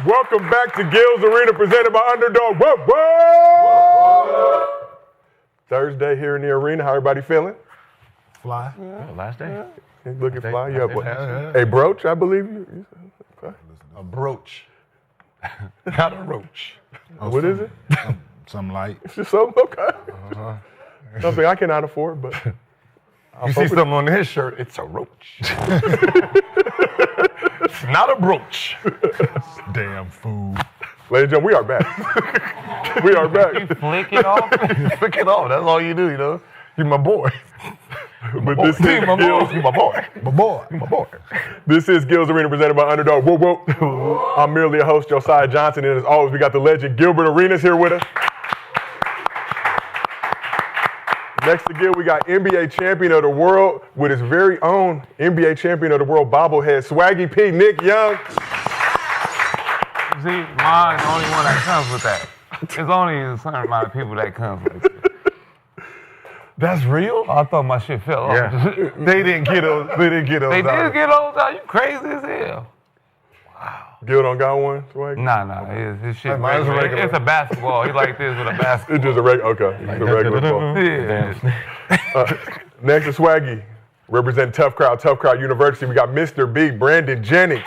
Welcome back to Gil's Arena, presented by Underdog. Whoa, whoa! Thursday here in the arena. How everybody feeling? Fly. Last day. Looking fly. You have a brooch, I believe you. Okay. A brooch. Not a roach. What is it? Some light. It's just something, okay. Something I cannot afford, but. You see something on his shirt, it's a roach. It's not a brooch. Damn fool. Ladies and gentlemen, we are back. We are back. You flick it off? Flick it off, that's all you do, you know? You my boy. But this is my boy. You my boy. My boy. You my boy. This is Gil's Arena, presented by Underdog. Whoa, whoa. I'm merely a host, Josiah Johnson, and as always, we got the legend Gilbert Arenas here with us. Next to Gil, we got NBA champion of the world with his very own NBA champion of the world bobblehead, Swaggy P. Nick Young. See, mine's the only one that comes with that. There's only a certain amount of people that comes with it. That's real? I thought my shit fell off. Yeah. They didn't get those. They did get those out. You crazy as hell. Gil don't got one, Swaggy? Nah. His shit Mine's regular. regular. It's a basketball. He like this with a basketball. It's just a regular, okay. It's a regular ball. Yeah. Next to Swaggy, representing Tough Crowd University, we got Mr. B, Brandon Jennings.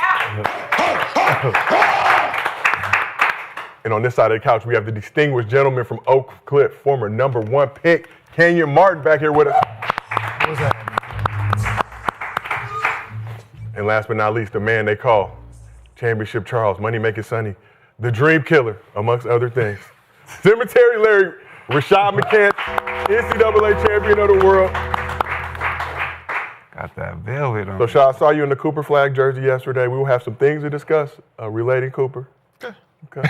And on this side of the couch, we have the distinguished gentleman from Oak Cliff, former #1 pick, Kenyon Martin, back here with us. What's that? And last but not least, the man they call Championship Charles, Money Making Sonny, the Dream Killer, amongst other things. Cemetery Larry, Rashad McCants, NCAA champion of the world. Got that velvet on. So, Shaw, I saw you in the Cooper Flagg jersey yesterday. We will have some things to discuss relating Cooper. Okay.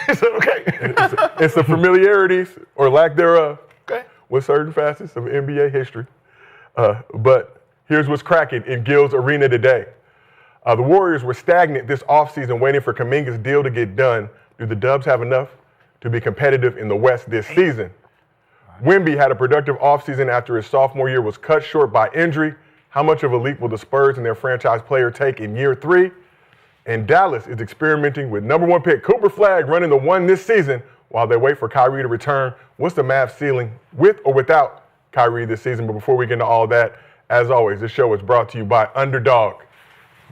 It's the familiarities or lack thereof with certain facets of NBA history. But here's what's cracking in Gil's Arena today. The Warriors were stagnant this offseason waiting for Kuminga's deal to get done. Do the Dubs have enough to be competitive in the West this season? Wemby had a productive offseason after his sophomore year was cut short by injury. How much of a leap will the Spurs and their franchise player take in year 3? And Dallas is experimenting with #1 pick Cooper Flagg running the one this season while they wait for Kyrie to return. What's the Mavs ceiling with or without Kyrie this season? But before we get into all that, as always, this show is brought to you by Underdog.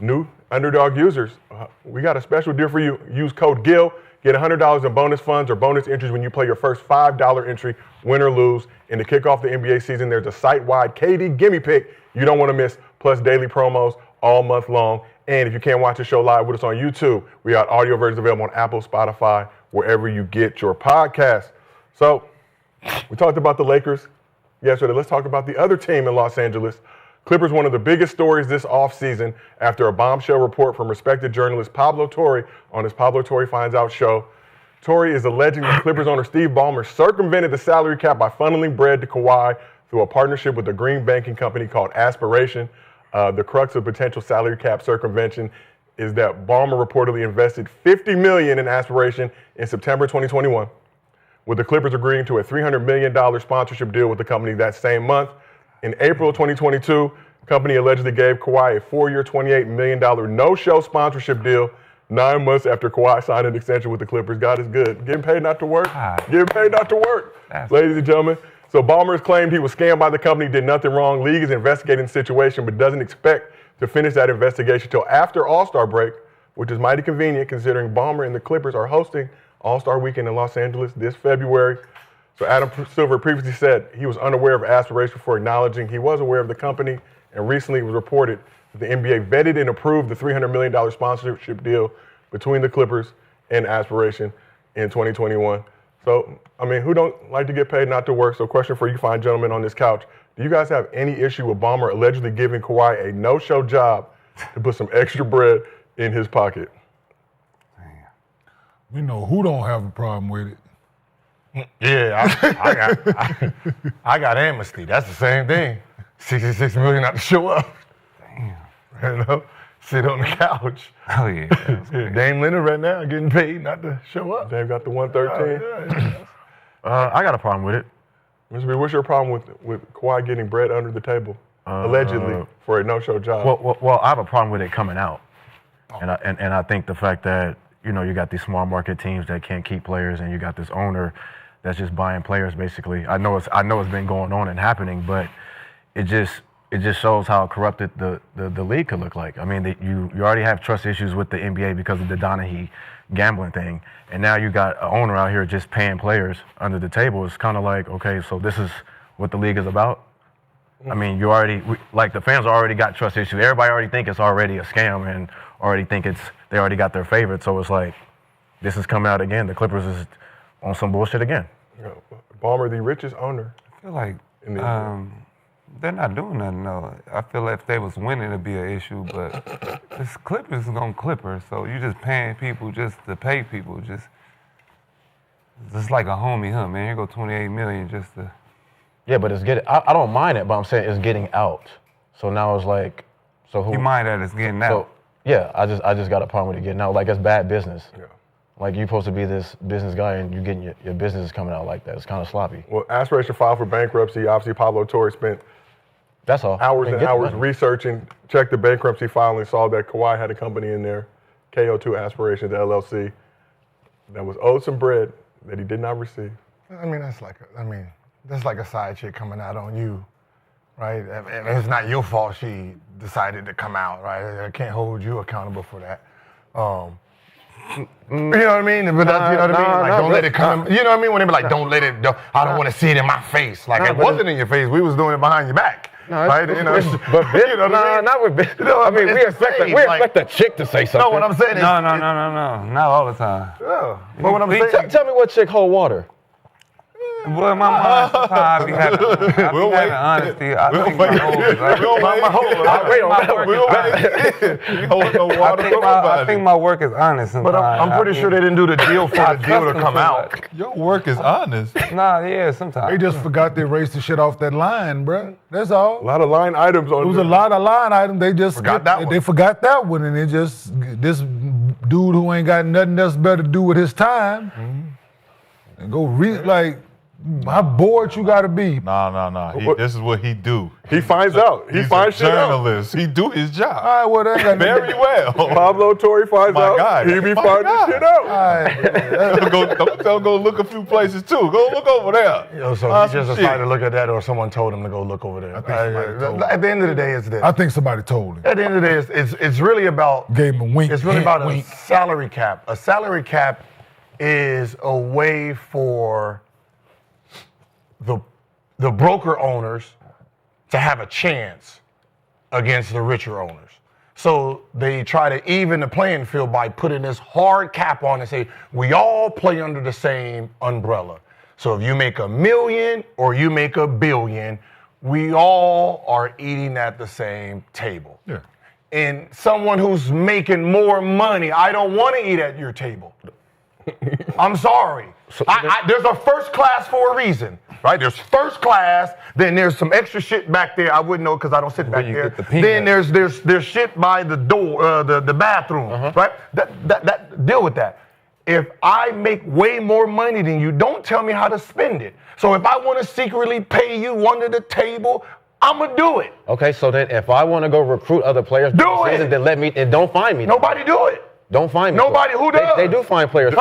New Underdog users, we got a special deal for you. Use code GIL. Get $100 in bonus funds or bonus entries when you play your first $5 entry, win or lose. And to kick off the NBA season, there's a site-wide KD gimme pick you don't want to miss, plus daily promos all month long. And if you can't watch the show live with us on YouTube, we got audio versions available on Apple, Spotify, wherever you get your podcasts. So we talked about the Lakers yesterday. Let's talk about the other team in Los Angeles. Clippers, one of the biggest stories this offseason after a bombshell report from respected journalist Pablo Torre on his Pablo Torre Finds Out show. Torre is alleging that Clippers owner Steve Ballmer circumvented the salary cap by funneling bread to Kawhi through a partnership with a green banking company called Aspiration. The crux of potential salary cap circumvention is that Ballmer reportedly invested $50 million in Aspiration in September 2021, with the Clippers agreeing to a $300 million sponsorship deal with the company that same month. In April of 2022, the company allegedly gave Kawhi a 4-year, $28 million no-show sponsorship deal 9 months after Kawhi signed an extension with the Clippers. God is good. Getting paid not to work. Getting paid not to work, ladies and gentlemen. So Ballmer has claimed he was scammed by the company, did nothing wrong. League is investigating the situation, but doesn't expect to finish that investigation until after All-Star break, which is mighty convenient considering Ballmer and the Clippers are hosting All-Star Weekend in Los Angeles this February. So Adam Silver previously said he was unaware of Aspiration before acknowledging he was aware of the company, and recently it was reported that the NBA vetted and approved the $300 million sponsorship deal between the Clippers and Aspiration in 2021. So, I mean, who don't like to get paid not to work? So question for you fine gentlemen on this couch. Do you guys have any issue with Ballmer allegedly giving Kawhi a no-show job to put some extra bread in his pocket? We know who don't have a problem with it. Yeah, I got amnesty. That's the same thing. $66 million not to show up. Damn. You know, sit on the couch. Oh, yeah. Dame Leonard right now getting paid not to show up. Dame got the 113. I got a problem with it. Mr. B, what's your problem with Kawhi getting bread under the table, allegedly, for a no-show job? Well, I have a problem with it coming out. And I think the fact that, you got these small market teams that can't keep players, and you got this owner that's just buying players basically. I know it's been going on and happening, but it just shows how corrupted the league could look like. I mean, you already have trust issues with the NBA because of the Donaghy gambling thing, and now you got an owner out here just paying players under the table. It's kind of like, okay, so this is what the league is about. I mean, the fans already got trust issues. Everybody already think it's already a scam and already think they already got their favorite. So it's like, this is coming out again. The Clippers is on some bullshit again. Ballmer, the richest owner. I feel like they're not doing nothing, though. I feel like if they was winning, it'd be an issue, but this Clippers is gonna Clipper, so you just paying people just to pay people. Just like a homie, man. Here go $28 million just to... Yeah, but it's getting. I don't mind it, but I'm saying it's getting out. So now it's like, so who? You mind that it's getting out? So, yeah, I just got a problem with it getting out. Like, it's bad business. Yeah. Like, you're supposed to be this business guy, and you're getting your business is coming out like that. It's kind of sloppy. Well, aspiration filed for bankruptcy. Obviously, Pablo Torre spent hours and hours researching, checked the bankruptcy filing, saw that Kawhi had a company in there, KO2 Aspirations LLC, that was owed some bread that he did not receive. I mean, that's like a side chick coming out on you, right? And it's not your fault she decided to come out, right? I can't hold you accountable for that. You know what I mean? But that's, you know what I mean? Like, don't let it come. You know what I mean? When they be like, don't let it, I don't want to see it in my face. Like, it wasn't in your face. We was doing it behind your back. No, right? But you know not with Ben. You know, I mean, we expect the chick to say something. No, what I'm saying is... No. Not all the time. Yeah. But what I'm saying... Tell me what chick hold water. Well, my mind, sometimes I be having honesty. I think my I think my work is honest sometimes. But I'm pretty sure they didn't do the deal for the deal to come out. Your work is honest. Yeah, sometimes. They just forgot they erased the shit off that line, bruh. That's all. A lot of line items on it. Was a lot of line items. They just forgot that one, and this dude who ain't got nothing else better to do with his time, and go read like. How bored you gotta be? No. This is what he do. He finds out. He finds shit out. Journalist. He do his job. All right, well, that very well. Pablo Torre finds out. God. He be finding shit out. Tell him go look a few places too. Go look over there. So he just decided to look at that, or someone told him to go look over there. At the end of the day, it's this. I think somebody told him. At the end of the day, it's really about. Gave him a wink. It's really about a salary cap. A salary cap is a way for the broker owners to have a chance against the richer owners. So they try to even the playing field by putting this hard cap on and say, we all play under the same umbrella. So if you make $1 million or you make $1 billion, we all are eating at the same table. Yeah. And someone who's making more money, I don't want to eat at your table. I'm sorry. There's a first class for a reason, right? There's first class, then there's some extra shit back there. I wouldn't know because I don't sit back there. Then there's shit by the door, the bathroom, right? That deal with that. If I make way more money than you, don't tell me how to spend it. So if I want to secretly pay you under the table, I'm gonna do it. Okay, so then if I want to go recruit other players, then let me and don't find me. Nobody do it. Don't find me. Nobody who does. They do find players. Do we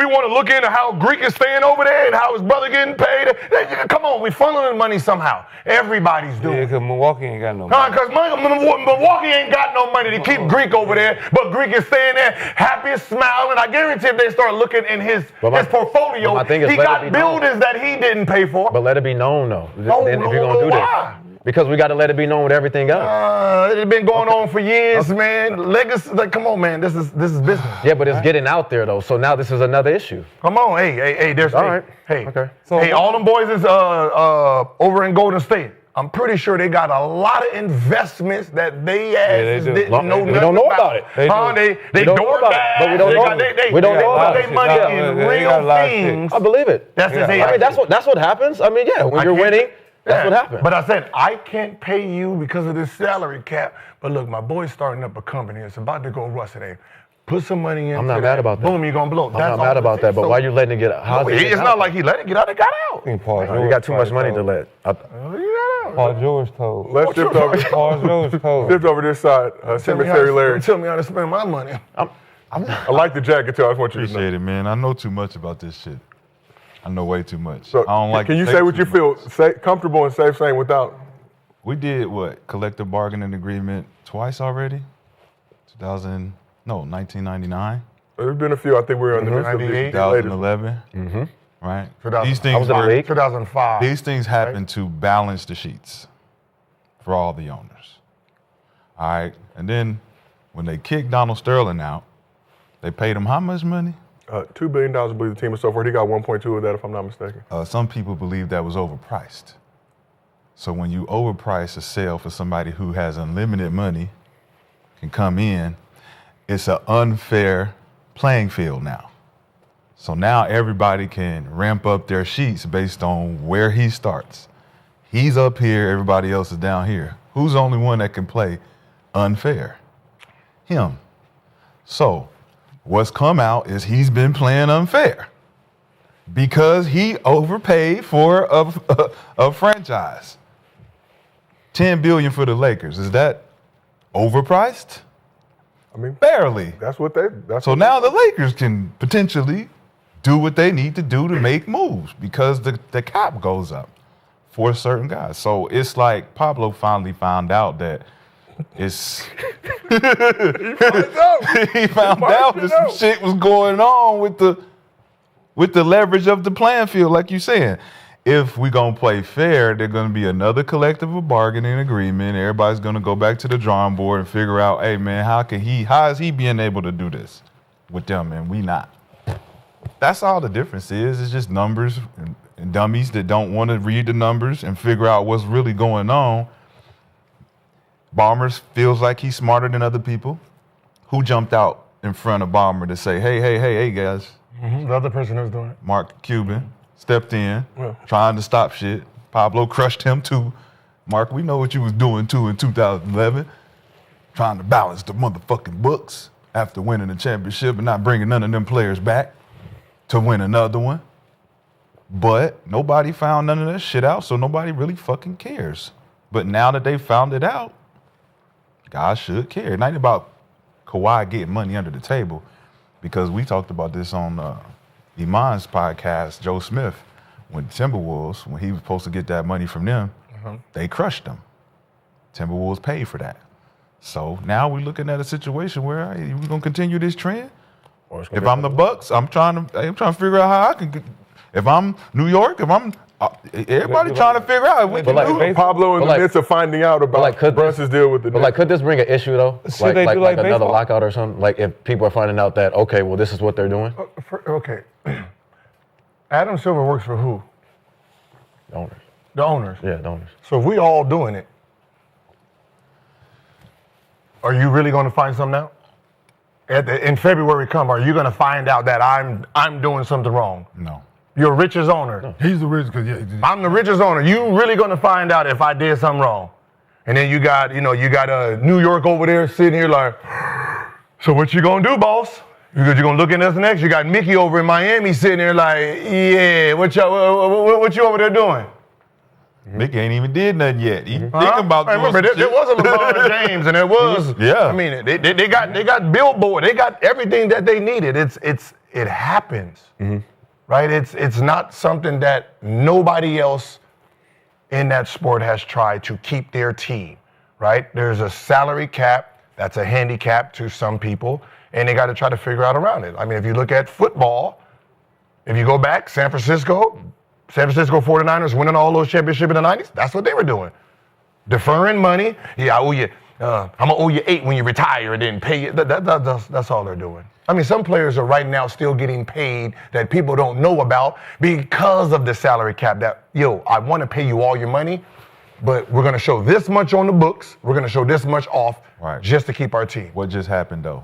want to look into how Greek is staying over there and how his brother getting paid? Come on, we funneling money somehow. Everybody's doing it. Yeah, because Milwaukee ain't got no money. Because Milwaukee ain't got no money to keep Greek over there, but Greek is staying there, happy, smiling. I guarantee if they start looking in his portfolio, he got buildings that he didn't pay for. But let it be known, though. If you're going to do this. Because we got to let it be known with everything else. It's been going on for years, man. Legacy, like, come on, man. This is business. Yeah, but it's getting out there though. So now this is another issue. Come on, hey. There's all right. Hey, okay. So all them boys is over in Golden State. I'm pretty sure they got a lot of investments that they didn't know. We don't know about it. They don't know about it, but we don't know. We don't know about it. They money in real things. I believe it. That's what happens. I mean, yeah, when you're winning. That's what happened. But I said, I can't pay you because of this salary cap. But look, my boy's starting up a company. It's about to go rust today. Put some money in. I'm not mad about that. Boom, you're going to blow. I'm not mad about that, but why are you letting it get out? It's not like he let it get out. It got out. You got too much money to let. Paul George told. Let's shift over this side. Cemetery Larry. Tell me how to spend my money. I like the jacket too. I just want you to know. Appreciate it, man. I know too much about this shit. I know way too much. So I don't like. Can you say what you feel comfortable and safe saying without? We did what? Collective bargaining agreement twice already? 1999. There's been a few. I think we're in the midst of the 2011. Mm-hmm. Right. These things were 2005. These things happen to balance the sheets for all the owners. All right. And then when they kicked Donald Sterling out, they paid him how much money? $2 billion, I believe the team is so far. He got 1.2 of that, if I'm not mistaken. Some people believe that was overpriced. So when you overprice a sale for somebody who has unlimited money, can come in, it's an unfair playing field now. So now everybody can ramp up their sheets based on where he starts. He's up here, everybody else is down here. Who's the only one that can play unfair? Him. So what's come out is he's been playing unfair because he overpaid for a franchise. $10 billion for the Lakers. Is that overpriced? I mean, barely. So now the Lakers can potentially do what they need to do to make moves because the cap goes up for certain guys. So it's like Pablo finally found out that it's he found out that some shit was going on with the leverage of the playing field, like you said. If we're going to play fair, there's going to be another collective bargaining agreement. Everybody's going to go back to the drawing board and figure out, hey, man, how is he being able to do this with them and we not? That's all the difference is. It's just numbers and dummies that don't want to read the numbers and figure out what's really going on. Bombers feels like he's smarter than other people. Who jumped out in front of Bomber to say, hey, guys? Mm-hmm. The other person who's doing it. Mark Cuban stepped in, trying to stop shit. Pablo crushed him too. Mark, we know what you was doing too in 2011. Trying to balance the motherfucking books after winning the championship and not bringing none of them players back to win another one. But nobody found none of that shit out, so nobody really fucking cares. But now that they found it out, guys should care. It ain't about Kawhi getting money under the table, because we talked about this on Iman's podcast, Joe Smith, when Timberwolves, when he was supposed to get that money from them, they crushed him. Timberwolves paid for that. So now we're looking at a situation where we're gonna continue this trend. If I'm the Bucks, I'm trying to figure out how I can get. If I'm New York, if I'm everybody trying to figure out. Pablo in the midst of finding out about Brunson's deal with the Knicks. Could this bring an issue though? Like another lockout or something? Like if people are finding out that okay, well this is what they're doing. Okay. Adam Silver works for who? The owners. The owners. Yeah, the owners. So if we all doing it, are you really going to find something out? In February come, are you going to find out that I'm doing something wrong? No. You're richest owner. No. He's the richest. I'm the richest owner. You really going to find out if I did something wrong? And then you got New York over there sitting here like, so what you going to do, boss? You going to look at us next? You got Mickey over in Miami sitting there like, yeah, what you over there doing? Mickey ain't even did nothing yet. He thinking about doing remember, there was a LeBron James, and there was. Yeah. I mean, they got Billboard. They got everything that they needed. It happens, right? It's not something that nobody else in that sport has tried to keep their team, right? There's a salary cap that's a handicap to some people, and they got to try to figure out around it. I mean, if you look at football, if you go back, San Francisco 49ers winning all those championships in the 90s, that's what they were doing. Deferring money. Yeah, I owe you, I'm going to owe you 8 when you retire and then pay you. That's all they're doing. I mean, some players are right now still getting paid that people don't know about because of the salary cap that, I want to pay you all your money, but we're going to show this much on the books. We're going to show this much off just to keep our team. What just happened, though?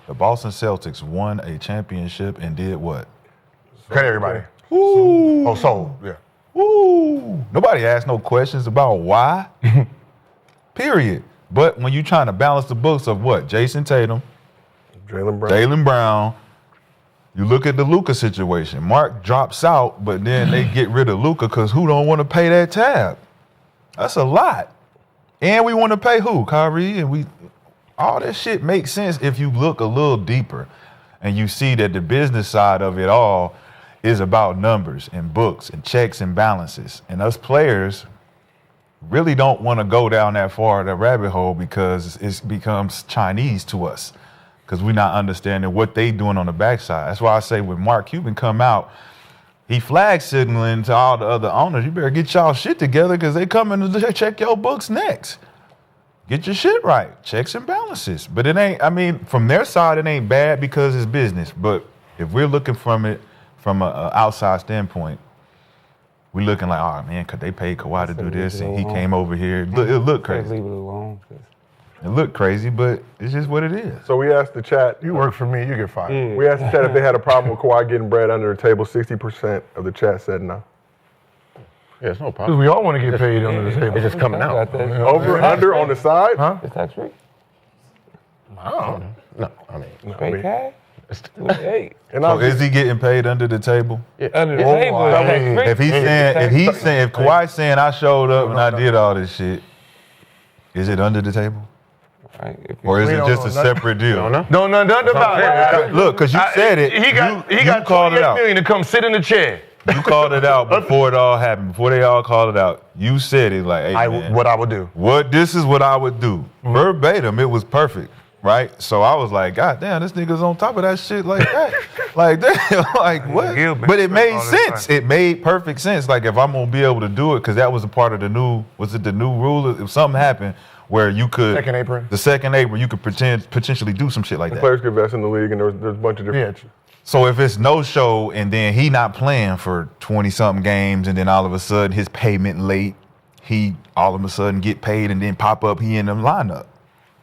The Boston Celtics won a championship and did what? Cut everybody. Ooh. Oh, so, yeah. Ooh. Nobody asked no questions about why. Period. But when you're trying to balance the books of what? Jason Tatum, Jaylen Brown, you look at the Luka situation. Mark drops out, but then they get rid of Luka because who don't want to pay that tab? That's a lot. And we want to pay who? Kyrie, and All that shit makes sense if you look a little deeper and you see that the business side of it all is about numbers and books and checks and balances. And us players really don't want to go down that far of that rabbit hole because it becomes Chinese to us because we're not understanding what they doing on the backside. That's why I say when Mark Cuban come out, he flag signaling to all the other owners, you better get y'all shit together because they coming to check your books next. Get your shit right. Checks and balances. But it ain't, I mean, from their side, it ain't bad because it's business. But if we're looking from it from an outside standpoint, we're looking like, oh, man, could they pay Kawhi to do this? And he came over here. It looked crazy. Leave it alone. It looked crazy, but it's just what it is. So we asked the chat. You work for me, you get fired. We asked the chat if they had a problem with Kawhi getting bread under the table. 60% of the chat said no. Yeah, it's no Because problem. we all want to get paid under the table. It's just coming out. Over, under, on the side? Huh? Is that free? Oh. No, I mean, Straight cash? Hey. So is he getting paid under the table? Under the table. I mean, If if Kawhi's saying I showed up and I did all this shit, is it under the table? Right. Or is it just a separate deal? No, nothing about it. Look, because you said it. He got you called it out. $28 million to come sit in the chair. You called it out before it all happened. Before they all called it out, you said it like, "Hey, man, What I would do. this is what I would do." Verbatim, it was perfect, right? So I was like, "God damn, this nigga's on top of that shit like that, like that, like what?" Gilbert But it made all this sense. It made perfect sense. Like if I'm gonna be able to do it, because that was a part of the new. Was it the new rule? If something happened where you could Second apron. the second apron, you could potentially do some shit like that. Players could vest in the league, and there's a bunch of different. Yeah. So if it's no show and then he not playing for 20-something games and then all of a sudden his payment late, he all of a sudden get paid and then pop up, he in the lineup.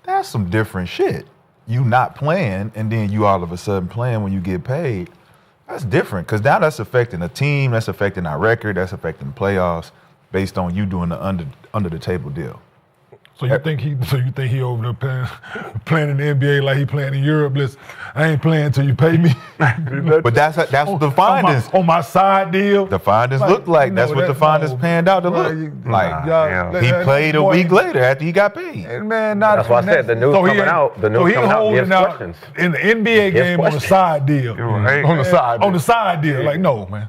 That's some different shit. You not playing and then you all of a sudden playing when you get paid. That's different because now that's affecting a team, that's affecting our record, that's affecting the playoffs based on you doing the under the table deal. So you think he over there playing in the NBA like he playing in Europe? Listen, I ain't playing until you pay me. But that's what the findings. On my side deal. The findings look like that's what the findings panned out to look. He played a week later after he got paid. Man, that's why I said the news coming out. The news coming out gives questions. In the NBA game on the side deal. Right. On the side. On the side deal. Like, no, man.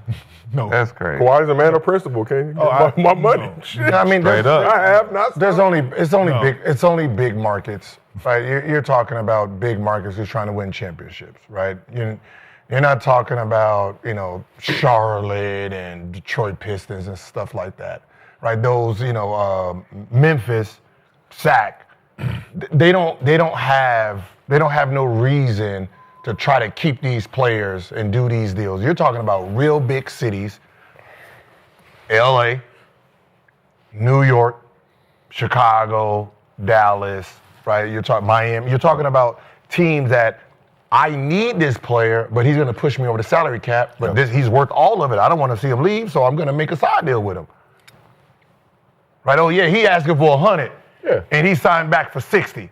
No. That's crazy. Kawhi's a man of principle, can you? My money. No. Shit. I mean, Straight up. I have not. It's only big markets, right? You're talking about big markets who's trying to win championships, right? You're not talking about, Charlotte and Detroit Pistons and stuff like that, right? Those, Memphis, Sac, they don't have no reason to try to keep these players and do these deals. You're talking about real big cities, LA, New York, Chicago, Dallas, right? You're talking Miami. You're talking about teams that I need this player, but he's going to push me over the salary cap, but he's worth all of it. I don't want to see him leave, so I'm going to make a side deal with him. Right? Oh, yeah, he asking for 100, and he signed back for 60.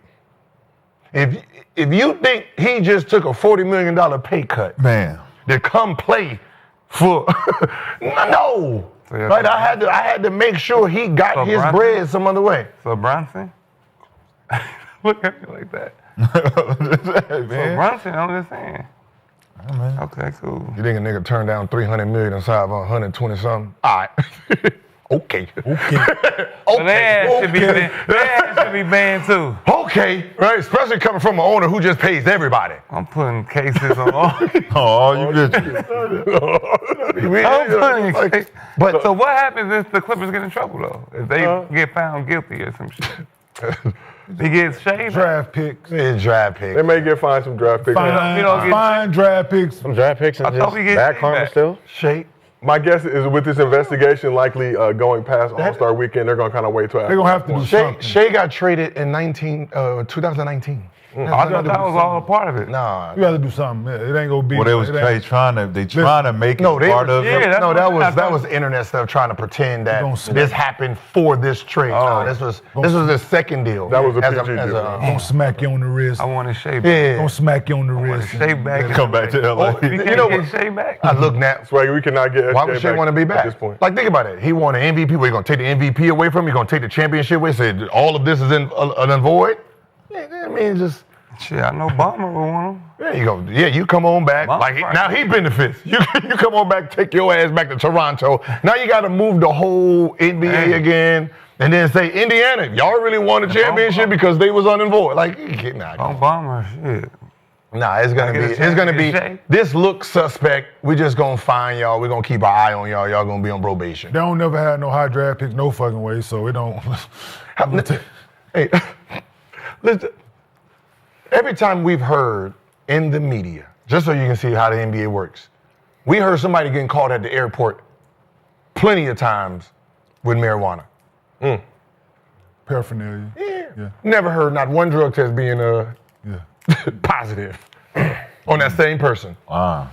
If you think he just took a $40 million pay cut, Man. to come play for no, right? I had to make sure he got his Bronson? bread some other way. So Bronson? Look at me like that. Hey, So man. Bronson, I'm just saying. Oh, man. Okay, cool. You think a nigga turned down $300 million and signed for 120 something? All right. Okay. But their ass should be banned too. Okay. Right. Especially coming from an owner who just pays everybody. I'm putting cases on all. Oh, you bitches. I'm putting cases. But so what happens if the Clippers get in trouble though? If they get found guilty or some shit? They get shaved. Draft picks. It's draft picks. They may get fined some draft picks. Fine draft picks. Some draft picks and I thought we get bad karma back. still. Shake. My guess is with this investigation likely going past All-Star Weekend, they're going to kind of wait till They're going to have to do something. Shea got traded in 2019. I thought that was all a part of it. Nah. You got to do something. It ain't going to be. Well, they trying to make it part of it. Yeah, that was internet stuff trying to pretend that this happened for this trade. No, this was the second deal. That was a PG deal. Gonna smack you on the wrist. I want to shave. Yeah. Gonna smack you on the I want wrist. to shave back. Come back to LA. You know know what? get shaved back. I look now. Swaggy, we cannot get Why would Shea want to be back at this point? Like, think about it. He won an MVP. We're going to take the MVP away from him. You're going to take the championship away. Say all of this is in void. I mean, just. Shit, I know Bomber will want him. There you go. Yeah, you come on back. Now he benefits. You come on back, take your ass back to Toronto. Now you got to move the whole NBA again, and then say, Indiana, y'all really won the championship because they was unemployed. Like, you getting out. Don't Bomber, shit. Nah, it's gonna be. This looks suspect. We just gonna find y'all. We're gonna keep our eye on y'all. Y'all gonna be on probation. They don't never have no high draft picks, no fucking way. So it don't. Hey, listen. Every time we've heard in the media, just so you can see how the NBA works, we heard somebody getting caught at the airport plenty of times with marijuana. Paraphernalia. Yeah. Never heard not one drug test being positive on that same person. Wow.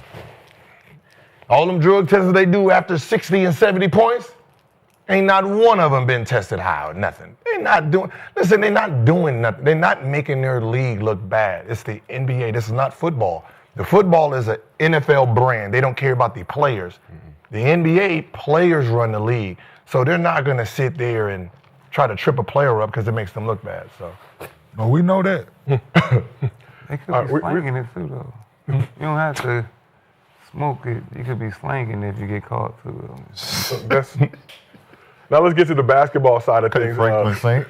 All them drug tests they do after 60 and 70 points, ain't not one of them been tested high or nothing. They're not doing nothing. They're not making their league look bad. It's the NBA. This is not football. The football is an NFL brand. They don't care about the players. The NBA, players run the league. So they're not going to sit there and try to trip a player up because it makes them look bad. So, well, we know that. They could be slanging it too, though. You don't have to smoke it. You could be slanging it if you get caught too. Now let's get to the basketball side of things. Franklin Saint.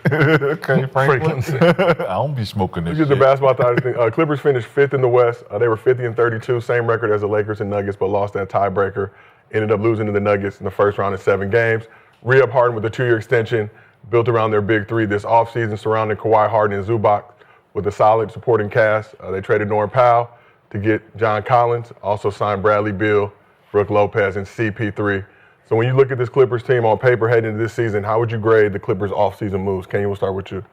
Franklin Saint. I don't be smoking this shit. Let's get to the basketball side of things. Clippers finished 5th in the West. They were 50-32, same record as the Lakers and Nuggets, but lost that tiebreaker. Ended up losing to the Nuggets in the first round in 7 games. Re-up Harden with a 2-year extension built around their big three this offseason, surrounding Kawhi, Harden, and Zubac with a solid supporting cast. They traded Norman Powell to get John Collins, also signed Bradley Beal, Brook Lopez, and CP3. So when you look at this Clippers team on paper heading into this season, how would you grade the Clippers offseason moves? Kenyon, we'll start with you.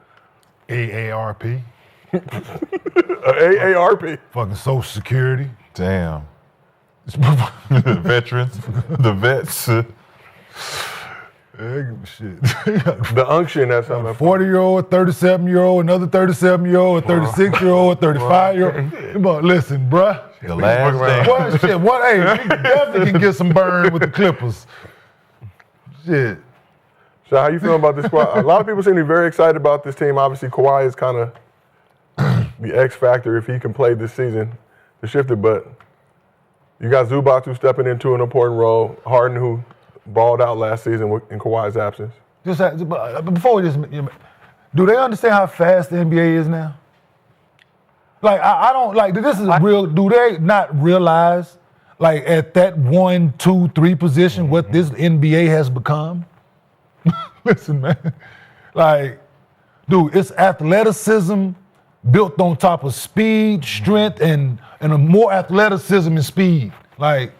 AARP. AARP. Fucking Social Security. Damn. Veterans. The vets. Shit. The unction, that's something. A 40-year-old, a 37-year-old, another 37-year-old, a 36-year-old, a 35-year-old. Come on, listen, bruh. The last thing. What shit? Hey, we definitely can get some burn with the Clippers. Shit. So how you feeling about this squad? A lot of people seem to be very excited about this team. Obviously, Kawhi is kind of the X factor if he can play this season to shift it. But you got Zubac who's stepping into an important role. Harden who balled out last season in Kawhi's absence. Before we just, do they understand how fast the NBA is now? Like, I don't, like, this is real, do they not realize, like, at that 1, 2, 3 position, what this NBA has become? Listen, man. Like, dude, it's athleticism built on top of speed, strength, and a more athleticism and speed. Like,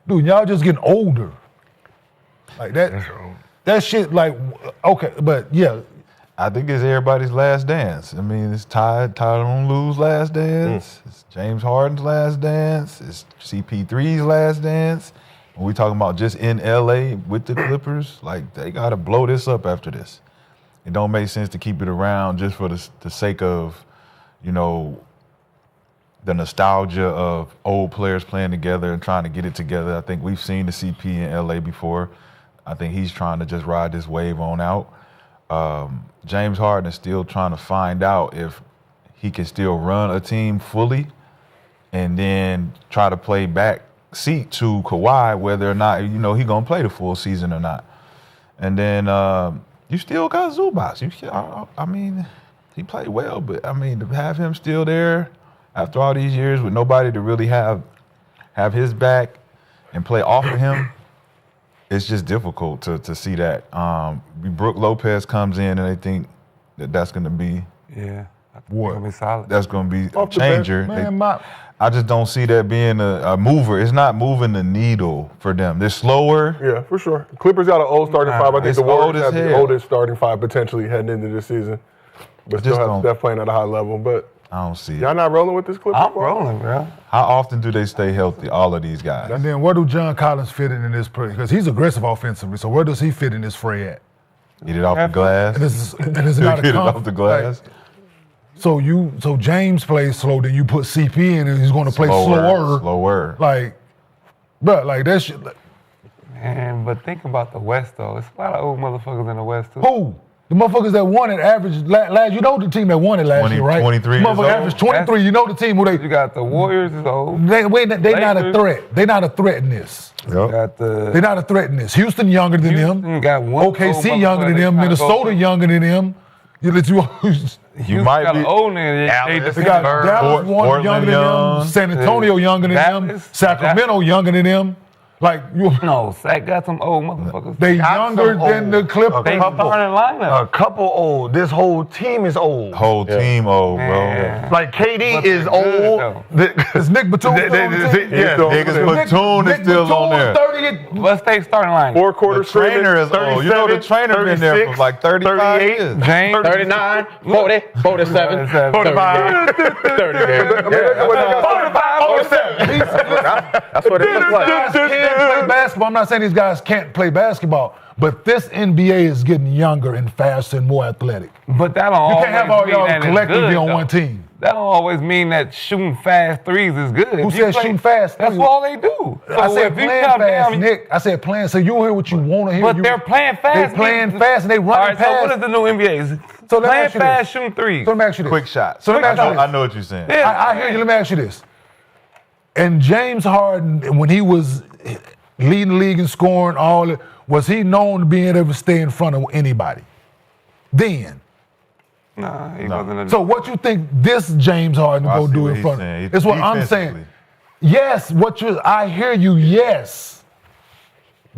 dude, y'all just getting older. Like, that shit, like, okay, but yeah. I think it's everybody's last dance. I mean, it's Ty don't lose last dance. It's James Harden's last dance. It's CP3's last dance. When we talking about just in LA with the Clippers, like, they got to blow this up after this. It don't make sense to keep it around just for the sake of, you know, the nostalgia of old players playing together and trying to get it together. I think we've seen the CP in LA before. I think he's trying to just ride this wave on out. James Harden is still trying to find out if he can still run a team fully and then try to play back seat to Kawhi, whether or not, you know, he gonna play the full season or not. And then you still got Zubac. I mean, he played well, but I mean, to have him still there after all these years with nobody to really have his back and play off of him, it's just difficult to see that. Brook Lopez comes in and they think that's going to be Be solid. That's going to be a changer. Man, I just don't see that being a mover. It's not moving the needle for them. They're slower. Yeah, for sure. Clippers got an old starting five. I think the Warriors have the oldest starting five potentially heading into this season. But still have Steph playing at a high level. But I don't see it. Y'all not rolling with this Clippers? I'm rolling, bro. How often do they stay healthy, all of these guys? And then where do John Collins fit in this play? Because he's aggressive offensively, so where does he fit in this fray at? Get it off the glass. And it's not a Get it off the glass. Like, so James plays slow, then you put CP in and he's going to play slower. Slower. Like, bro, like that shit. Man, but think about the West, though. It's a lot of old motherfuckers in the West, too. Who? The motherfuckers that won it averaged last. You know the team that won it last year, right? 23 years old. Motherfuckers averaged 23. You know the team who they. You got the Warriors is old. They not a threat. They not a threat in this. Got They're not a threat in this. Houston younger than them. Got one OKC younger than them. Minnesota younger than them. You might be old nigga. They got Dallas one younger than them. San Antonio younger than them. Sacramento younger than them. Like no, Sac got some old motherfuckers. They younger than the Clippers. They starting lineup. A couple old. This whole team is old. Whole team old, bro. Like KD is old. Is Nick Batum on the team? Yeah, niggas Batum is still on there. 30. Let's take starting line. 4 quarters. The trainer is old. You know the trainer been there for like 35 years. James 39, 40, 47, 45, 30. 45, 07. That's what it looks like. Can't play basketball. I'm not saying these guys can't play basketball, but this NBA is getting younger and faster and more athletic. But that don't You always can't have all mean y'all that collectively good, on though. one team. That don't always mean that shooting fast threes is good. Who said shooting fast That's threes? all they do. So I said if you playing come fast, down, Nick. I said playing. So you hear what you want to hear. But they're playing fast. They playing fast and they running all right, past. So what is the new NBA? So let me playing ask you fast, this. shooting threes. So let me ask you this. Quick shots. So let me ask you this. I know what you're saying. Yeah. I hear you. Let me ask you this. And James Harden, when he was leading the league in scoring, was he known to being able to stay in front of anybody? Then. Nah, he wasn't. So what you think this James Harden I go see do what in he's front saying. of? It's what I'm saying. Yes, I hear you. Yes.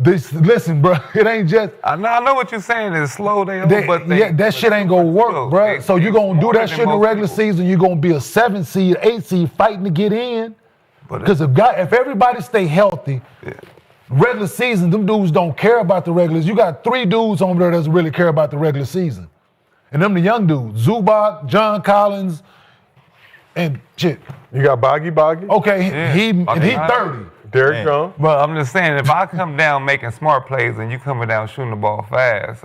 Listen, bro. It ain't just. I know what you're saying is slow down, but that shit ain't gonna work, bro. So you gonna do that shit in the regular season? You gonna be a 7 seed, 8 seed, fighting to get in? Because if everybody stay healthy, regular season, them dudes don't care about the regulars. You got 3 dudes over there that really care about the regular season, and them the young dudes: Zubac, John Collins, and shit. You got Boggy. Okay, he 30. Derrick Jones. But I'm just saying, if I come down making smart plays and you coming down shooting the ball fast,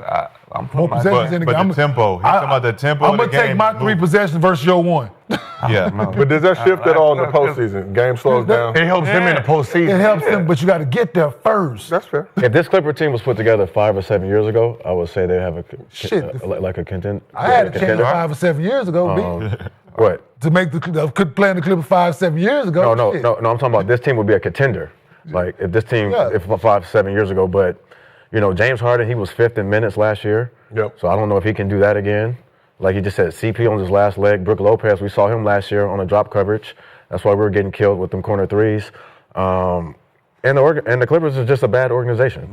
I'm putting my possessions in the game. But the tempo. He's talking about the tempo I'm of the gonna take game. my 3 possessions versus your 1. Yeah. But does that shift at all in the postseason? Game slows down. It helps them in the postseason. It helps them, but you got to get there first. That's fair. If this Clipper team was put together 5 or 7 years ago, I would say they have a contender. I had a chance 5 or 7 years ago. What? To make play in the Clippers 5, 7 years ago. No. I'm talking about this team would be a contender. Like if this team, if 5, 7 years ago, but James Harden, he was 5th in minutes last year. Yep. So I don't know if he can do that again. Like he just said, CP on his last leg. Brook Lopez, we saw him last year on a drop coverage. That's why we were getting killed with them corner threes. And the Clippers is just a bad organization.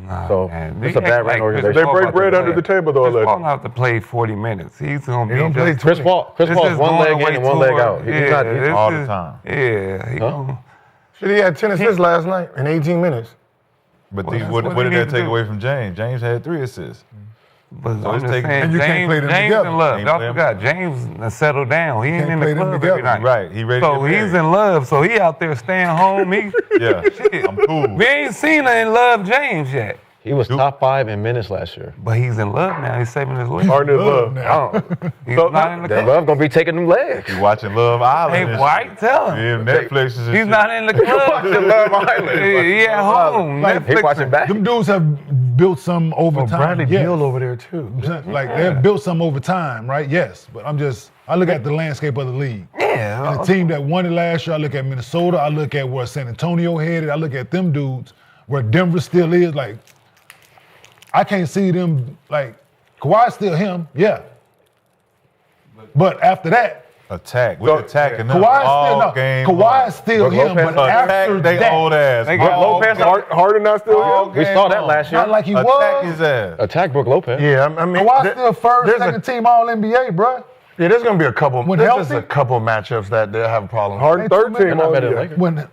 It's a bad ran organization. They break bread under the table though. Chris Paul have to play 40 minutes. He's gonna be play Chris Paul's 1 leg in and 1 leg out. He's not all the time. Yeah. Shit, he had 10 assists last night in 18 minutes. But what did that take away from James? James had 3 assists. But So I'm it's just taking- saying, And you can't play them James together. in love. Can't Y'all play 'em. forgot, James done settled down. He ain't Can't in play the them club together. every night. Right. He ready So to get he's married. in love. So he out there staying home. Yeah. Shit. I'm cool. We ain't seen her in love James yet. He was top 5 in minutes last year. But he's in love now. He's saving his legs. Harden is love. now. He's not in the That club. Love gonna be taking them legs. You watching Love Island? Hey, and White, shit. tell him. Yeah, Netflix is. He's not in the club. Love Island. He at home. He Netflix. watching back. Them dudes have built some over time. Bradley yes. Beal over there, too. Like they've built some over time, right? Yes. But I look at the landscape of the league. Yeah. And the team that won it last year, I look at Minnesota, I look at where San Antonio headed, I look at them dudes, where Denver still is. Like, I can't see them, like, Kawhi's still him, yeah. But after that, Attack. We're attacking them Kawhi's all still, game. Kawhi's still him, but after they that, old ass. They got All Lopez. game- Harden not still all here? We game saw that long. last year. not like he Attack was. his ass. Attack Brook Lopez. Yeah, I mean, Kawhi's still first, there's second team All-NBA, bruh. Yeah, there's gonna be a couple. When There's healthy? just a couple matchups that they'll have a problem. Harden third They're team not all better than year. Lakers.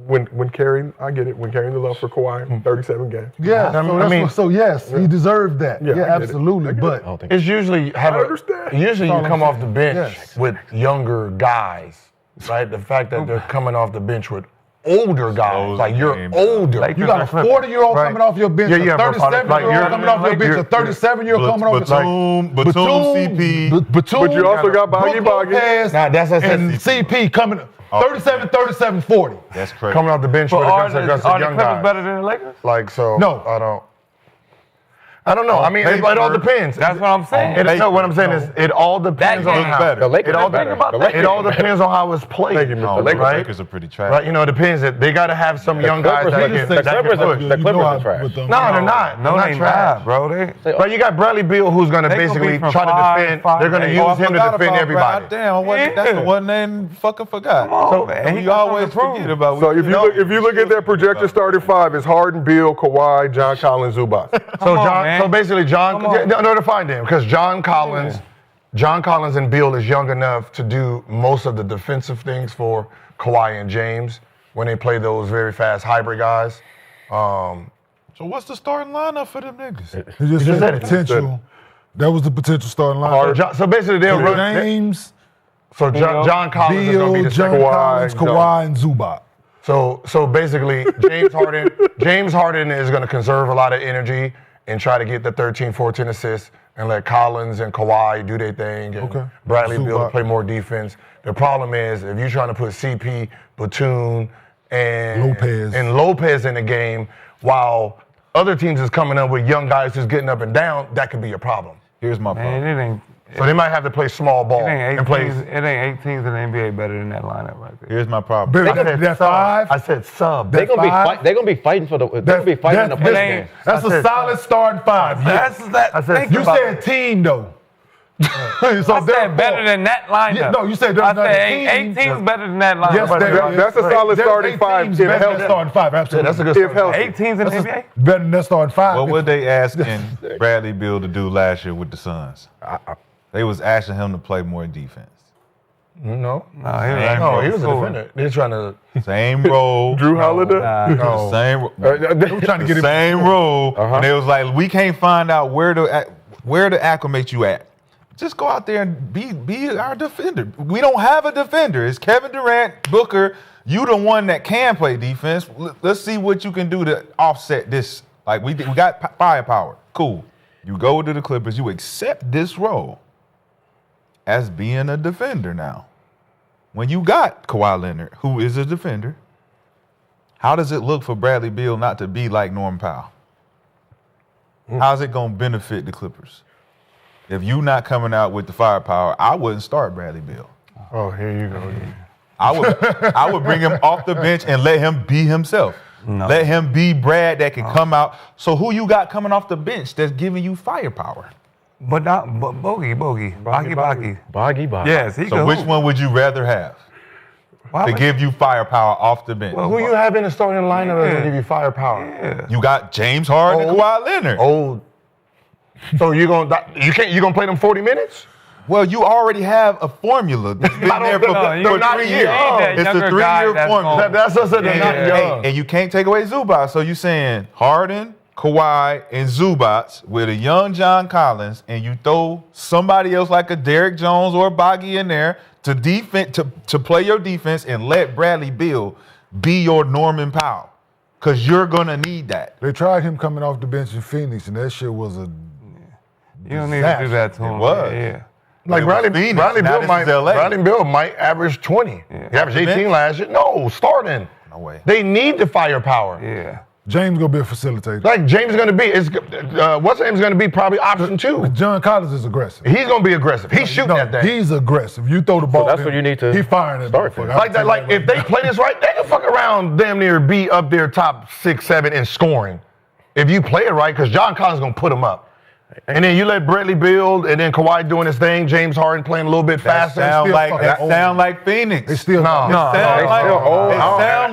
When carrying, I get it. When carrying the love for Kawhi, 37 games. Yeah, I mean- so yes, he deserved that. Yeah, Yeah, I get it. absolutely. I get But I don't think It's usually I understand. Usually you That's all come I'm off the saying. bench Yes. with younger guys, right? The fact that they're coming off the bench with older guys, Slows like the you're game older. Like you got a 40-year-old Right. coming off your bench, Yeah, a yeah, but 37-year-old coming off your bench, a 37-year-old coming off your bench. Batum, CP. Batum, But you also got Boggy. Lopez, Nah, that's and CP coming 37, 37, 40. That's crazy. coming off the bench But with are against the young Clippers guys. better than the Lakers? Like so, No. I don't. I don't know. I mean, it all depends. That's what I'm saying. What I'm saying is it all depends on how. The Lakers It all better. it all depends on how it's played. No, the Lakers are pretty trash. Right? It depends. They got to have some young guys that can push. The Clippers are trash. No, they're not. No, They're they trash. not, bro. But you got Bradley Beal who's going to They gonna basically be from try to defend. 5, They're going to use him to defend everybody. Damn, that's the one name fucking forgot. Come on, man. You always forget about. So if you look at their projected starting five, it's Harden, Beal, Kawhi, John Collins, Zubac. So basically they're fine then because John Collins and Beal is young enough to do most of the defensive things for Kawhi and James when they play those very fast hybrid guys. So what's the starting lineup for them niggas? He just said potential. That was the potential starting lineup. So basically they'll run James, So John Collins is going to be Beal, the John second. Collins, Kawhi, and Zubac. So basically James Harden is going to conserve a lot of energy and try to get the 13, 14 assists and let Collins and Kawhi do their thing and Bradley Beal play more defense. The problem is if you're trying to put CP, Batum, and Lopez in the game while other teams is coming up with young guys just getting up and down, that could be a problem. Here's my problem. So they might have to play small ball and play. It ain't 8 teams in the NBA better than that lineup right there. Here's my problem. I said sub. They're gonna be fighting for the. They're gonna be fighting in the play game. That's a solid starting five. You said team though. So I said better than that lineup. Yeah, no, you said I said 8 teams better than that lineup. Yes, that's a solid starting five. Better than starting five, absolutely. That's a good starting 8 teams in the NBA? Better than that starting five. What were they asking Bradley Beal to do last year with the Suns? They was asking him to play more defense. No, he was a defender. They're trying to same role. Drew Holiday. Same. They were trying to get him same role. And they was like, we can't find out where to acclimate you at. Just go out there and be our defender. We don't have a defender. It's Kevin Durant, Booker. You the one that can play defense. Let's see what you can do to offset this. Like we got firepower. Cool. You go to the Clippers. You accept this role as being a defender now. When you got Kawhi Leonard, who is a defender, how does it look for Bradley Beal not to be like Norm Powell? How's it going to benefit the Clippers? If you not coming out with the firepower, I wouldn't start Bradley Beal. Oh, here you go. I would bring him off the bench and let him be himself. No. Let him be Brad that can come out. So who you got coming off the bench that's giving you firepower? But Bogey. Yes, he So which one would you rather have to give you firepower off the bench? Well, who you have in the starting lineup that's gonna give you firepower? Yeah. You got James Harden and Kawhi Leonard. So you gonna play them 40 minutes? Well, you already have a formula that's been there for 3 years. It's a 3-year formula. That's what I said. They're not young. And you can't take away Zubac. So you're saying Harden, Kawhi, and Zubac with a young John Collins, and you throw somebody else like a Derrick Jones or a Boggy in there to play your defense and let Bradley Beal be your Norman Powell. Because you're going to need that. They tried him coming off the bench in Phoenix, and that shit was a You don't need to do that to him. It was. Yeah. Like Bradley Beal might average 20. He averaged 18 last year. No, starting. No way. They need the firepower. Yeah. James gonna be a facilitator. Like James gonna be, what's his name's gonna be probably option 2. John Collins is aggressive. He's gonna be aggressive. He's shooting that thing. He's aggressive. You throw the ball. So that's what you need to. He firing it. Like that. Like if they play this right, they can fuck around, damn near be up there top 6, 7 in scoring. If you play it right, because John Collins gonna put them up. And then you let Bradley Beal and then Kawhi doing his thing, James Harden playing a little bit faster. Sound like Phoenix. They still sound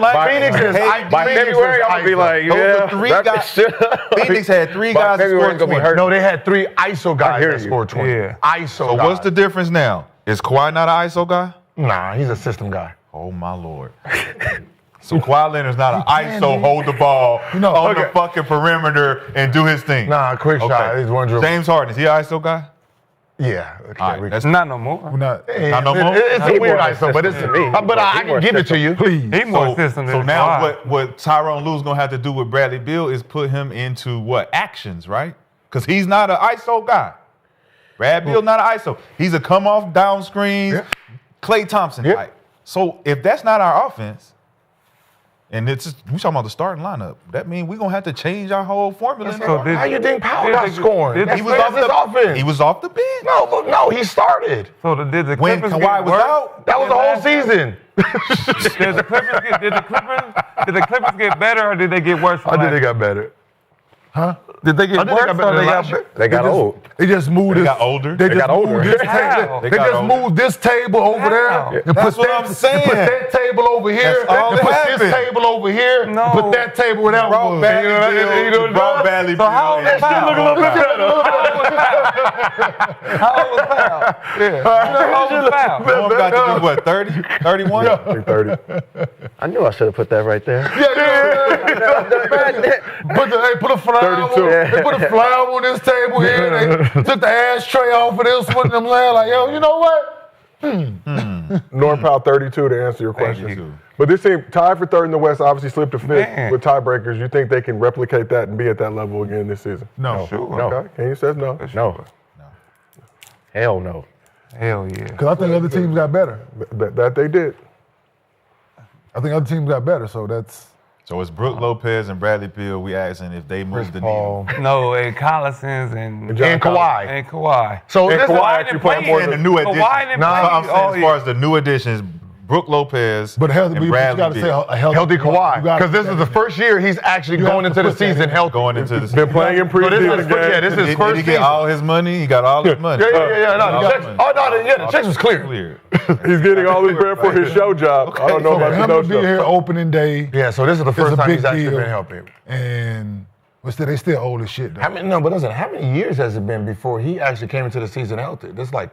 like Phoenix is by February. I'm gonna be like, Phoenix had 3 guys that scored 20. No, they had 3 ISO guys that scored 20. Yeah. ISO. So what's the difference now? Is Kawhi not an ISO guy? Nah, he's a system guy. Oh my Lord. So Kawhi Leonard's not an ISO, hold the ball on the fucking perimeter and do his thing. Nah, quick shot. He's one dribble. James Harden, is he an ISO guy? Yeah. Okay, All right, That's not no more. not no more? It's a weird ISO, but it's to me. But I can give it to you. Please. He more system than So now Kawhi. what Tyronn Lue's going to have to do with Bradley Beal is put him into what? Actions, right? Because he's not an ISO guy. Brad Beal not an ISO. He's a come off down screens, Klay Thompson type. So if that's not our offense, And we talking about the starting lineup. That means we're going to have to change our whole formula. How you think Powell got scoring? He was off the offense. He was off the bench. No, he started. So did the when Clippers Kawhi was out, that was the whole season. Did the Clippers get better or did they get worse? I think they got better. Huh? Did they get worse or They got old. They just moved. They got older. They just got older. moved this How? They just moved this table over there. And That's what I'm saying. Put that table over here. That's all that Put happened. this table over here. No. Put that table where that was. Brought Bradley So how old is Powell? look a little bit better. How old was Powell? How old was Powell? Norm got to do what, 30? 31? I think 30. I knew I should have put that right there. Put a flower. 32. They put a flower on this table here. They took the ashtray off of this one. Them like, yo, you know what? Norm Powell 32 to answer your question. But this team tied for third in the West, obviously slipped to fifth with tiebreakers. You think they can replicate that and be at that level again this season? No. No. Okay. Kenyon says no. No. Hell no. Hell yeah. Because I think other teams got better. That they did. I think other teams got better, so that's. So it's Brook Lopez and Bradley Beal. We asking if they move the needle. No, and Collison's and Kawhi. And Kawhi. So And this Kawhi actually playing more And than the new additions. Kawhi didn't No, play. I'm saying as far as the new additions, Brook Lopez But healthy, and you Bradley got to say Beal. a healthy Kawhi. You gotta- Because this is the first year he's actually You have going to into the put that season in. healthy. Going into the Been playing in preseason this games. is his Did first he get season. all his money? He got all his money. Yeah. No, All the checks. his money. The checks was clear. He's getting all his bread for his show job. I don't know So for about him the to no be here show. opening day, Yeah, so this is the it's first a time big he's actually deal. been healthy. And they still old as shit, though. How many years has it been before he actually came into the season healthy? This like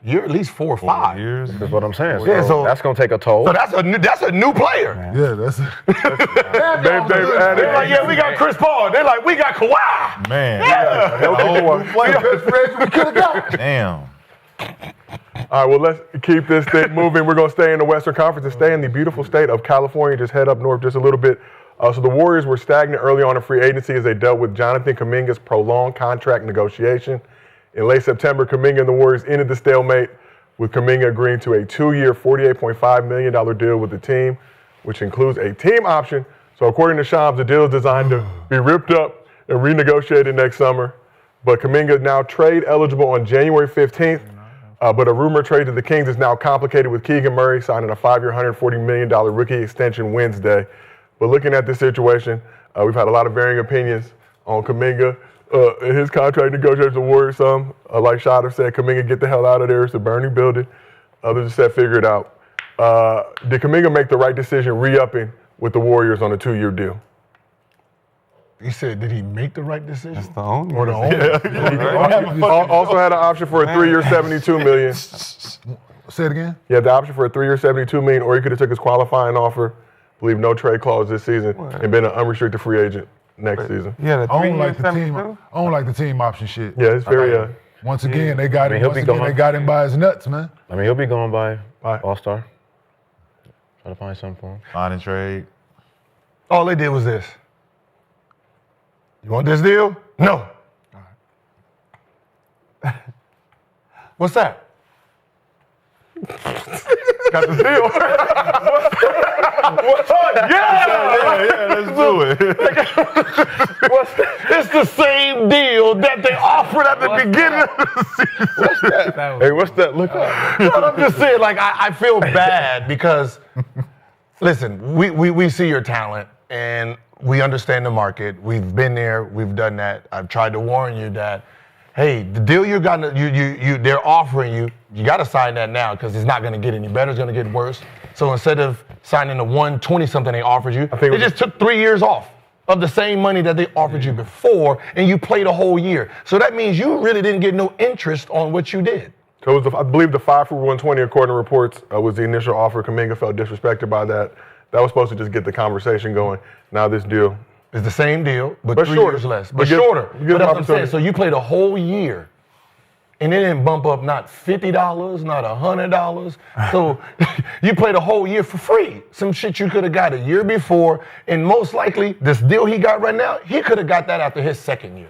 at least 4 or 5 years. That's what I'm saying. Yeah, so- that's going to take a toll. So that's a new player. Yeah, that's. They've added. They're like, yeah, we got Chris Paul. They're like, we got Kawhi. Man. We could have got. Damn. All right, well, let's keep this thing moving. We're going to stay in the Western Conference and stay in the beautiful state of California. Just head up north just a little bit. So the Warriors were stagnant early on in free agency as they dealt with Jonathan Kuminga's prolonged contract negotiation. In late September, Kuminga and the Warriors ended the stalemate, with Kuminga agreeing to a 2-year, $48.5 million deal with the team, which includes a team option. So according to Shams, the deal is designed to be ripped up and renegotiated next summer. But Kuminga is now trade eligible on January 15th. But a rumor trade to the Kings is now complicated, with Keegan Murray signing a 5-year, $140 million rookie extension Wednesday. But looking at this situation, we've had a lot of varying opinions on Kuminga and his contract negotiations with the Warriors. Some, like Shad have said, Kuminga, get the hell out of there. It's a burning building. Others have said, figure it out. Did Kuminga make the right decision re-upping with the Warriors on a 2-year deal? He said, did he make the right decision? That's the only. Or the only? Also had an option for a 3-year, $72 million. Say it again. He had the option for a 3-year, $72 million, or he could have took his qualifying offer, believe no trade clause this season, and been an unrestricted free agent next season. Yeah, I don't like the team. I don't like the team option shit. Yeah, it's very. Once again, they got him. he'll Once be again, gone. they got him by his nuts, man. I mean, he'll be going by Bye. All-Star. Try to find something for him. Sign and trade. All they did was this. You want this deal? No. What's that? Got the deal. Yeah, let's do it. It's the same deal that they offered at the beginning of the season. Hey, what's that? Look up. But I'm just saying, like, I feel bad because, listen, we see your talent and we understand the market. We've been there. We've done that. I've tried to warn you that, hey, the deal they're offering you, you got to sign that now because it's not going to get any better. It's going to get worse. So instead of signing the 120-something they offered you, they just took 3 years off of the same money that they offered you before, and you played a whole year. So that means you really didn't get no interest on what you did. So it was I believe the 5 for 120, according to reports, was the initial offer. Kuminga felt disrespected by that. That was supposed to just get the conversation going. Now this deal. It's the same deal, but 3 shorter. years less. But But give- shorter. give But them that's what I'm saying. opportunity. So you played a whole year, and it didn't bump up not $50, not $100. So you played a whole year for free. Some shit you could have got a year before, and most likely, this deal he got right now, he could have got that after his second year.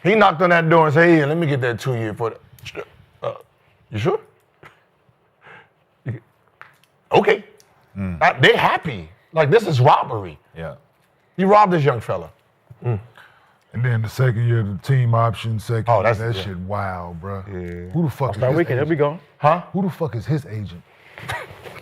He knocked on that door and said, hey, let me get that 2 year for that. You sure? Okay. They happy. Like, this is robbery. Yeah. He robbed this young fella. And then the second year, the team option, second Oh, year, that's- that shit wild, bro. Yeah. Who the fuck is That his weekend, he'll agent? be gone. Huh? Who the fuck is his agent?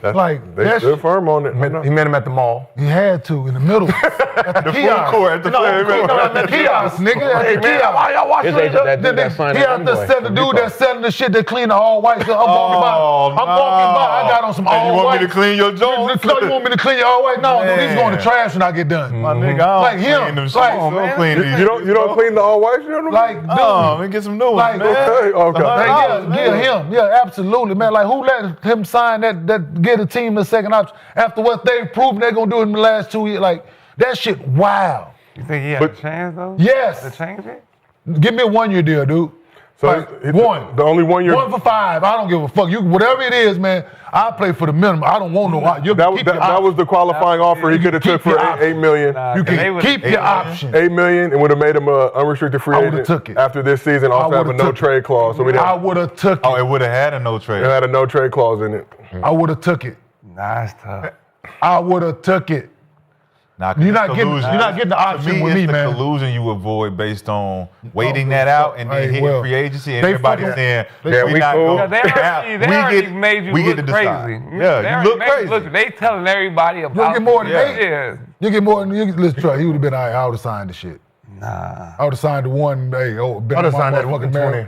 That's, Like, they that stood shit- firm on it. He met him at the mall. He had to in the middle. At the kiosk. At the at the kiosk, nigga. At the kiosk. Why y'all watching His agent, that dude that signed He out there selling the dude that's selling the shit that clean the all white. I'm walking by. I got on some all You white. want me to clean your joint? No, you want me to clean your all white? No, dude, he's going to trash when I get done. My nigga, I Like don't him. clean them shit. Like, I don't clean these. You don't clean the all white shit? Like, dude. Let me get some new ones, Like, man. Okay. Yeah, him. Yeah, absolutely, man. Like, who let him sign that get a team the second option after what they've proven they're going to do in the last 2 years? Like, that shit wild. You think he had a chance, though? Yes. To change it? Give me a 1 year deal, dude. So Like, it's one. The only 1 year. 1 for 5. I don't give a fuck. You whatever it is, man. I play for the minimum. I don't want no. That was the qualifying offer he could have took for keep your $8 million. You can keep your option. $8 million and would have made him an unrestricted free I would've agent took it. after this season. Also have a no trade clause. So we I didn't. would have took Oh, it. it would have had a no trade. It had a no trade clause in it. I would have took it. Nah, it's tough. I would have took it. Nah, You're not it's getting- collusion. you're not getting the option To me, with it's me, the man. collusion you avoid based on waiting that out and then Hey, hitting well, free agency and they everybody fucking- saying, Yeah, we we not cool. going. Yeah, they already made you we look get to crazy. decide. They Yeah, you already look made you crazy. look- they telling everybody about You get more than Yeah. eight. Yeah. You get more than you. Listen, try. He would have been all right. I would have signed the shit. Nah. I would have signed the one. Hey, been I'd on have my signed that motherfucking 20. merry.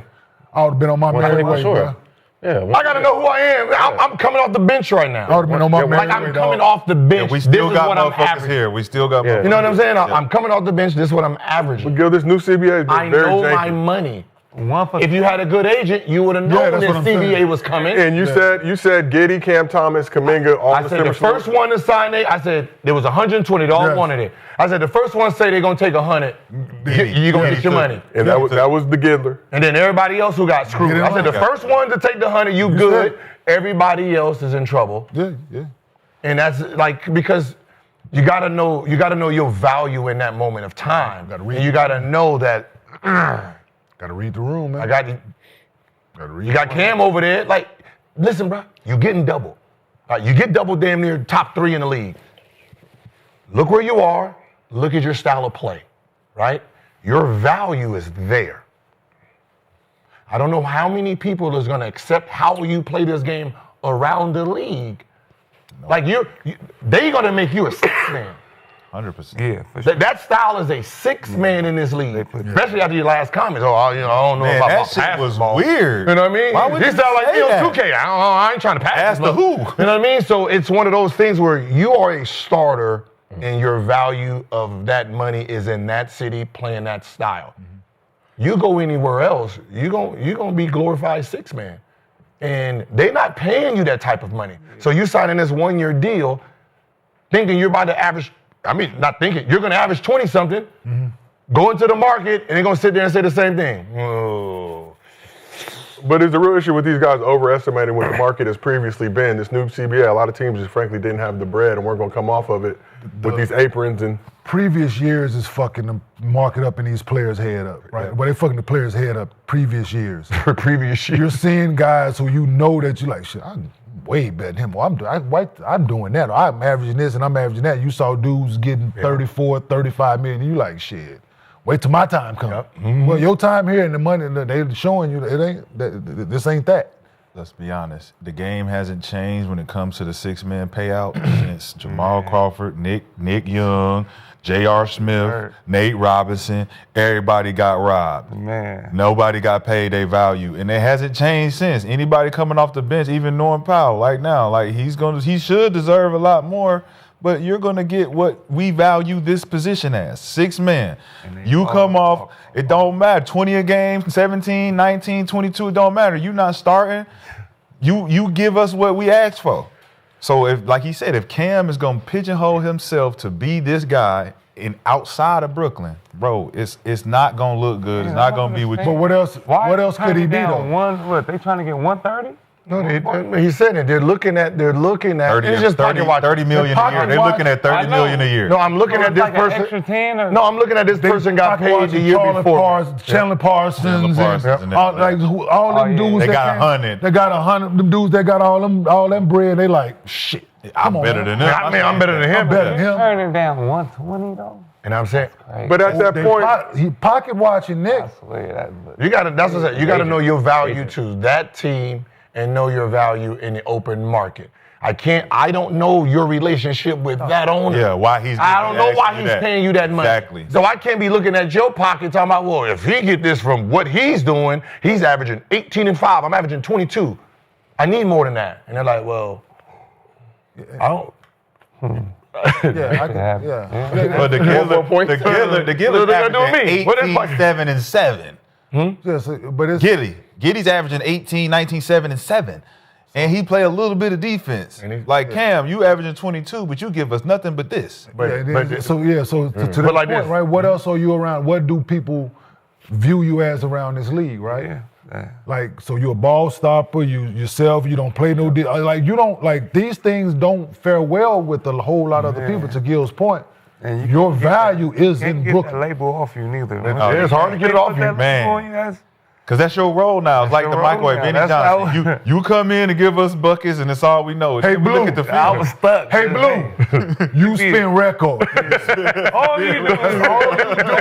I would have been on my merry way, sure. bro. Yeah. I gotta know who I am. I'm coming off the bench right now. I would have been on my merry Like, way. I'm coming dog. off the bench. We This still is got what I'm motherfuckers averaging. here. We still got Yeah. You know what I'm saying? Yeah. I'm coming off the bench. This is what I'm averaging. Gil, this new CBA is I very know janky. my money. One for If you had a good agent, you would have known that's this what I'm CBA saying. was coming. And you said Giddey, Cam Thomas, Kuminga, all I the said the similar first one to sign it, I said there was 120, they all Yes. wanted it. I said the first one say they're gonna take 100, you gonna get your money. And that was the Giddler. And then everybody else who got screwed. Get it I said the right. first one to take the 100, you good. Everybody else is in trouble. Yeah, yeah. And that's like because you gotta know your value in that moment of time. And you gotta know that Gotta read the room, man. Gotta read. you got Cam over there. Like, listen, bro, you're getting double. You get double damn near top 3 in the league. Look where you are. Look at your style of play, right? Your value is there. I don't know how many people is going to accept how you play this game around the league. Like, they going to make you a 6-man. 100%. Yeah, for sure. That style is a 6-man in this league, especially after your last comments. Oh, I don't know Man, about that shit was basketball. weird. You know what I mean? Why would He you sound like say that? 2K. I ain't trying to pass. Ask this the look. who. You know what I mean? So it's one of those things where you are a starter and your value of that money is in that city playing that style. You go anywhere else, you're gonna be glorified 6-man. And they're not paying you that type of money. So you signing this 1-year deal thinking you're about to average, not thinking, you're gonna average 20-something, go into the market, and they're gonna sit there and say the same thing. Oh. But it's a real issue with these guys overestimating what the market has previously been. This new CBA, a lot of teams just frankly didn't have the bread and weren't going to come off of it with these aprons and. Previous years is fucking the market up and these players' head up, right? Well, they fucking the players' head up previous years. Previous year. You're seeing guys who you know that you like, shit, I'm way better than him. Or I'm doing that. Or I'm averaging this and I'm averaging that. You saw dudes getting 34, 35 million. You like, shit, wait till my time comes. Well, your time here and the money, they're showing you this ain't that. Let's be honest. The game hasn't changed when it comes to the 6-man payout since Jamal Crawford, Nick Young, J.R. Smith, Nate Robinson. Everybody got robbed. Man. Nobody got paid their value, and it hasn't changed since. Anybody coming off the bench, even Norm Powell, like now, like he should deserve a lot more. But you're going to get what we value this position as, 6-man. You come off, it don't matter. 20 a game, 17, 19, 22, it don't matter. You're not starting. You give us what we asked for. So if, like he said, if Cam is going to pigeonhole himself to be this guy outside of Brooklyn, bro, it's not going to look good. It's not going to be what But what else? Why What else could he be though? They trying to get 130? No, he said it. They're looking at. 30, It's just pocket watch. 30 million a year. They're looking at 30 million a year. No, I'm looking at this Like an person. extra 10 or? No, I'm looking at this person got paid the year before. Chandler Parsons, and all them dudes. They got 100. They got 100. Them dudes that got all them bread. They like shit. I'm better than him. I'm better than him. I'm better than him. Turning down 120 though. And I'm saying, But at that point, He pocket watching Nick. I swear that. you gotta. That's what I said. You gotta know your value to that team and know your value in the open market. I don't know your relationship with that owner. Yeah, why he's. I don't know why he's paying you that money. Exactly. So I can't be looking at your pocket talking about, well, if he get this from what he's doing, he's averaging 18 and 5. I'm averaging 22. I need more than that. And they're like, well, I don't. Yeah. But the Giller's averaging What is 18, 7, and 7. Yes, but it's Giddy's averaging 18, 19, 7, and 7. And he play a little bit of defense. Like Cam, you averaging 22, but you give us nothing but this. so to that like point, this. right? What else are you around? What do people view you as around this league, right? Yeah. Like, so you're a ball stopper, you don't play no like you don't like these things don't fare well with a whole lot of other people. To Gil's point, And your value is in Can't get Brooklyn. that label off you neither. It's hard to get it off you, man. Because that's your role now. It's like the microwave, Benny Johnson. You come in and give us buckets, and it's all we know. Hey, Blue, look at the field. I was stuck. Hey, Blue, you spin record. All you do is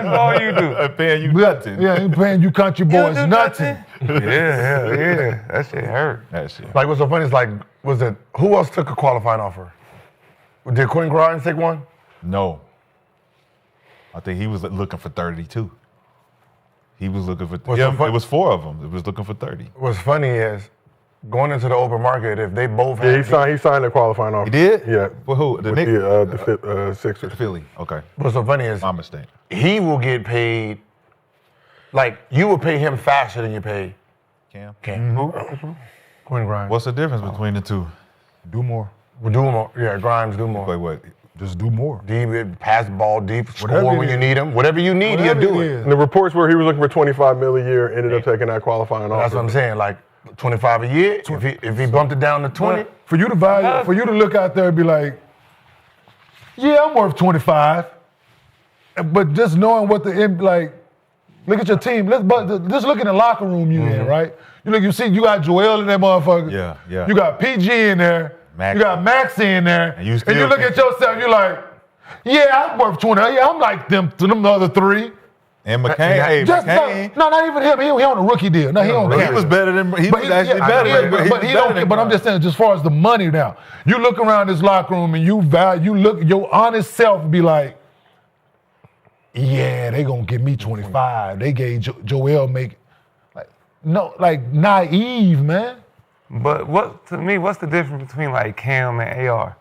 all you do. I'm paying you nothing. Yeah, ain't paying you country boys nothing. Yeah. That shit hurt. That shit. Like, what's so funny is like, who else took a qualifying offer? Did Quentin Grimes take one? No. I think he was looking for 32. He was looking for. It was 4 of them. It was looking for 30. What's funny is going into the open market, if they both he signed a qualifying offer. He did? Yeah. For who? The With Knicks? the Sixers. Philly. Okay. What's so funny is My mistake. he will get paid, like, you will pay him faster than you pay Cam. Quentin Grimes. What's the difference between the two? Do more. Do more. Yeah, Grimes do more. Wait, what? Just do more. Deep, pass the ball deep, Whatever score it when you is. need him. Whatever you need, he'll Whatever do it it. is. And the reports were he was looking for $25 million a year, ended up taking that qualifying offer. That's what I'm saying. Like 25 a year. If he bumped it down to 20, For you to value, for you to look out there and be like, yeah, I'm worth 25. But just knowing what like, look at your team. Just look in the locker room you in, right? You see, you got Joel in that motherfucker. Yeah. You got PG in there. Max. You got Max in there. And you look at yourself, you're like, yeah, I'm worth 20. Yeah, I'm like them other 3. And McCain. Not even him. He on a rookie deal. No, he don't He care. was better than. He was actually better. But he don't care. But I'm just saying, as far as the money now, you look around this locker room and you look your honest self be like, yeah, they gonna give me 25. They gave Joel naive, man. But what's the difference between like Cam and AR?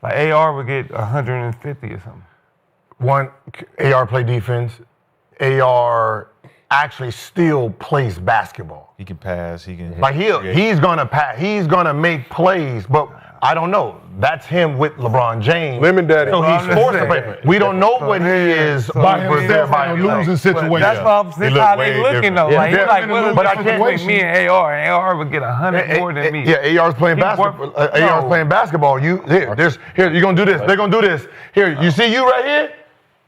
Like AR would get 150 or something. one, AR play defense. AR actually still plays basketball. He can pass. He can. Like he's gonna pass. He's gonna make plays, but I don't know. That's him with LeBron James. Lemon Daddy. So he's forced to play. We don't know what he is By over there himself by in a losing situation. That's what I'm saying. How they looking though. Yeah, Like, yeah. he's like, well, But I but can't- between me and AR, and AR would get 100 more than me. Yeah, AR's playing He basketball. worth- AR's no. playing basketball. Here, you're gonna do this. They're gonna do this. Here, you see you right here?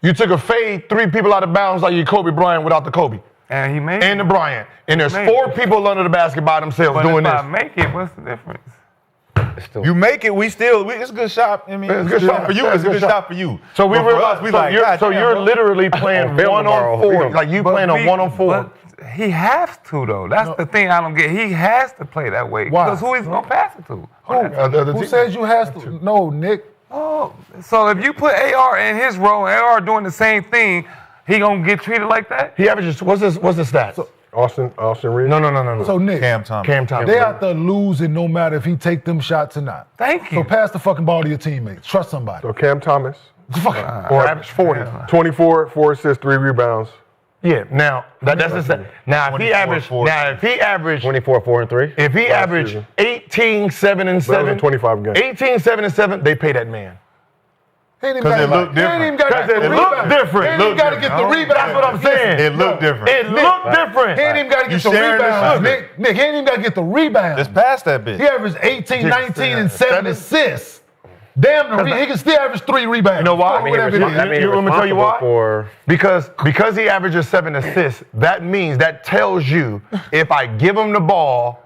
You took a fade, 3 people out of bounds like you Kobe Bryant without the Kobe. And he made And the it. Bryant. And there's Made 4 it. people under the basket by themselves But doing if this. I make it, what's the difference? You make it, it's a good shot. I mean, It's a it's good a good shot. shot for you. Yeah, It's a good shot for you. So we But for realize, us, we like, God so damn, you're bro. literally playing film tomorrow. 1-on-4. Like you playing a 1-on-4. But he has to though. That's the thing I don't get. He has to play that way. Why? Because who he's gonna pass it to? Who says you has to? No, Nick. Oh, so if you put AR in his role, and AR doing the same thing, he gonna get treated like that? He averages, what's the stats? Austin Reed. No. So Nick, Cam Thomas. Cam Thomas. they have to lose it no matter if he take them shots or not. Thank you. So pass the fucking ball to your teammates. Trust somebody. So Cam Thomas, Average 40. 24, 4 assists, 3 rebounds. Yeah, now that's the stat. Now if he 24, averaged 24, 4, and 3. if he averaged season. 18, 7, and That was 7, in 25 games. 18, 7, and 7, they pay that man. He ain't even 'Cause gotta- it looked he ain't even got to different. get the It looked rebound. different. He ain't even got to get the rebound. That's what I'm saying. It looked different. It looked different. He ain't even got to get the sharing the rebounds, sugar. Nick. He ain't even got to get the rebound. Just pass that bitch. He averaged 18, 19, and 7 assists. Damn, he can still average 3 rebounds. You know why? Whatever it is. Let me tell you why. For Because he averages 7 assists, that tells you if I give him the ball,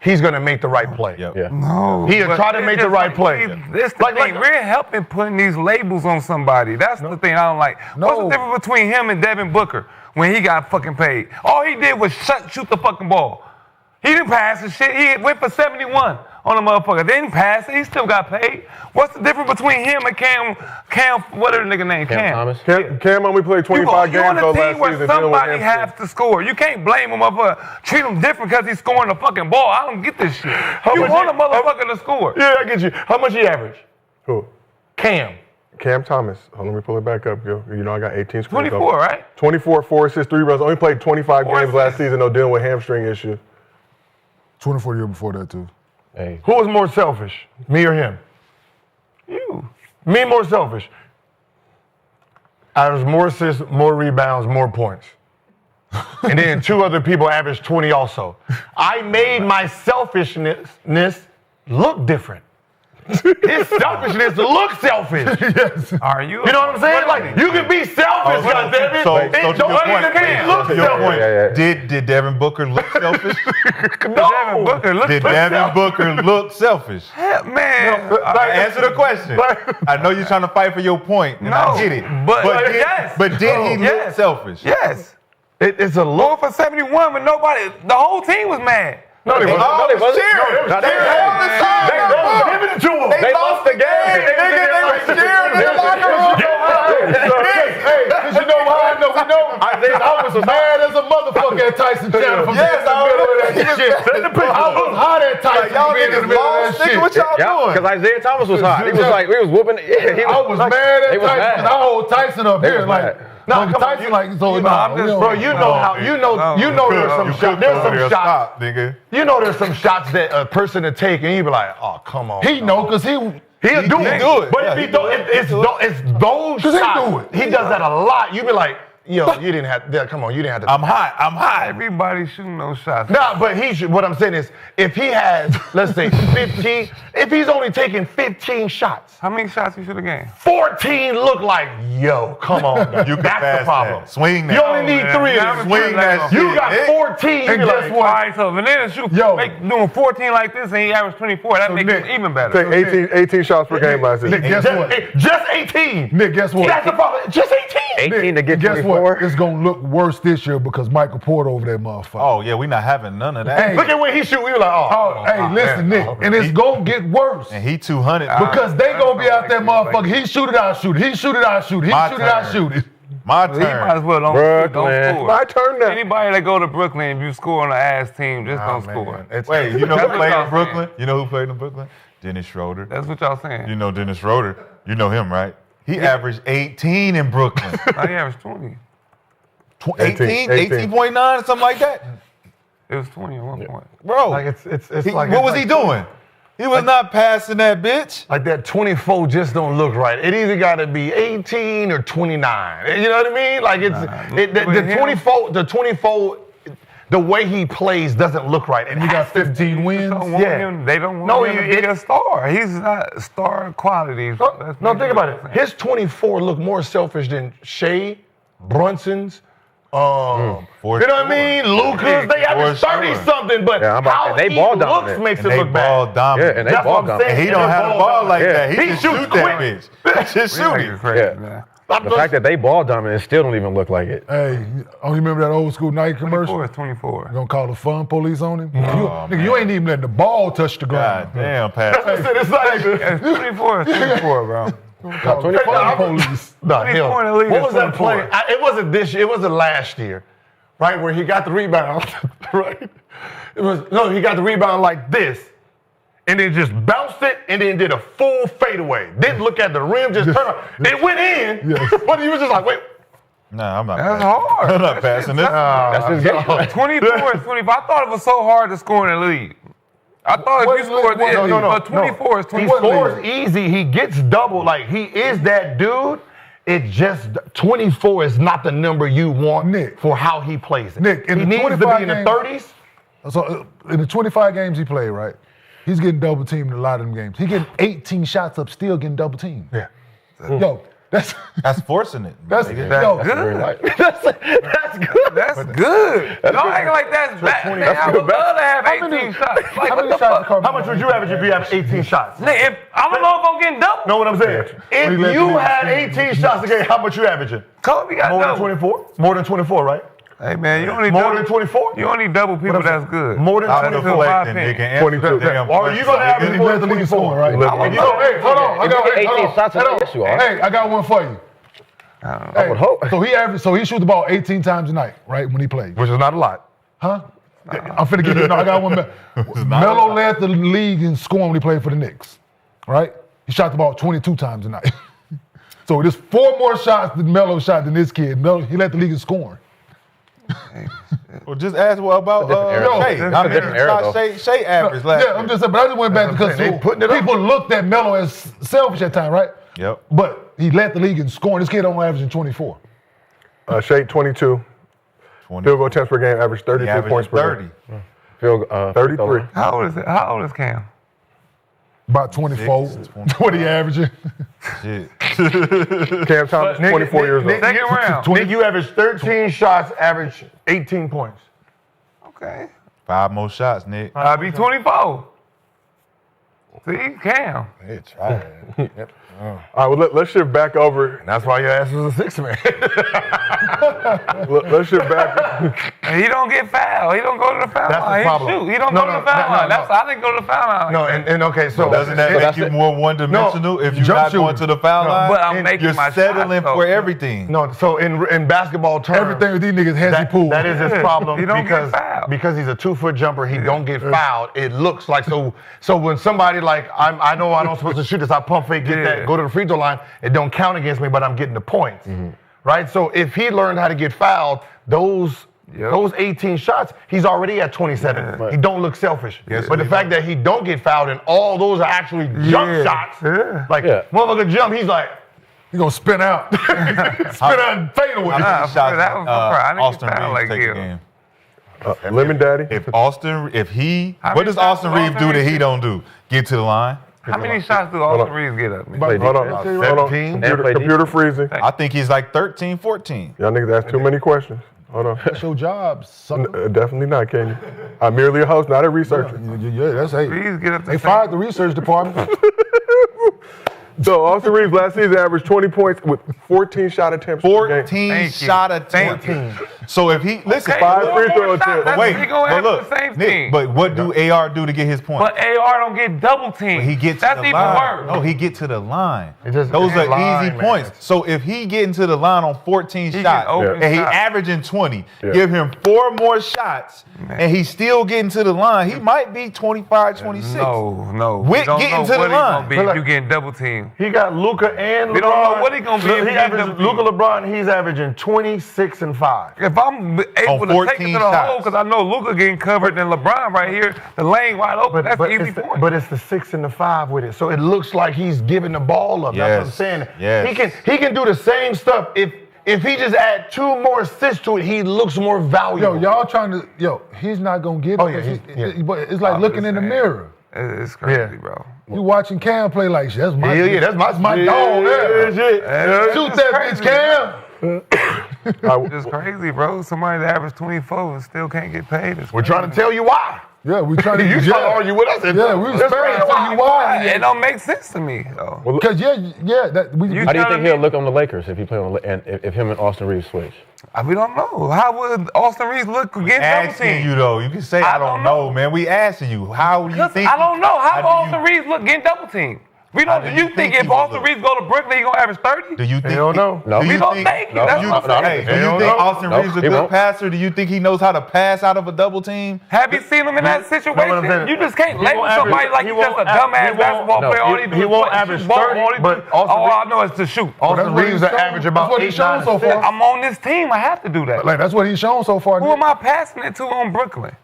he's going to make the right play. Yeah. No. He'll try to make the right play. This the thing. We're helping putting these labels on somebody. That's the thing I don't like. What's the difference between him and Devin Booker when he got fucking paid? All he did was shoot the fucking ball. He didn't pass the shit. He went for 71 on the motherfucker. They didn't pass it. He still got paid. What's the difference between him and Cam, what is the nigga name? Cam Thomas. Cam only played 25 games though last where season. somebody has to score. You can't blame him for treat him different because he's scoring the fucking ball. I don't get this shit. You want a motherfucker to score. Yeah, I get you. How much he average? Who? Cam Thomas. Hold on, let me pull it back up, yo. You know I got 18 screens. 24, right? 24, 4 assists, 3 rebounds. Only played 25 games last season though, dealing with hamstring issues. 24 years before that, too. Hey. Who was more selfish, me or him? You. Me more selfish. Average more assists, more rebounds, more points. And then 2 other people averaged 20 also. I made my selfishness look different. His selfishness looks selfish. Yes. Are you? You know what I'm saying? Like, you can be selfish, goddammit. So It to don't your mean point, you can't look to your selfish. point, Yeah. did Devin Booker look selfish? Devin Booker look Did Devin Booker look selfish? man. Answer the question. I know you're trying to fight for your point, and No, I get it. but did he look yes. selfish? Yes. It's a Going look. for 71 when nobody, the whole team was mad. No, they wasn't. Oh, they was cheering. No, They all the time. Give it to him. They lost the game. Nigga, they were cheering in the locker room. Hey, cause you know how I know? I was mad as a motherfucker at Tyson Chandler from Yes, being in the middle of that shit. I was hot at Tyson Y'all from being in the niggas middle of lost. that Nigga, shit. what y'all doing? Because Isaiah Thomas was hot. He was like, he was whooping. Yeah, I was mad at They was Tyson mad. because I hold Tyson up They here was like. mad. No, Tyson like so. I'm just- Bro, you know there's some shots. There's some shots. Stop, nigga. You know there's some shots that a person to take and you be like, oh, come on. He know because He'll do it. But Yeah, if he he don't, it's those 'Cause he shots. do it. He does that a lot. You be like, yo, you didn't have. Yeah, come on, you didn't have to. I'm hot. Everybody shooting those shots. Nah, but he should. What I'm saying is, if he has, let's say, 15, if he's only taking 15 shots, How many shots you should have gained? 14 look like, yo, come on. You can That's pass the problem. that. Swing that. You only need 3 of them. Swing that shit. You got 14. You And be guess like, what? All right, so Vanilla shoot, doing 14 like this and he averaged 24. That makes Nick, it even better. Take 18 shots per game last season. Nick, guess what? just 18. Nick, guess what? That's the problem. Just 18. 18 to get Guess 24. what? It's gonna look worse this year because Michael Porter over that motherfucker. Oh, yeah, we not having none of that. Hey. Look at when he shoot. We were like, Oh, hey, listen, Nick, and it's gonna get worse. And he 200. Because they gonna be out there, motherfucker. He shoot it, I shoot it. He shoot it, I shoot it. He My shoot it, I turn. shoot it. My He might as turn. well don't Brooklyn. score. My turn now. Anybody that go to Brooklyn, if you score on an ass team, just don't score. Wait, you know That's who what played y'all in Brooklyn? You know who played in Brooklyn? Dennis Schroeder. That's what y'all saying. You know Dennis Schroeder. You know him, right? He averaged 18 in Brooklyn. I averaged 20. 18, 18.9, something like that. It was 20 at one point. Bro, Like it's he- like what was he doing? He was not passing that bitch. Like that 24 just don't look right. It either got to be 18 or 29. You know what I mean? Like the 24, the way he plays doesn't look right. And He got 15 wins. Don't want Yeah. him, they don't want No, him to be a star. He's not star quality. No, think about it. His 24 look more selfish than Shea, Brunson's. You know what I mean? Lucas, they average 30 something, but Yeah, how they he ball looks dominant. makes And it they look ball bad. dominant. Yeah, and they That's ball what I'm dominant. saying. And he don't have the ball like Yeah. that. He He just shoots shoot that quick. bitch. Just shoot it. Crazy, Yeah. man. The fact that they ball dominant and still don't even look like it. Hey, oh, you remember that old school Nike 24 commercial? is 24. You gonna call the fun police on him? Nigga, you ain't even letting the ball touch the God ground. damn, Pat. It's like, It's 24 is 24, bro. Call the fun police. no, 24 in the league what is was that 24. play? It wasn't this year. It wasn't last year, right? Where he got the rebound, right? He got the rebound like this, and then just bounced it, and then did a full fadeaway. Didn't look at the rim, just turned around. It went in, but he was just like, wait. Nah, I'm not That's passing. hard. I'm not passing this. That's his game. 24 is 25. I thought it was so hard to score in the league. I thought if you scored this, but 24 is He 24. scores easy. He gets double. Like, he is that dude. It just, 24 is not the number you want Nick. for how he plays it. Nick, in he the needs to 25 be in the games- 30s. So in the 25 games he played, right? He's getting double teamed in a lot of them games. He getting 18 shots up, still getting double teamed. Yeah. Yo, That's forcing it. that's nigga. yo, That's good. That's good. Don't act like that's bad. I would love to have 18 shots. Like, how what many the shots? fuck? How much would you average if you have 18 shots? Nigga, I don't know if I'm getting double. Know what I'm saying? If you had 18 shots a game, how much you averaging? Kobe got More than double. 24? More than 24, right? Hey, man, you don't need More double. than 24? You don't need double people that's good. More than Out of 24. deflecting, nigga. And 22. damn Are you gonna average more than 24, right? Hey, hold on. I got 18 shots, yes, you are. Hey, I got one for you. I would hope. So he shoots the ball 18 times a night, right, when he plays. Which is not a lot. Huh? I'm finna give you. No, I got one. Melo led the league in scoring when he played for the Knicks, right? He shot the ball 22 times a night. So there's 4 more shots than Melo shot than this kid. Melo, he led the league in scoring. Well, just ask about Shea. How many shots Shea averaged last year? I'm just saying, but I just went back because people looked at Melo as selfish at times, right? Yep. But he led the league in scoring. This kid only averaging 24. Shea 22. Field goal attempts per game, average 32 points per game. 33. How old is it? How old is Cam? About 24. What he averaging? Shit. Cam Thomas, 24 years old. Second round. Nick, you average 13 shots, average 18 points. Okay. 5 more shots, Nick. I'll be 24. See, Cam. It's right. All right, well, let's shift back over. That's why your ass was a 6-man. Let's shift back. He don't get fouled. He don't go to the foul That's the line. problem. He shoot. He don't go to the foul line. I didn't go to the foul line. No, and okay, so Doesn't that make you more one-dimensional if you're jump not going shooter. to the foul line? But I'm making You're my settling shots, for though. everything. No, so in basketball terms, Everything with these niggas hezzy pool. that is his problem He don't get fouled. because he's a 2-foot jumper. He don't get fouled. It looks like so when somebody like I know I'm supposed to shoot this. I pump fake, get that, go to the free throw line. It don't count against me, but I'm getting the points, right? So if he learned how to get fouled, those 18 shots, he's already at 27. He don't look selfish. But the fact that he don't get fouled and all those are actually jump shots, like motherfucker jump, he's like. He gonna spin out. Spin out and fade away. How many shots that was my pride. I didn't Austin get fouled Reeves like take a you. game? Lemon Daddy. What does Austin Reeves do that he don't do? Get to the line? How many shots do Austin Reeves get up? Hold on. 17. Computer freezing. I think he's like 13, 14. Y'all niggas ask too many questions. Hold on. That's your job, sucker. Definitely not, Kenyon. I'm merely a host, not a researcher. Yeah, that's hey. Reeves get up to They fired the research department. So Austin Reeves last season averaged 20 points with 14 shot attempts per game. 14 shot attempts. So if he listen, Okay, 5 one free more throw shot. attempts. That's- wait, he gonna but have look, the same Nick, thing. but what do AR do to get his point? But AR don't get double teamed. He gets That's to the even line. worse. No, he get to the line. just- Those are line, easy man. points. So if he get into the line on 14 He shots get open and he shots. averaging 20, give him 4 more shots and he's still getting to the line, he might be 25, 26. No. With We don't getting know to the what he line. gonna be if you getting double teamed. He got Luka and LeBron. We don't know what he gonna be if he averages get Luka LeBron. He's averaging 26 and 5. If I'm able to take it to the hole, because I know Luka getting covered and LeBron right here, the lane wide open, that's an easy point. But it's the 6 and the 5 with it, so it looks like he's giving the ball up. That's what I'm saying. Yes. He can do the same stuff if he just add 2 more assists to it. He looks more valuable. Y'all trying to he's not gonna get it. Oh, yeah, But it's like looking in the mirror. It's crazy, bro. You watching Cam play like shit. That's my that's my dog. Yeah. Shoot that crazy, bitch, Cam. It's crazy, bro. Somebody that averaged 24 and still can't get paid. We're trying to tell you why. Yeah, we trying to. You trying to argue with us? Yeah, we was trying to tell you why. It don't make sense to me, though. Because that we. How do you think he'll look on the Lakers if he play on and if him and Austin Reeves switch? We don't know. How would Austin Reeves look against double Asking team? you though, you can say I don't know, man. We asking you. How do you think? I don't know. How do Austin you- Reeves look getting double team? We don't. How Do do you you think think if he will Austin look? Reeves go to Brooklyn, he gonna average 30? Do you think? don't know. Do We you don't think? think it. Do That's you, what I'm hey, saying. do you think Austin Reeves a he good won't. passer? Do you think he knows how to pass out of a double team? Have you seen him in that situation? saying? You just can't He label won't somebody average- like he he's just a won't dumbass average- basketball player. All he do he is won't play, average shoot ball. 30, All he do- but Austin all Reeves- I know is to shoot. Austin Reeves he's average shown. about That's what 8, he's shown 9 so assists. far. I'm on this team. I have to do that. Like that's what he's shown so far. Who am I passing it to on Brooklyn?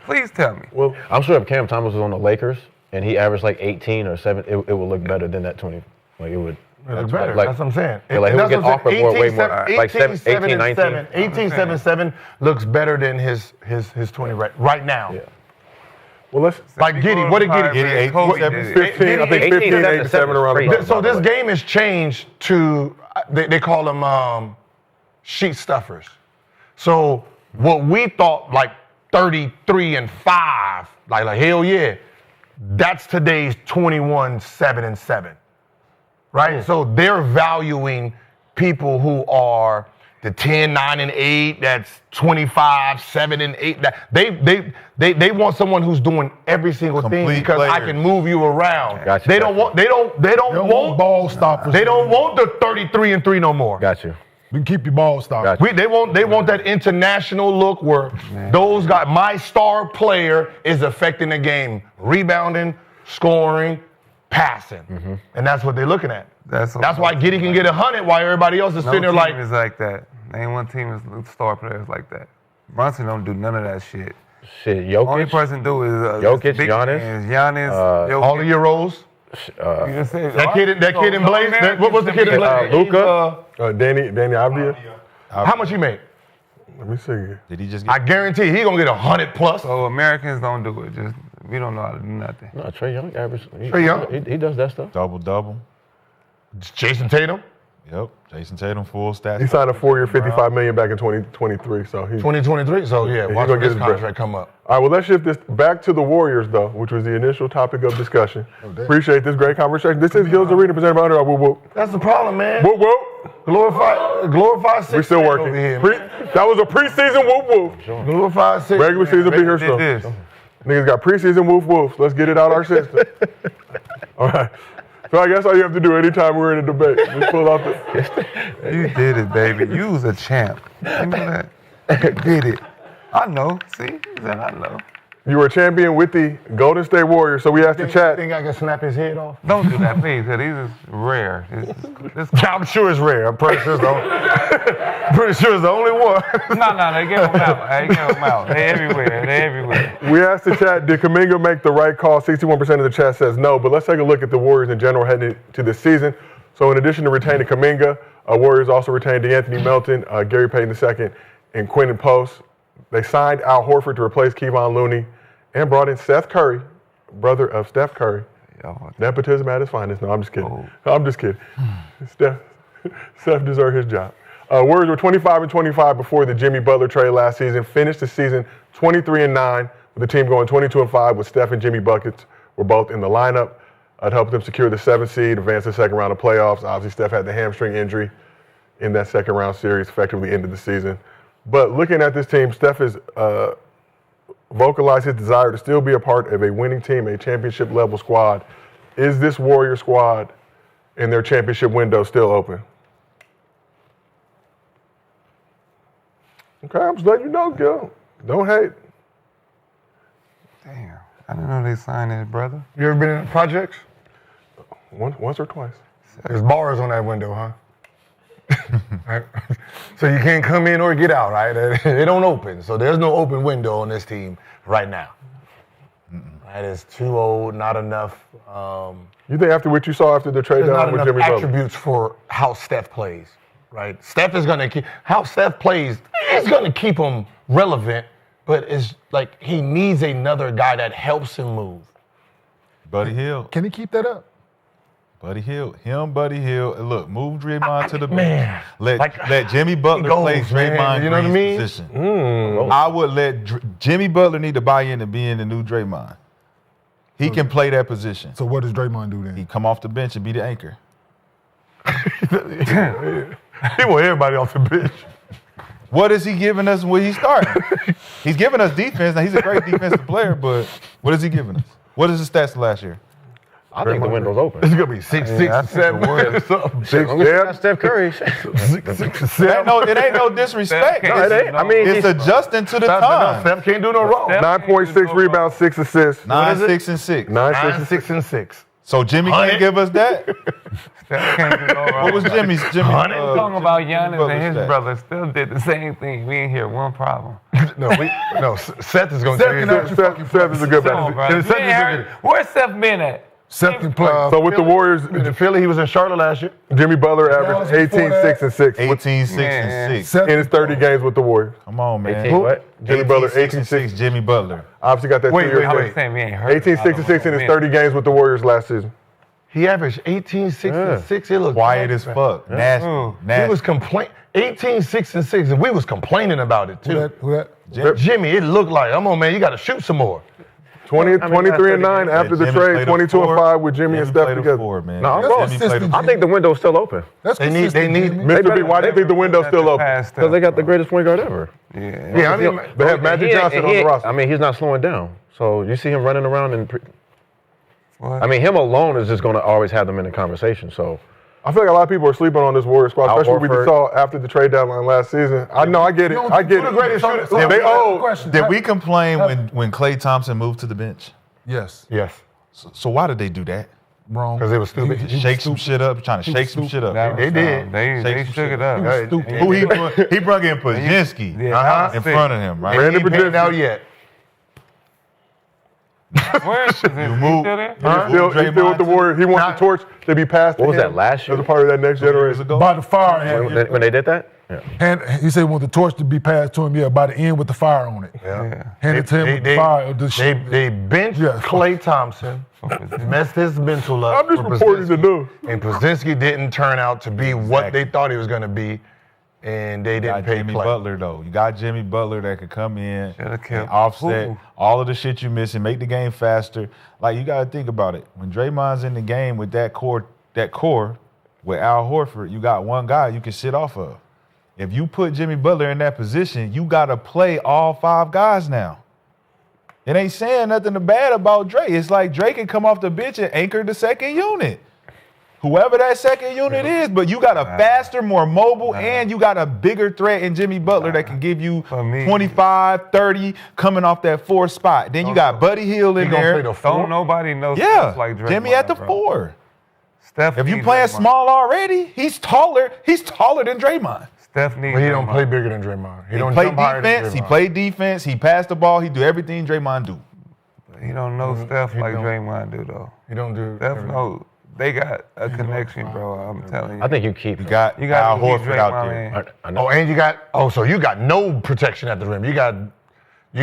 Please tell me. Well, I'm sure if Cam Thomas was on the Lakers and he averaged like 18 or 7, it would look better than that 20. Like it would. It's better. Like, That's what I'm saying. Yeah, like, he would That's get what I'm offered saying. more, way more. 18, Like 18, 19. 19. 18-7-7 looks better than his 20 right now. Yeah. well, let's Like Giddy, what did Giddy? Giddy, 18, Kobe 7, did it. 15. I think 15, 8 to 7 around the So this game has changed to they call them sheet stuffers. So what we thought like 33-5, like hell yeah, that's today's 21-7-7, right? So they're valuing people who are the 10-9-8, that's 25-7-8. They want someone who's doing every single thing because I can move you around. Gotcha, They don't want ball stoppers. They don't want the 33-3 no more. Got you. We can keep your ball stoppers. Gotcha. They want that international look where those guys, my star player is affecting the game, rebounding, scoring, passing, and that's what they're looking at. That's why Giddey can get 100 while everybody else is sitting there like. No team is like that. Ain't one team is star players like that. Brunson don't do none of that shit. Shit, Jokic. Only person do is Jokic, Giannis, Jokic. All the Euros. You just said, That kid in Blaze. What was the kid in Blaze? Luka. Danny Avdia. How much he make? Let me see. Did he just get? I guarantee he gonna get 100 plus. So Americans don't do it. Just we don't know how to do nothing. No, Trae Young average. Trae Young? He does that stuff. Double. Jason Tatum. Yep. Jason Tatum, full stats. He signed a 4-year, $55 million back in 2023. So he's 2023. So yeah, watch gonna this get his contract come up. All right, well, let's shift this back to the Warriors, though, which was the initial topic of discussion. Appreciate this great conversation. This is Gil's Arena presented by Underdog. Whoop, whoop. That's the problem, man. Whoop, whoop. Glorified six. We're still working. Over here, that was a preseason whoop, whoop. Glorified six. Regular season be here Did still. this. Niggas got preseason woof woofs. Let's get it out our system. All right. So I guess all you have to do anytime we're in a debate, just pull out the. You did it, baby. You was a champ. You know that? Did it. I know. See? He said, I know. You were a champion with the Golden State Warriors, so we asked the chat. Think I can snap his head off? Don't do that, please. These is rare. I'm sure it's rare. I'm pretty sure it's the only one. No, they give them out. They everywhere. We asked the chat, did Kuminga make the right call? 61% of the chat says no, but let's take a look at the Warriors in general heading into this season. So in addition to retaining Kuminga, Warriors also retained Anthony Melton, Gary Payton II, and Quentin Post. They signed Al Horford to replace Kevon Looney and brought in Seth Curry, brother of Steph Curry. Nepotism at its finest. No, I'm just kidding. I'm just kidding. Steph deserved his job. Warriors were 25-25 before the Jimmy Butler trade last season. Finished the season 23-9 with the team going 22-5 with Steph and Jimmy buckets were both in the lineup. It helped them secure the 7th seed, advance the second round of playoffs. Obviously, Steph had the hamstring injury in that second round series, effectively ended the season. But looking at this team, Steph has vocalized his desire to still be a part of a winning team, a championship-level squad. Is this Warrior squad in their championship window still open? Okay, I'm just letting you know, Gil. Don't hate. Damn. I didn't know they signed his brother. You ever been in projects? Once or twice. There's bars on that window, huh? Right. So you can't come in or get out, right? They don't open. So there's no open window on this team right now. That is too old, not enough. You think after what you saw after the trade down with Jimmy Butler? Attributes for how Steph plays, right? Steph is going to keep, how Steph plays is going to keep him relevant, but it's like he needs another guy that helps him move. Buddy Hield. Can he keep that up? Buddy Hield. Buddy Hield. And look, move Draymond to the man. bench. Let Jimmy Butler play Draymond you know what I mean? position. I would let Jimmy Butler need to buy in and be in the new Draymond. He can play that position. So what does Draymond do then? He come off the bench and be the anchor. He want everybody off the bench. What is he giving us when he's starting? He's giving us defense. Now, he's a great defensive player, but what is he giving us? What is his stats last year? I think the window's open. It's going to be 6'6", 7 6'6". Steph Curry. 6'7". It ain't no disrespect. No, it ain't. I mean, it's adjusting to the time. Steph can't do no wrong. 9.6 rebounds, 6 assists. 9, 6, and 6. 9, 6, and 6. So Jimmy can't give us that? Steph can't do no wrong. What was Jimmy's? Talking about Giannis Butler's and his stats? brother still did the same thing. We ain't hear one problem. No, Seth is going to tell you. Seth is a good Come on, basketball. bro. Where's Seth been at? Seth can play. So with the Warriors, In Philly, he was in Charlotte last year. Jimmy Butler averaged 18, 6, and 6 18, 6, and 6. Seth in his 30 games with the Warriors. Come on, man. 18 what? Jimmy Butler, 6, 18, 6. Jimmy Butler. Obviously got that 2-year I'm thing. just saying we ain't heard 18, 6, and 6 in his 30 games with the Warriors last season. He averaged 18, 6, and 6. It looked quiet as fuck. Nasty. Nasty. He was 18, 6, and 6, and we was complaining about it too. Who that? Jimmy, it looked like, come on, man, you got to shoot some more. 23 and 9 after the trade, 22 and 5 with Jimmy and Steph together. Man. No, I'm wrong. I think the window's still open. That's They need. Mr. B, why do you think the window's still open? Because they got the greatest point guard ever. Yeah, I mean, They have Magic Johnson on the roster. I mean, he's not slowing down. So you see him running around and. I mean, him alone is just going to always have them in the conversation. So I feel like a lot of people are sleeping on this Warriors squad, Al especially what we Horford. saw after the trade deadline last season. I know, I get it. I get it. Did we complain when Klay Thompson moved to the bench? Yes. yes, So why did they do that? Wrong. because it was stupid. Shake some shit up, trying to shake some shit up. They did. They shook it up. Stupid. Who he brought in Poised in front of him, right? He ain't paid out yet. Where is it? You move. He's still with the Warriors. He wants the torch to be passed to what was him that last year? as a part of that next generation. By the fire. when they did that, And he said, "Want the torch to be passed to him? Yeah, by the end with the fire on it. Yeah. Hand it to him with the fire. They benched Yes. Klay Thompson, messed his mental up. I'm just for reporting the Pozinski. news. And Pozinski didn't turn out to be what they thought he was going to be, and they You didn't got pay Jimmy Klay. Butler though. You got Jimmy Butler that could come in Should've kept and offset Who? all of the shit you missing, make the game faster. Like you got to think about it. When Draymond's in the game with that core with Al Horford, you got one guy you can sit off of. If you put Jimmy Butler in that position, you got to play all 5 guys now. It ain't saying nothing bad about Dre. It's like Dre can come off the bench and anchor the second unit. Whoever that second unit is, but you got a faster, more mobile, and you got a bigger threat in Jimmy Butler that can give you 25, 30 coming off that 4 spot. Then you got Buddy Hield in there. Don't nobody know Yeah, stuff like Draymond, Jimmy at the bro. 4. Steph If you needs playing Draymond. small already, he's taller than Draymond. Steph needs But he don't Draymond. play bigger than Draymond. He don't play jump higher than defense. He Draymond. played defense. He passed the ball. He do everything Draymond do. He don't know Steph He like don't. Draymond do though. He don't do Steph everything. know they got a connection, bro. I'm telling you. I think you keep. You got You gotta Al keep Horford out Draymond there. in. I know. Oh, and so you got no protection at the rim. You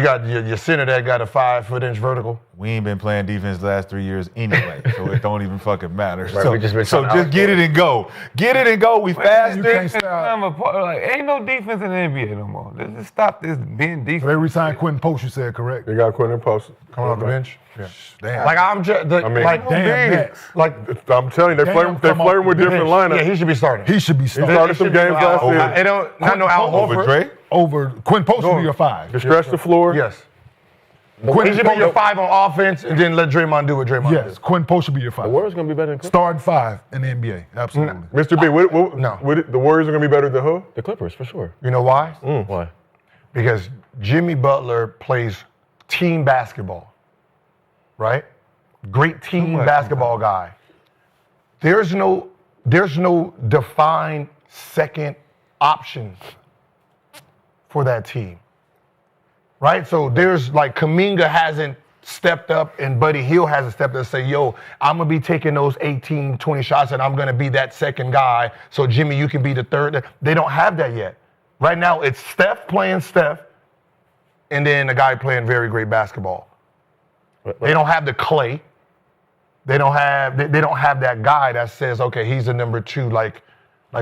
got your center that got a 5-foot-inch vertical. We ain't been playing defense the last 3 years anyway, so it don't even fucking matter. Right, so we just been so trying to just get it and go. Get it and go. We faster. can't stop. Like, ain't no defense in the NBA no more. Let's just stop this being They defense. resigned Quentin Post, you said, correct? They got Quentin Post Coming off the bench. Yeah. Damn. Like I'm just like damn, big. Max. Like I'm telling you, they Damn, flirting come off with the different bench. lineups. yeah, he should be starting. He should be He starting. started some games last season. I don't. Not no Al Over Horford. Dre. Over Quentin Post will be your 5. He stretched the floor. Yes. Quentin He should be your Post- 5 on offense, and then let Draymond do what Draymond Yes, do. Quentin Post should be your The 5. Warriors gonna be better than Clippers. Starting 5 in the NBA. Absolutely. Mr. B, No. the Warriors are going to be better than who? The Clippers for sure. You know why? Why? Because Jimmy Butler plays team basketball, right? Great team basketball guy. There's no defined second option for that team, right? So there's like Kuminga hasn't stepped up and Buddy Hield hasn't stepped up and say, yo, I'm going to be taking those 18, 20 shots and I'm going to be that second guy. So Jimmy, you can be the third. They don't have that yet. Right now, it's Steph playing Steph and then a guy playing very great basketball. They don't have the Klay. They don't have that guy that says, okay, he's the number 2. Like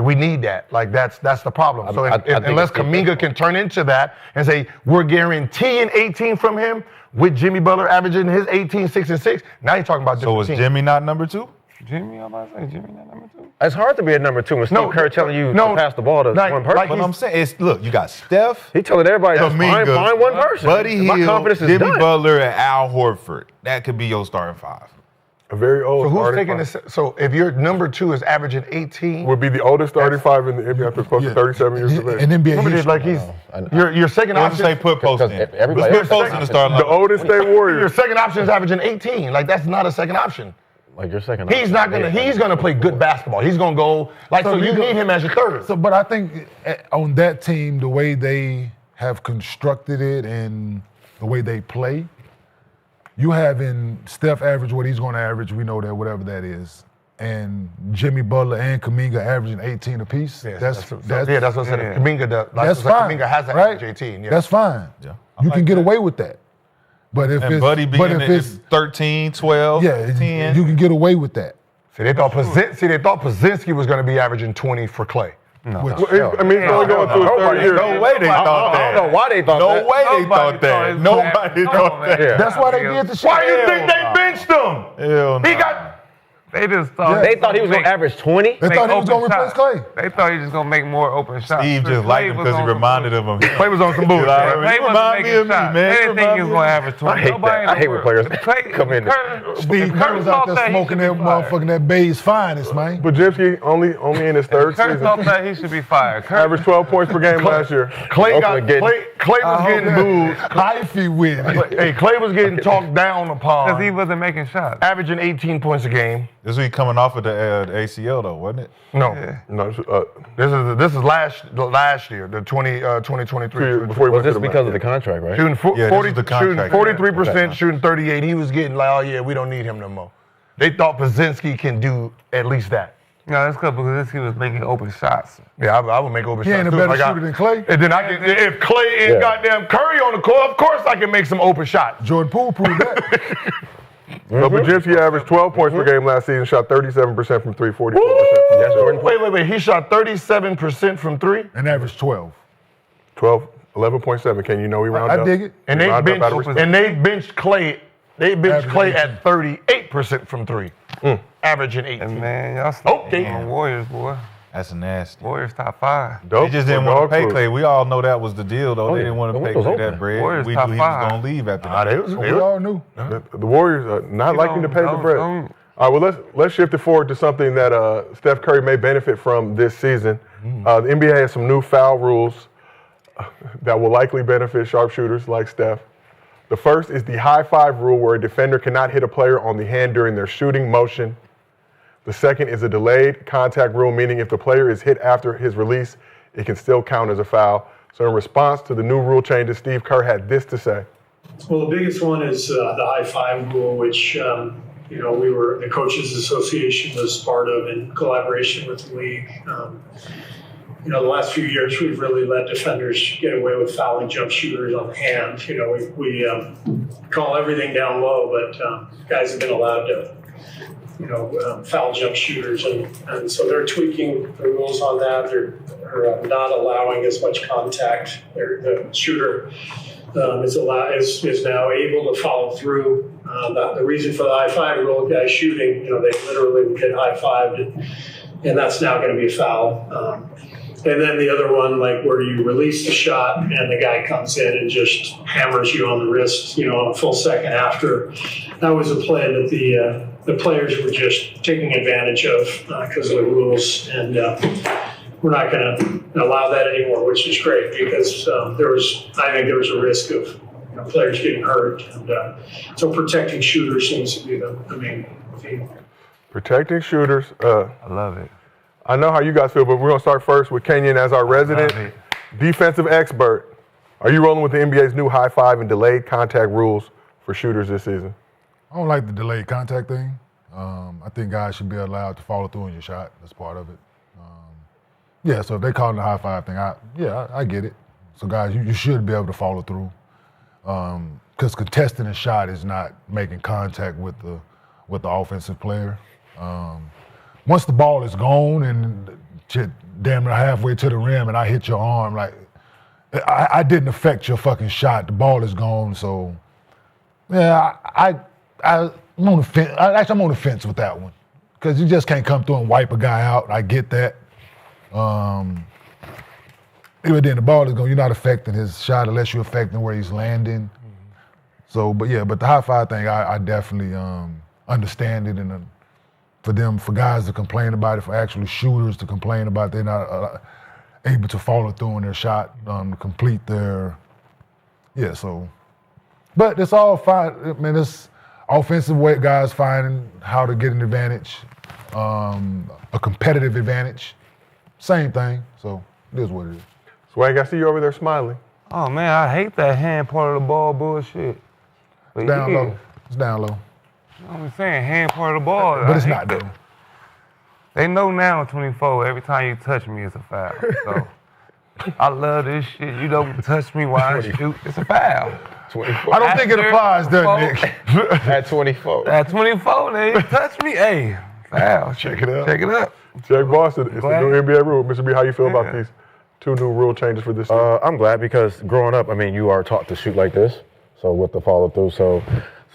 we need that. Like that's the problem. So I think unless it's- Kuminga can turn into that and say we're guaranteeing 18 from him with Jimmy Butler averaging his 18, 6, and 6. Now you're talking about So different is teams. Jimmy not number 2? Jimmy, I'm about to say Jimmy not number 2. It's hard to be a number 2 when Steve Kerr telling you to pass the ball to like- one person. like But I'm saying is look, you got Steph, He telling everybody to Kuminga, find one person. Buddy My Hield, confidence is Jimmy done. Butler, and Al Horford. That could be your starting 5. A very old So who's starting taking five. this? So if your number 2 is averaging 18, Would be the oldest starting 5 in the NBA after close to 37 years of age. In NBA remember this, history. like he's your second Let's say option. put Post in. Because everybody Let's put else- Post in the starting The lineup. oldest State Your Warriors. second option is averaging 18. Like that's not a second option. Like your second. He's not gonna. He's gonna play good basketball. He's gonna go like so. You need him as your third. So, but I think on that team, the way they have constructed it and the way they play, you having Steph average what he's going to average. We know that whatever that is, and Jimmy Butler and Kuminga averaging 18 apiece. Yeah, that's what I said. yeah. Kuminga does. that's fine. Kuminga has that right? average 18. Yeah. That's fine. Yeah. You can get away with that. But if And it's Buddy being but if at it's 13, 12, yeah, 10. you can get away with that. See, they thought Pozinski was going to be averaging 20 for Clay. No. I mean, it's only going through his third year. No way they thought that. I don't know why they thought that. No way they thought that. Nobody thought that. That's why they did the shit. Why you think they benched him? Hell no. He got. They just thought They thought he was going to average 20. They thought he was going to replace Clay. They thought he was just going to make more open shots. Steve just liked him because he reminded him of Clay was on some bullshit. Clay wasn't making shots. They didn't think he was going to average 20. I hate that. I hate when players come in. Steve Kerr was out there smoking that motherfucking that Bay's finest, man. Podziemski only in his third Kerr season. thought that he should be fired. Averaged 12 points per game last year. Clay was getting booed. Hyphy with it. Hey, Clay was getting talked down upon. Because he wasn't making shots. Averaging 18 points a game. This week coming off of the ACL though, wasn't it? No. No, This is last year, the 2023. Before he Was went to this the because of the contract, right? Shooting Yeah, this is the contract. 43%, shooting 38. He was getting like, oh yeah, we don't need him no more. They thought Pozinski can do at least that. No, that's because he was making open shots. Yeah, I would make open He shots ain't a too. better Like shooter than Clay. And then I can, if Clay and goddamn Curry on the court, of course I can make some open shots. Jordan Poole proved that. So Podziemski averaged 12 points per game last season, shot 37% from three, 44% from the Wait. He shot 37% from three? And averaged 12. 11.7. Can you know he rounded up? I dig it. And they benched Clay. They benched Clay at 38% from three, averaging 18. And man, y'all still on Warriors, boy. That's nasty. Warriors top 5. They just didn't want to pay Clay. We all know that was the deal, though. They didn't want to pay Clay that bread. Warriors We top knew he was 5. going to leave after that. We all knew. The Warriors are not liking to pay the bread. All right, well, let's shift it forward to something that Steph Curry may benefit from this season. The NBA has some new foul rules that will likely benefit sharpshooters like Steph. The first is the high five rule, where a defender cannot hit a player on the hand during their shooting motion. The second is a delayed contact rule, meaning if the player is hit after his release, it can still count as a foul. So in response to the new rule changes, Steve Kerr had this to say. Well, the biggest one is the high five rule, which the Coaches Association was part of in collaboration with the league. The last few years we've really let defenders get away with fouling jump shooters on the hand. We call everything down low, but guys have been allowed to foul jump shooters, and so they're tweaking the rules on that. They're not allowing as much contact. The shooter is now able to follow through. The reason for the high five rule, guys shooting, they literally would get high fived, and that's now going to be a foul. And then the other one, like where you release the shot and the guy comes in and just hammers you on the wrist, a full second after. That was a play that the players were just taking advantage of because of the rules, and we're not going to allow that anymore, which is great because I think there was a risk of players getting hurt, and so protecting shooters seems to be the main theme. Protecting shooters. I love it. I know how you guys feel, but we're going to start first with Kenyon as our resident defensive expert. Are you rolling with the NBA's new high five and delayed contact rules for shooters this season? I don't like the delayed contact thing. I think guys should be allowed to follow through on your shot. That's part of it. So if they call it a high five thing, I get it. So guys, you should be able to follow through. Because contesting a shot is not making contact with the offensive player. Once the ball is gone and damn near halfway to the rim and I hit your arm, like, I didn't affect your fucking shot. The ball is gone, so yeah, I'm on the fence. I'm on the fence with that one because you just can't come through and wipe a guy out. I get that. But then the ball is gone. You're not affecting his shot unless you're affecting where he's landing. So, but the high five thing, I definitely understand it, and for guys to complain about it, for actual shooters to complain about they're not able to follow through on their shot, to complete their, so. But it's all fine. I mean, it's offensive way guys finding how to get an advantage, a competitive advantage. Same thing, so it is what it is. Swaggy, I see you over there smiling. Oh, man, I hate that hand part of the ball bullshit. It's down low. It's down low. I'm saying hand part of the ball. But it's not, though. They know now in 24, every time you touch me, it's a foul. So I love this shit. You don't touch me while I shoot, it's a foul. 24. I don't think it applies, does it, Nick? At 24. At 24, then you touch me, hey, Foul. Check it out. Check it up. Jack Boston, it's the new NBA rule. Mr. B, how you feel about these 2 new rule changes for this season? I'm glad because growing up, I mean, you are taught to shoot like this, so with the follow through. So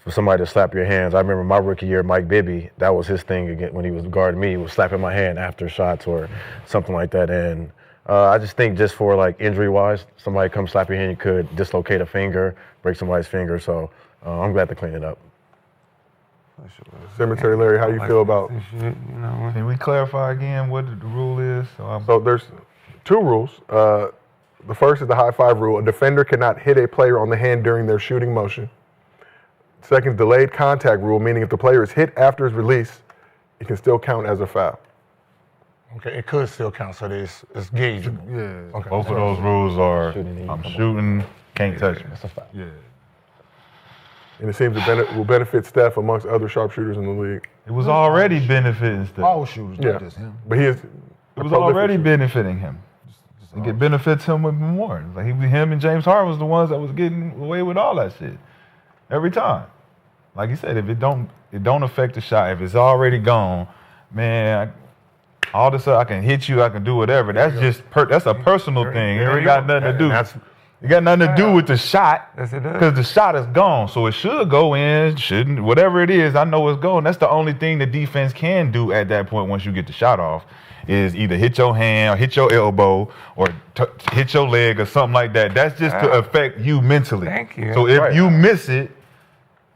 for somebody to slap your hands, I remember my rookie year, Mike Bibby, that was his thing again when he was guarding me. He was slapping my hand after shots or something like that. And I just think just for like injury-wise, somebody come slap your hand, you could dislocate a finger, break somebody's finger. So I'm glad to clean it up. Cemetery Larry, how you feel about? Can we clarify again what the rule is? So there's 2 rules. The first is the high five rule. A defender cannot hit a player on the hand during their shooting motion. Second, delayed contact rule, meaning if the player is hit after his release, it can still count as a foul. Okay, it could still count, so it's gaugeable. Yeah. Okay. Both of those rules are I'm shooting, can't touch me. That's a fact. Yeah. And it seems it will benefit Steph amongst other sharpshooters in the league. It was already benefiting Steph. All shooters, not just him. But he is. It was already benefiting him. It benefits him with more. Like him and James Harden was the ones that was getting away with all that shit every time. Like you said, if it don't affect the shot. If it's already gone, man, all of a sudden I can hit you, I can do whatever. That's just that's a personal thing. It ain't got nothing to do. It got nothing to do with the shot because the shot is gone. So it should go in, shouldn't, whatever it is, I know it's going. That's the only thing the defense can do at that point once you get the shot off is either hit your hand or hit your elbow or hit your leg or something like that. That's just to affect you mentally. Thank you. So if you miss it,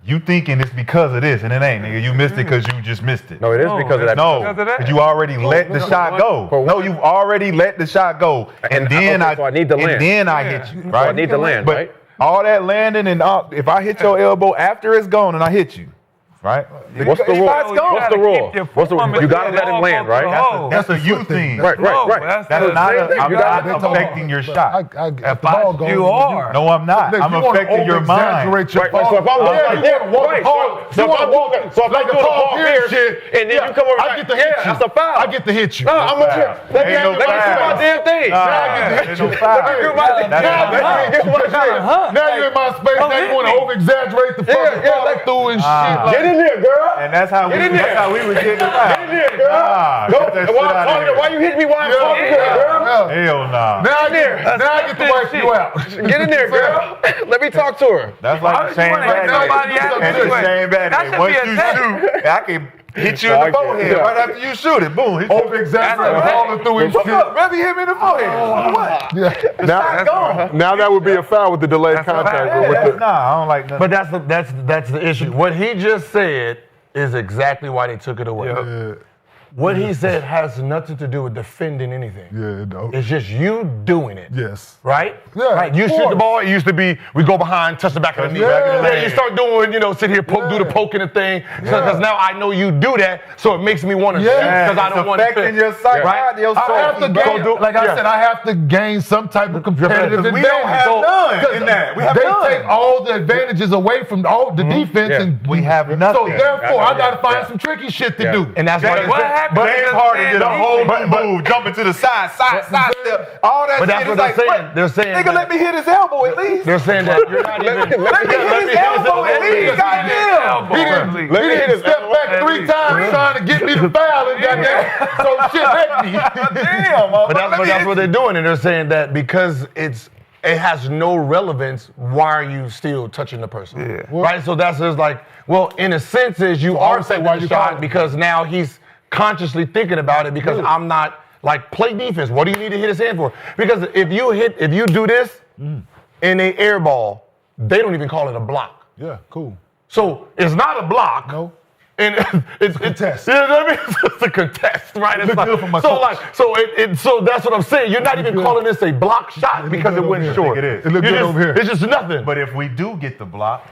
you thinking it's because of this, and it ain't, nigga. You missed it because you just missed it. No, it is because of that. No, because you already let the shot go. No, you've already let the shot go, and then I need to land. And then I hit you, right? So I need to land, but right? all that landing and if I hit your elbow after it's gone and I hit you, right? What's the rule? What's the rule? You gotta let him land, right? That's a you thing. Right. That's not. I'm not affecting your shot. If the ball goes, You are. No, I'm not. I'm affecting your mind. So if I'm walking here, and then you come over, I get to hit you. That's a foul. I get to hit you. No, I'm over here. Let me do my damn thing. Now you're in my space. Now you want to over-exaggerate the fucking follow through and shit. Get in there, girl. And that's how we were getting it out. Get in there, girl. Why you hitting me while I'm talking to her, girl? Hell nah. Now I get to wipe you out. Get in there, girl. Let me talk to her. That's like Shane Battier. Once you shoot, I can hit you in the forehead right after you shoot it. Boom. Over-exaggerate, follow through and shit. Maybe hit me in the forehead. What? Now that would be a foul with the delayed contact rule. Nah, I don't like that. But that's the issue. What he just said is exactly why they took it away. Yeah. What he said has nothing to do with defending anything. Yeah, no. It's just you doing it. Yes. Right? Yeah, right. You shoot the ball. It used to be we go behind, touch the back of the knee. Then you start doing, sit here, do the poking and thing. Because now I know you do that, so it makes me want to shoot because I don't want to affecting your psyche. Right? I have to gain, like I said, I have to gain some type of competitive advantage. We don't have none in that. We have they none. take all the advantages away from all the defense, and we have nothing. So therefore, I got to find some tricky shit to do. And that's what happened. James Harden did a whole move, jumping to the side step, all that. But that's what they're saying. They're saying, nigga, let me hit his elbow at least. They're saying that you're not even. Let me hit his elbow at least. Goddamn. He didn't step back 3 times trying to get me the foul and goddamn. So shit hit me. Damn. But that's what they're doing, and they're saying that because it has no relevance, why are you still touching the person? Yeah. Right? So that's just like, well, in a sense, is you are taking the shot because now he's consciously thinking about it because I'm not like play defense. What do you need to hit his hand for? Because if you do this in a air ball, they don't even call it a block. Yeah, cool. So it's not a block. No. And it's contest. You know what I mean? It's a contest, right? It's good for my so coach. so that's what I'm saying. You're not even calling this a block shot because it went short. It is. It looked good over here. It's just nothing. But if we do get the block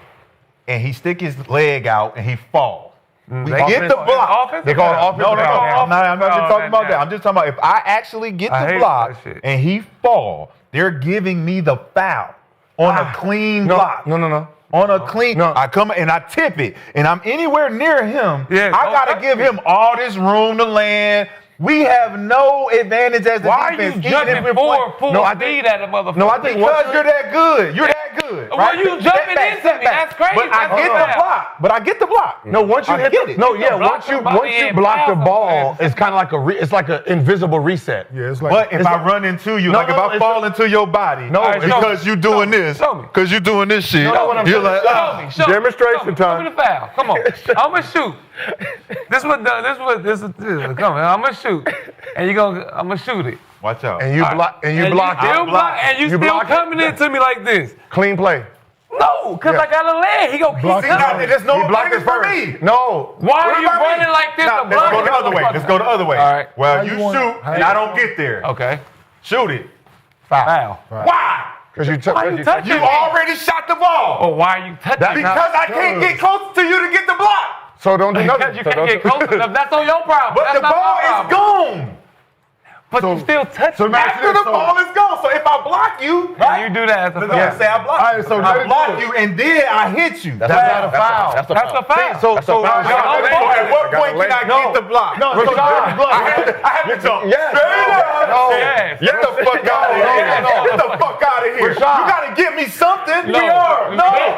and he stick his leg out and he fall, we get the block. They call it offensive. No. I'm not just talking about that. I'm just talking about if I actually get the block and he fall, they're giving me the foul on a clean block. No. On a clean, I come and I tip it, and I'm anywhere near him. I gotta give him all this room to land. We have no advantage as a defense. Why are you jumping full speed at a motherfucker? No, I think because you're that good. You're that good. good. Well, right? you jumping into me. That's crazy. But I get the block. But I get the block. No, once you hit it. No, yeah. Once you block the ball, it's kind of like it's like an invisible reset. Yeah, it's like. But if I run into you, like if I fall into your body, because you doing this, because you doing this shit, you're like, demonstration time. Show me the foul. Come on. I'm gonna shoot. This is. Come on. I'm gonna shoot. And I'm gonna shoot it. watch out. And you block it. And you still coming into me like this. Clean play. No, because I got a leg. He gonna keep coming. There's no blocked it for first. me. No. Why are you running like this? Let's go the other way. Let's go the other way. All right. Well, you shoot and I don't get there. Okay. Shoot it. Foul. Why? Because you touching You me? already shot the ball. Oh, why are you touching me? Because I can't get close to you to get the block. So don't do nothing. You can't get close enough. That's on your problem. But That's the not ball my is problem. gone. But you still touching me. After the ball is gone. So if I block you, You do that as a foul. say I block All right, so you. let I it block do it. you and then I hit you. That's not a foul. That's a That's a foul. foul. So at what point can I get the block? No, I have to jump. Yes. Straight up. No. Yes. Get the fuck out of here. Get the fuck out of here. Rashad. You gotta give me something. No.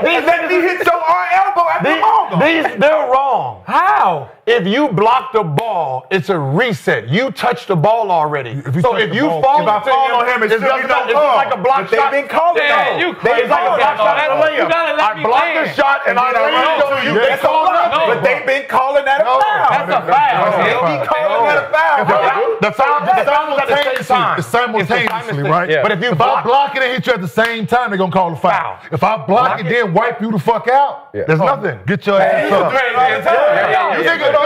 Let me hit your elbow at the ball. They're wrong. How? If you block the ball, it's a reset. You touched the ball already. If you So touch if the you ball- fall If I into fall on him, it it's should be just no it's just call. like a block But shot. they've been calling Yeah, it. you crazy. It's like a block shot and a layup. You gotta let I me blocked the land. shot and I landed on you. They That's a called block. nothing. But they've been calling that a foul. That's a foul. They be calling that a foul. The foul is at the same time. It's simultaneously, right? Yeah. But if you If I block, block it and hit you at the same time, they're gonna call a foul. If I block it, then wipe you the fuck out, there's nothing. get your ass up. You think One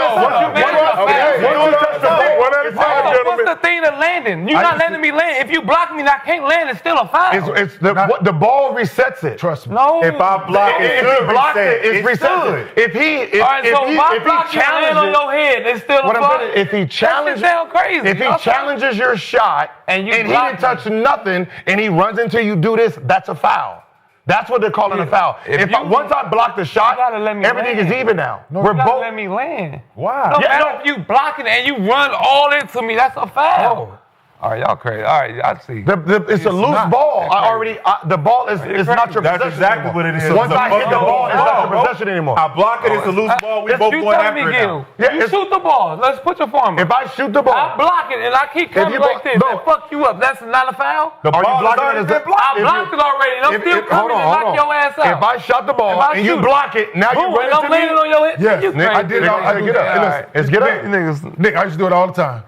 at a time, What's gentlemen. the thing of landing? You're not letting me land. If you block me and I can't land, it's still a foul. It's the ball resets it. Trust me. No. If I block it, If he blocked it, it's reset. If All right, so if I block you and land on your head, it's still a foul. if he challenges, sound crazy. if he challenges your shot And you he block didn't touch nothing and he runs into you, do this, that's a foul. That's what they're calling a foul. Once I block the shot, gotta let me everything land. is even now. You We're gotta both. let me land. Why? No matter if you blocking it and you run all into me, that's a foul. All right, y'all crazy. All right, I see. It's a loose ball. The ball is not your That's possession exactly anymore. what it is. Once I hit the ball, it's not your bro. possession anymore. I block it, it's a loose ball. We both You going telling after me, it Gil. now. Yeah, You shoot the ball. Let's put your farm. If I shoot the I ball, block it and I keep coming you like block- this no. and fuck you up. That's not a foul? The are you ball blocking has it? already been blocked. I blocked it already and I'm still coming and knock your ass out. If I shot the ball If I and you shoot- block it, now you Boom, run and I'm into me. landing on your head. Yes, You Nick, I crazy. did it. I do Get that. up. It's get up. Nick, I used to do it all the time.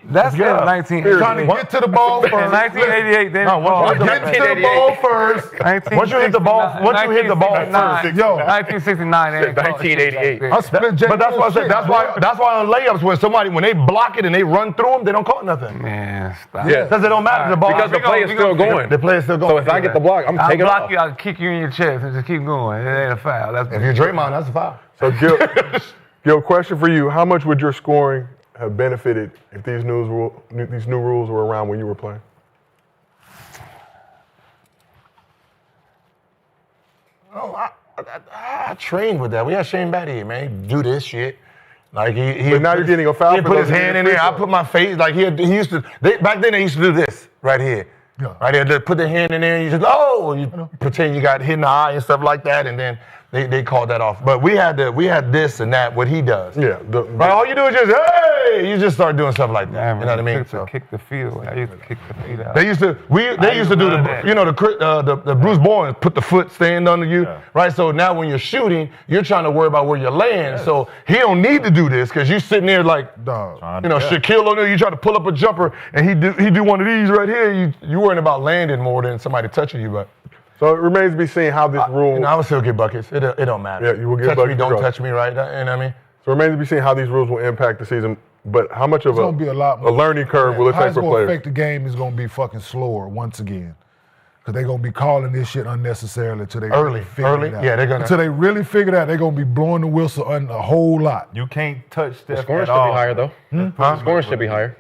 That's in Yeah. 1988. Trying to get to the ball first. In 1988, then No, once you Get to the ball first. Once you hit the ball, once you hit the ball first. Yo, 1969, 1988. I split J. But that's why I said that's why on layups when they block it and they run through them, they don't call it nothing. Man, stop. Yeah. Because it don't matter. The ball Because the play is still going. The play is still going. So if I get the block, I'm I'll taking block off. you, I'll kick you in your chest and just keep going. It ain't a foul. That's If you're Draymond, that's a foul. So, Gil, question for you. How much would your scoring have benefited if these new rules were around when you were playing? I trained with that. We had Shane Batty here, man. Do this shit. Like he But now you're getting a foul He for put his those hand in free there. I throws. put my face like he used to. Back then they used to do this right here. Yeah. Right there, they put their hand in there and you just you pretend you got hit in the eye and stuff like that, and then they called that off. But we had this and that. What he does. Yeah. Right. All you do is just hey. You just start doing stuff like that. Man, You know what I mean? To kick the field. I used to kick the feet out. They used to do the Bruce Bowen put the foot stand under you, right? So now when you're shooting, you're trying to worry about where you're laying. So he don't need to do this because you sitting there like Shaquille O'Neal. You try to pull up a jumper and he do one of these right here. You worrying about landing more than somebody touching you, but. So it remains to be seen how this rule. I would still get buckets. It don't matter. Yeah, you will get touch buckets me, don't regardless. touch me, right? You know what I mean? So it remains to be seen how these rules will impact the season. But how much of It's gonna be a lot more. learning curve will it How take it's for gonna players? affect the game is gonna be fucking slower once again. Because they're gonna be calling this shit unnecessarily until they really figure it out. Yeah, they're gonna. Until they really figure it out, they're gonna be blowing the whistle a whole lot. You can't touch Steph Scoring at should be all. higher, though. Scoring should be higher.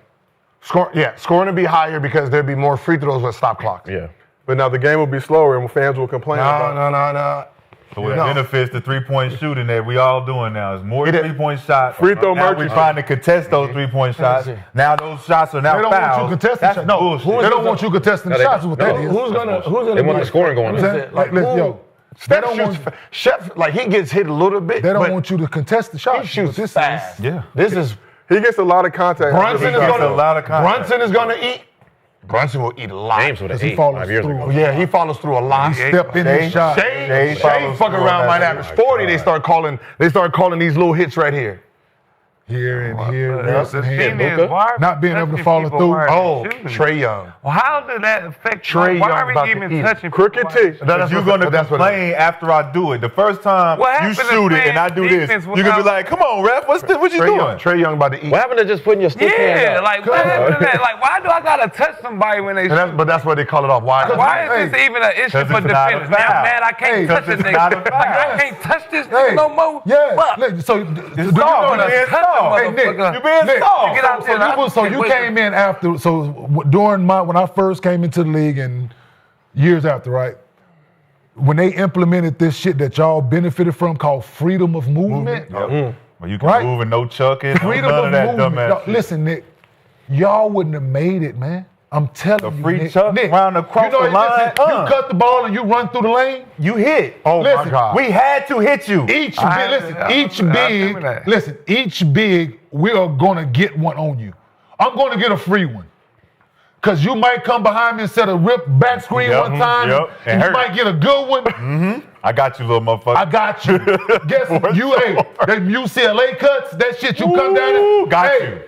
Scoring to be higher because there'd be more free throws with stop clocks. Yeah. But now the game will be slower and fans will complain about it. No. So it benefits the 3-point shooting that we all doing now. It's more 3-point shots. Free throw now merchant. we're trying to contest those 3-point shots. Now those shots are now They don't fouls. want you contesting shots. No, they don't want you contesting the shots. What that is. Who's gonna? They want the scoring going. Like, yo, Steph shoots. Steph, like he gets hit a little bit. they don't want you to contest the shots. He shoots This fast. Yeah. This is He gets a lot of contact. Brunson is gets gonna a lot of contact. Brunson is gonna eat. Brunson will eat a lot. James with an he 8 follows 5 years through. ago. Yeah, he follows through a lot. Step in his shot. Shea follows fucking through around on might that. average 40. They start calling these little hits right here. Here and here, this The and thing here. is, why are Not we being able to touching follow people through. while Oh, they're shooting? Trae Young. Well, how did that affect Trae Why Young are we about to even eat it. touching Crooked people? T. That's You're what- going to that's what it complain after I do it. The first time What you happened to shoot it playing and I do this, defense you're going to be without- like, come on, ref, what you doing? Trae Young about to eat. What happened to just putting your stick hands Yeah, out? like what happened to that? Like, why do I gotta touch somebody when they shoot? But that's why they call it off. Why? Why is this even an issue 'Cause for it's not a defenders? Man, I'm foul. mad I can't touch this it's not a nigga. foul. Like, I can't touch this Hey, nigga no more. yeah. Fuck. Look, so do you know soft. that? You're being soft. Hey, Nick, motherfucker. You're being Nick, soft. Get out there. So you came in after. So during when I first came into the league and years after, right? When they implemented this shit that y'all benefited from called freedom of movement. Well, you can Right. move and no chucking, Freedom none of of that movement. dumbass Yo, shit. listen, Nick, y'all wouldn't have made it, man. I'm telling The you, free Nick. chuck Nick, round across the line, You cut the ball and you run through the lane. You hit. Oh my Listen, God. We had to hit you. Each I big, remember that. listen, each big, we are gonna get one on you. I'm gonna get a free one. Cause you might come behind me and set a rip back screen Yep, one time, yep, and and you hurt. might get a good one. I got you, little motherfucker. I got you. Guess you, hey, them UCLA cuts, that shit you come down Ooh, there. got hey, you.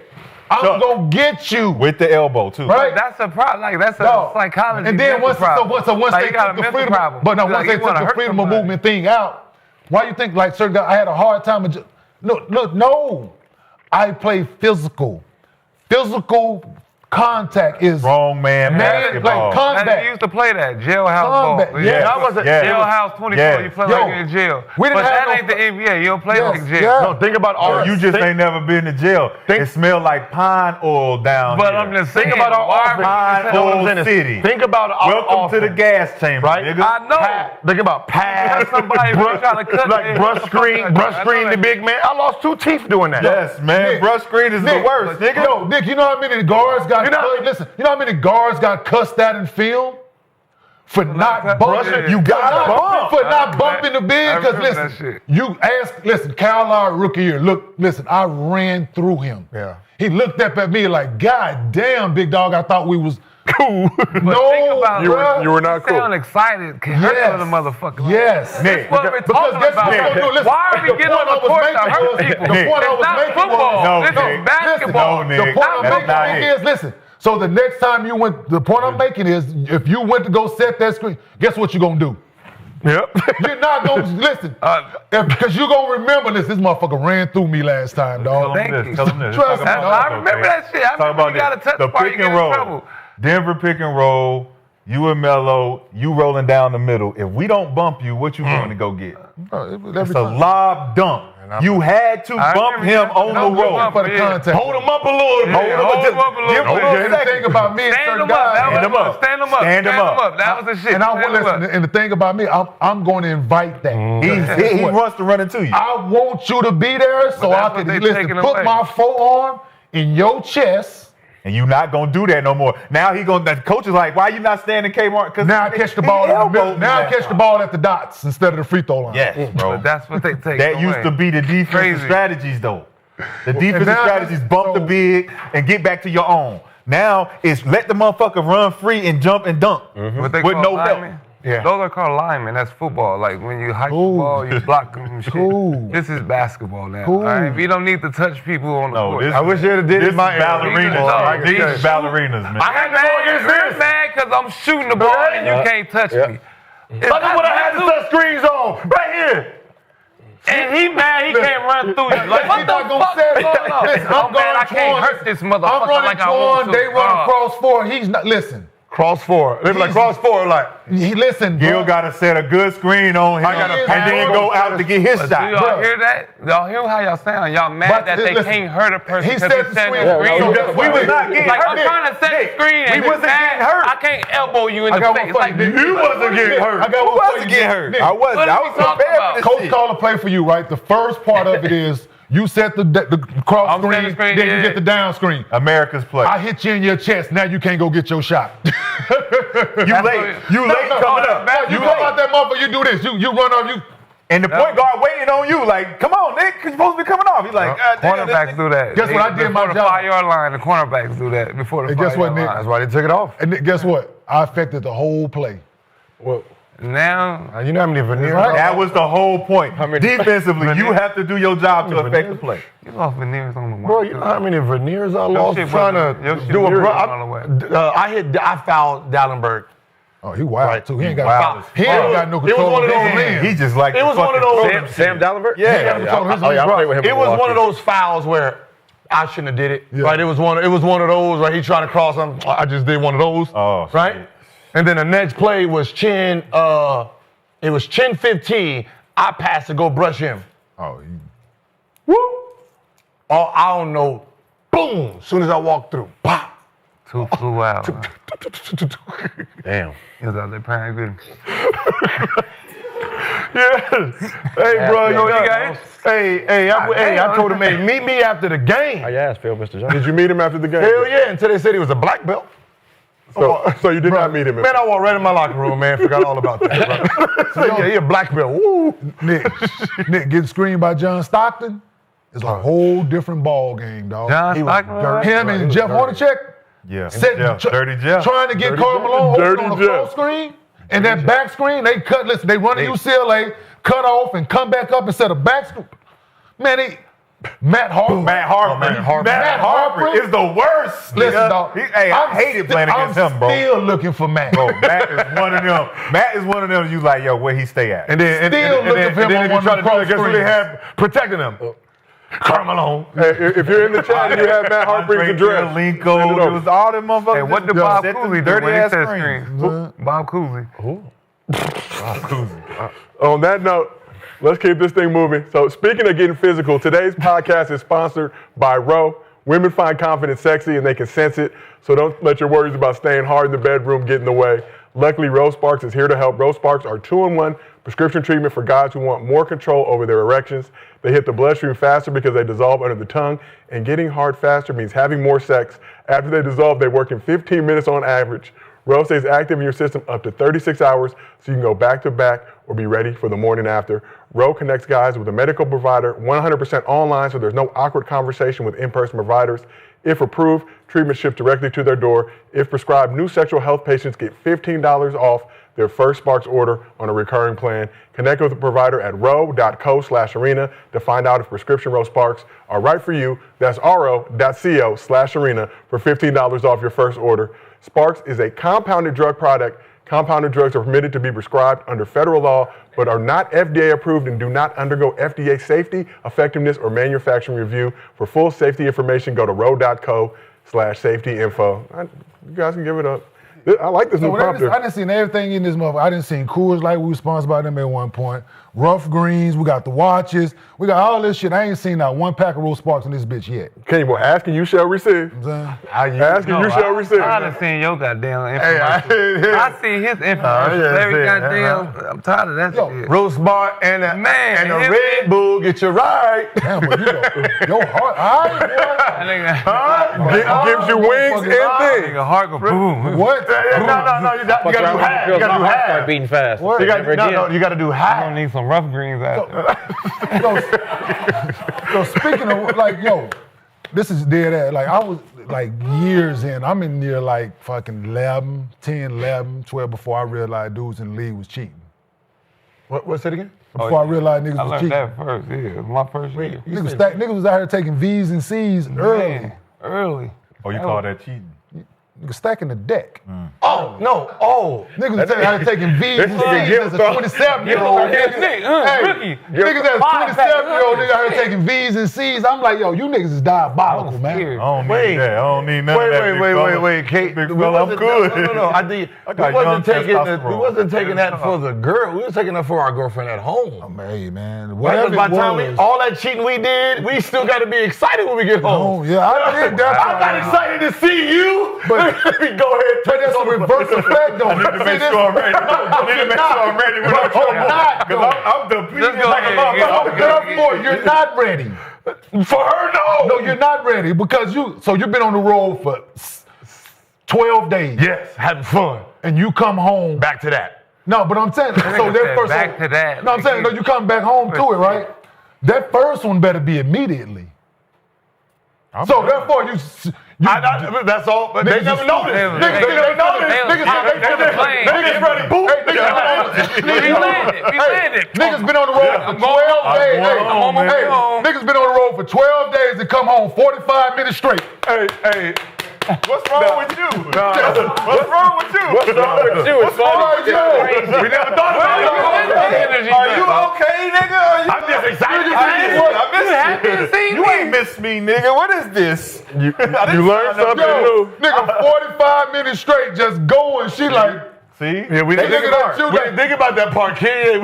I'm Chuck. gonna get you. With the elbow, too. Right? That's a problem. Like that's a No. psychology. And then once, problem. once Like, they you got a took the mental freedom, problem. but no, Like, once you they took wanna the hurt freedom of somebody. movement thing out, why you think like certain guys? I had a hard time. No, I play physical. Physical contact is Wrong man basketball. like Man, combat. you used to play that jailhouse Combat, ball. yeah. That was a- Jailhouse 24. Yes. You play Yo, like you're in jail. we didn't But have that no ain't the NBA. You don't play Yes, like jail. yeah. No, think about all. You just ain't never been to jail. It smelled like pine oil down But here. I'm just saying. Think about our why offense. are we- Pine oil city. Think about our Welcome to the offense. gas chamber, Right? nigga. I know. Think about pass, Somebody trying to cut like their- brush screen the big man. I lost 2 teeth doing that. Yes, man. Nick, Brush screen is the Nick, worst, nigga. Yo, Nick, you know how many guards got You know- listen, you know how many guards got cussed out in film? For not cut- bumping, Yeah. you got bump. for I not remember bumping that. the big. I Because remember listen, that shit. you ask, Kyle Lowry rookie year. Look, listen, I ran through him. Yeah. He looked up at me like, God damn, big dog, I thought we was cool. No, Think about You bruh. were not cool. Sound excited. Can hurt the motherfucker. Like, Yes. That's what we're Because talking guess what about. I'm gonna do? Listen, Why are we the getting point on I the was court to making hurt was- people? the point I It's was not making football. was- No, This Nick. is basketball. No, The Nick. point Not I'm That's making football. not it. is, listen. So the next time you went, the point I'm making is, if you went to go set that screen, guess what you're gonna do? Yep. You're not gonna listen, because you're gonna remember this. This motherfucker ran through me last time, dog. Thank you. Tell them this. Trust Talk me, about I this, remember okay? that shit. I Talk remember about you gotta this. touch The the part, you pick get and in roll. trouble. Denver pick and roll. You and Melo, you rolling down the middle. If we don't bump you, what you going to go get? It's a lob dump. You had to I bump remember him that. on No, the good roll. bump. for the Yeah. contact. Hold him up a little bit. Yeah, hold him up a little Give him bit. a And the second. thing about me and Stand certain him up. guys, That Stand was him up. Stand him up. Stand him up. That was the shit. and I Stand him listen. up. And the thing about me, I'm going to invite that. He wants to run into you. I want you to be there so that's I what can they listen. taking Put away. my forearm in your chest. And you not going to do that no more. Now the coach is like, why you not standing Kmart? Because Now I catch the ball in the middle. Now I catch the ball at the dots instead of the free throw line. Yes, bro. But that's what they take That away. used to be the defensive Crazy. strategies, though. The defensive now- strategies bump the so- big and get back to your own. Now it's let the motherfucker run free and jump and dunk What they with call no help. linemen? Yeah. Those are called linemen. That's football. Like when you hike Cool. the ball, you block them and shit. Cool. This is basketball now. Cool. All right? We don't need to touch people on the No, court. this, I wish they'd have did this it is my era. ballerinas. These These are- is ballerinas, man. I had you're mad because I'm shooting the ball and you can't touch me. It's Look at what I had to not- set screens on. Right here. And he mad he can't run through you. Like, He what the not gonna fuck say is it. going on? Listen, I'm mad I guarding can't Twan. hurt this I'm motherfucker running like I want Twan. to. They run across four. He's not. Listen. Cross 4. They be like, cross 4, like. Listen, Gil got to set a good screen on him and then go out to get his Do shot. y'all hear that? Y'all hear how y'all sound? Y'all mad that they can't hurt a person because set he the set screen. the screen? We was not getting Like, hurt. I'm trying to set the screen and We wasn't getting hurt. I can't elbow you in the face. Like, You wasn't getting hurt. I got Who one for wasn't you, getting Nick. hurt? Nick. I wasn't. What I are was we talking prepared about? for this Coach shit. call a play for you, right? The first part of it is you set the cross I'm setting screen, the screen, then yeah. you get the down screen. America's play. I hit you in your chest. Now you can't go get your shot. You late. You late coming up. You go out that motherfucker. You do this. You run off. You. And the point guard waiting on you, like, come on, Nick, you're supposed to be coming off. He's like, cornerbacks do that. Guess what I did my Before the job. 5-yard line, the cornerbacks do that. Before the And guess 5-yard what, Nick? line. That's why they took it off. And guess what? I affected the whole play. Well, Now, You know how many veneers? That was the whole point. Defensively, you have to do your job to affect the play. you lost veneers on the one. Bro, you know how many veneers I lost shit trying wasn't- to your do a shit bro? wasn't all the way. I fouled Dallenberg. Oh, he wild too. He ain't got. Wild. He ain't got no It was control. one of of those his men. He just like It was one of those. Sam Dallenberg? Yeah, I played with him. It in was one Milwaukee. of those fouls where I shouldn't have did it. Yeah. Right? It was one of those where he trying to cross him. I just did one of those. Oh, right. shit. And then the next play was chin. It was chin 15. I passed to go brush him. Oh, Woo! Oh, I don't know. Boom! As soon as I walked through, pop. Two flew out. Damn. He was out there playing good. Yeah. Hey, bro, you know you got it? Hey, I told him, hey, meet me after the game. Oh, yeah, Phil, Mr. Johnson. did you meet him after the game? Hell yeah, until they said he was a black belt. So you did not meet him. Man, I walked right in my locker room, man. Forgot all about that, bro. So, yeah, he a black belt. Woo. Nick getting screened by John Stockton is a whole different ball game, dog. John He was Stockton, dirty. Him and Jeff Hornacek Yeah. set, Dirty Jeff. trying to get Karl Malone open on the full screen. And that back screen, they run to UCLA, cut off, and come back up and set a back screen. Man, Matt Harper. Matt Harper is the worst. Listen, nigga. dog. I hated playing against him, bro. I'm still looking for Matt. Bro, Matt is one of them. Matt is one of them. You like, yo, where he stay at? And then, Still looking for him on one of the cross guess who they screens. have protecting him? Karl Malone. Hey, if you're in the chat and you have Matt Harper's address, send it Linko, over. it was all them motherfuckers. Hey, what did just Bob set them Cooley do dirty when he ass set screens. screens? Bob Cooley. On that note, let's keep this thing moving. So speaking of getting physical, today's podcast is sponsored by Row. Women find confidence sexy and they can sense it. So don't let your worries about staying hard in the bedroom get in the way. Luckily, Rose Sparks is here to help. Rose Sparks are 2-in-1 prescription treatment for guys who want more control over their erections. They hit the bloodstream faster because they dissolve under the tongue, and getting hard faster means having more sex. After they dissolve, they work in 15 minutes on average. Rose stays active in your system up to 36 hours, so you can go back to back or be ready for the morning after. Row connects guys with a medical provider 100% online, so there's no awkward conversation with in-person providers. If approved, treatment shipped directly to their door. If prescribed, new sexual health patients get $15 off their first Sparks order on a recurring plan. Connect with a provider at row.co/arena to find out if prescription Row Sparks are right for you. That's ro.co/arena for $15 off your first order. Sparks is a compounded drug product. Compounded drugs are permitted to be prescribed under federal law, but are not FDA approved and do not undergo FDA safety, effectiveness, or manufacturing review. For full safety information, go to row.co/safety info. You guys can give it up. I like this new prompter. I done seen everything in this motherfucker. I done seen Coors Light. We were sponsored by them at one point. Rough Greens. We got the watches. We got all this shit. I ain't seen not one pack of Rose Sparks in this bitch yet. Kenny, boy, asking you shall receive. Asking you shall receive. I done seen your goddamn infomercial. I see his infomercial every goddamn. I'm tired of that shit. Rose Bar and a Red Bull get you right. Damn, but your heart, all right, Gives you wings and things. Nigga, heart go boom. What? No, you gotta do half. You gotta do half. Beating fast. You gotta do I half. don't need some rough greens out there. So speaking of, like, yo, this is dead ass. Like, I was, like, years in. I'm in year, like, fucking 11, 10, 11, 12 before I realized dudes in the league was cheating. What's that again? Before I realized niggas I was learned cheating. that first, yeah. It was my first year. Niggas was out here taking V's and C's early. Man, early. Oh, you call that cheating? Nigga stacking the deck. Oh, no. Oh. Niggas was out here taking V's and C's as a 27-year-old. Rookie. Niggas as a 27-year-old nigga out here taking V's and C's. I'm like, yo, you niggas is diabolical, man. I don't need that. I don't need none of that. Wait, Kate. Big fella, I'm good. No. We wasn't taking that for the girl. We was taking that for our girlfriend at home. Hey, man. Whatever by the time all that cheating we did, we still got to be excited when we get home. Yeah, I did that. I'm not excited to see you, but let me go ahead. But that's a reverse effect, though. I need to make sure I'm ready. I'm ready when I'm Therefore, you're not ready. For her, no. No, you're not ready because you've been on the road for 12 days. Yes, having fun. And you come home. Back to that. No, but I'm saying, so that first back to that. No, I'm saying, no, you come back home to it, right? That first one better be immediately. So therefore, that's all. But they never noticed. Niggas been on the road for 12 days. Niggas been on the road for 12 days and come home 45 minutes straight. Hey. What's wrong with you? What's wrong with you? What's wrong with you? What's wrong with you? We never thought about it. Are you okay, nigga? I'm just excited. I missed you. You ain't missed me, nigga. What is this? You learned something new. Nigga, 45 minutes straight just going. She like, see? Yeah, we didn't think about that part, kid.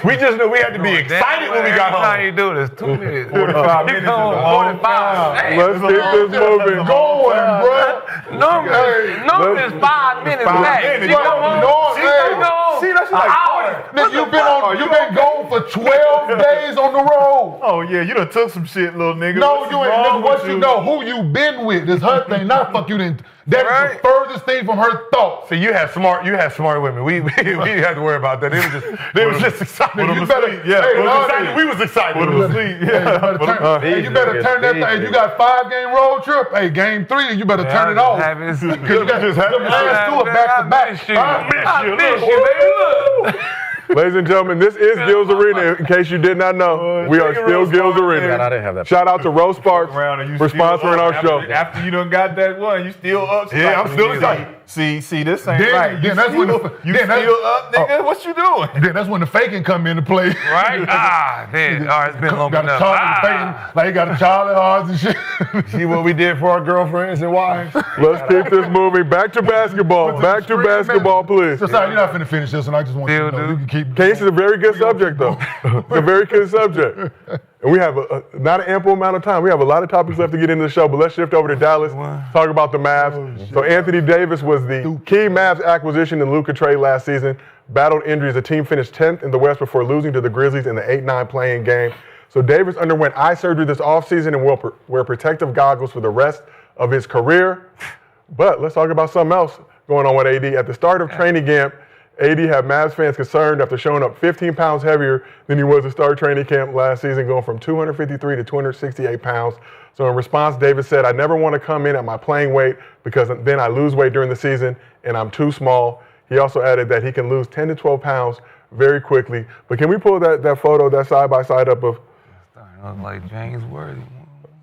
We just knew we had to be excited when we got home. How you do this? 2 minutes. 45 minutes is a long 45. Let's keep this moving. going, bro. Normally it's 5 minutes max. See, that's like Nigga, you've been gone for 12 days on the road. Oh, yeah, you done took some shit, little nigga. No, you ain't. Nigga, what you know? Who you been with? This her thing. Not fuck you didn't. That is the furthest thing from her thoughts. See, you had smart women. We didn't have to worry about that. They was just excited. You better, We was excited. You better turn that thing. You got 5-game road trip. Hey, game 3, you better turn it off. Because you got just have last 2 back to back. I miss you, baby. Look. Ladies and gentlemen, this is Gil's Arena. In case you did not know, we are still Gil's Arena. I didn't have that. Shout out to Rose Sparks for sponsoring our show. After you done got that one, you still up. Yeah, I'm still excited. See, this ain't right. Then that's when you still up, nigga. What you doing? Then that's when the faking come into play. Right? It's been long enough. Like you got a Charlie Hards and shit. See what we did for our girlfriends and wives? Let's keep this moving. Back to basketball. Back to basketball, please. So sorry, you're not finna finish this, and I just want you to know you can keep. Case is a very good subject, though. It's a very good subject. And we have not an ample amount of time. We have a lot of topics left to get into the show, but let's shift over to Dallas, talk about the Mavs. So Anthony Davis was the key Mavs acquisition in Luka trade last season. Battled injuries. The team finished 10th in the West before losing to the Grizzlies in the 8-9 playing game. So Davis underwent eye surgery this offseason and will wear protective goggles for the rest of his career. But let's talk about something else going on with AD. At the start of training camp, AD had Mavs fans concerned after showing up 15 pounds heavier than he was to start training camp last season, going from 253 to 268 pounds. So in response, Davis said, "I never want to come in at my playing weight because then I lose weight during the season and I'm too small." He also added that he can lose 10 to 12 pounds very quickly. But can we pull that photo, that side-by-side up of? Like James Worthy.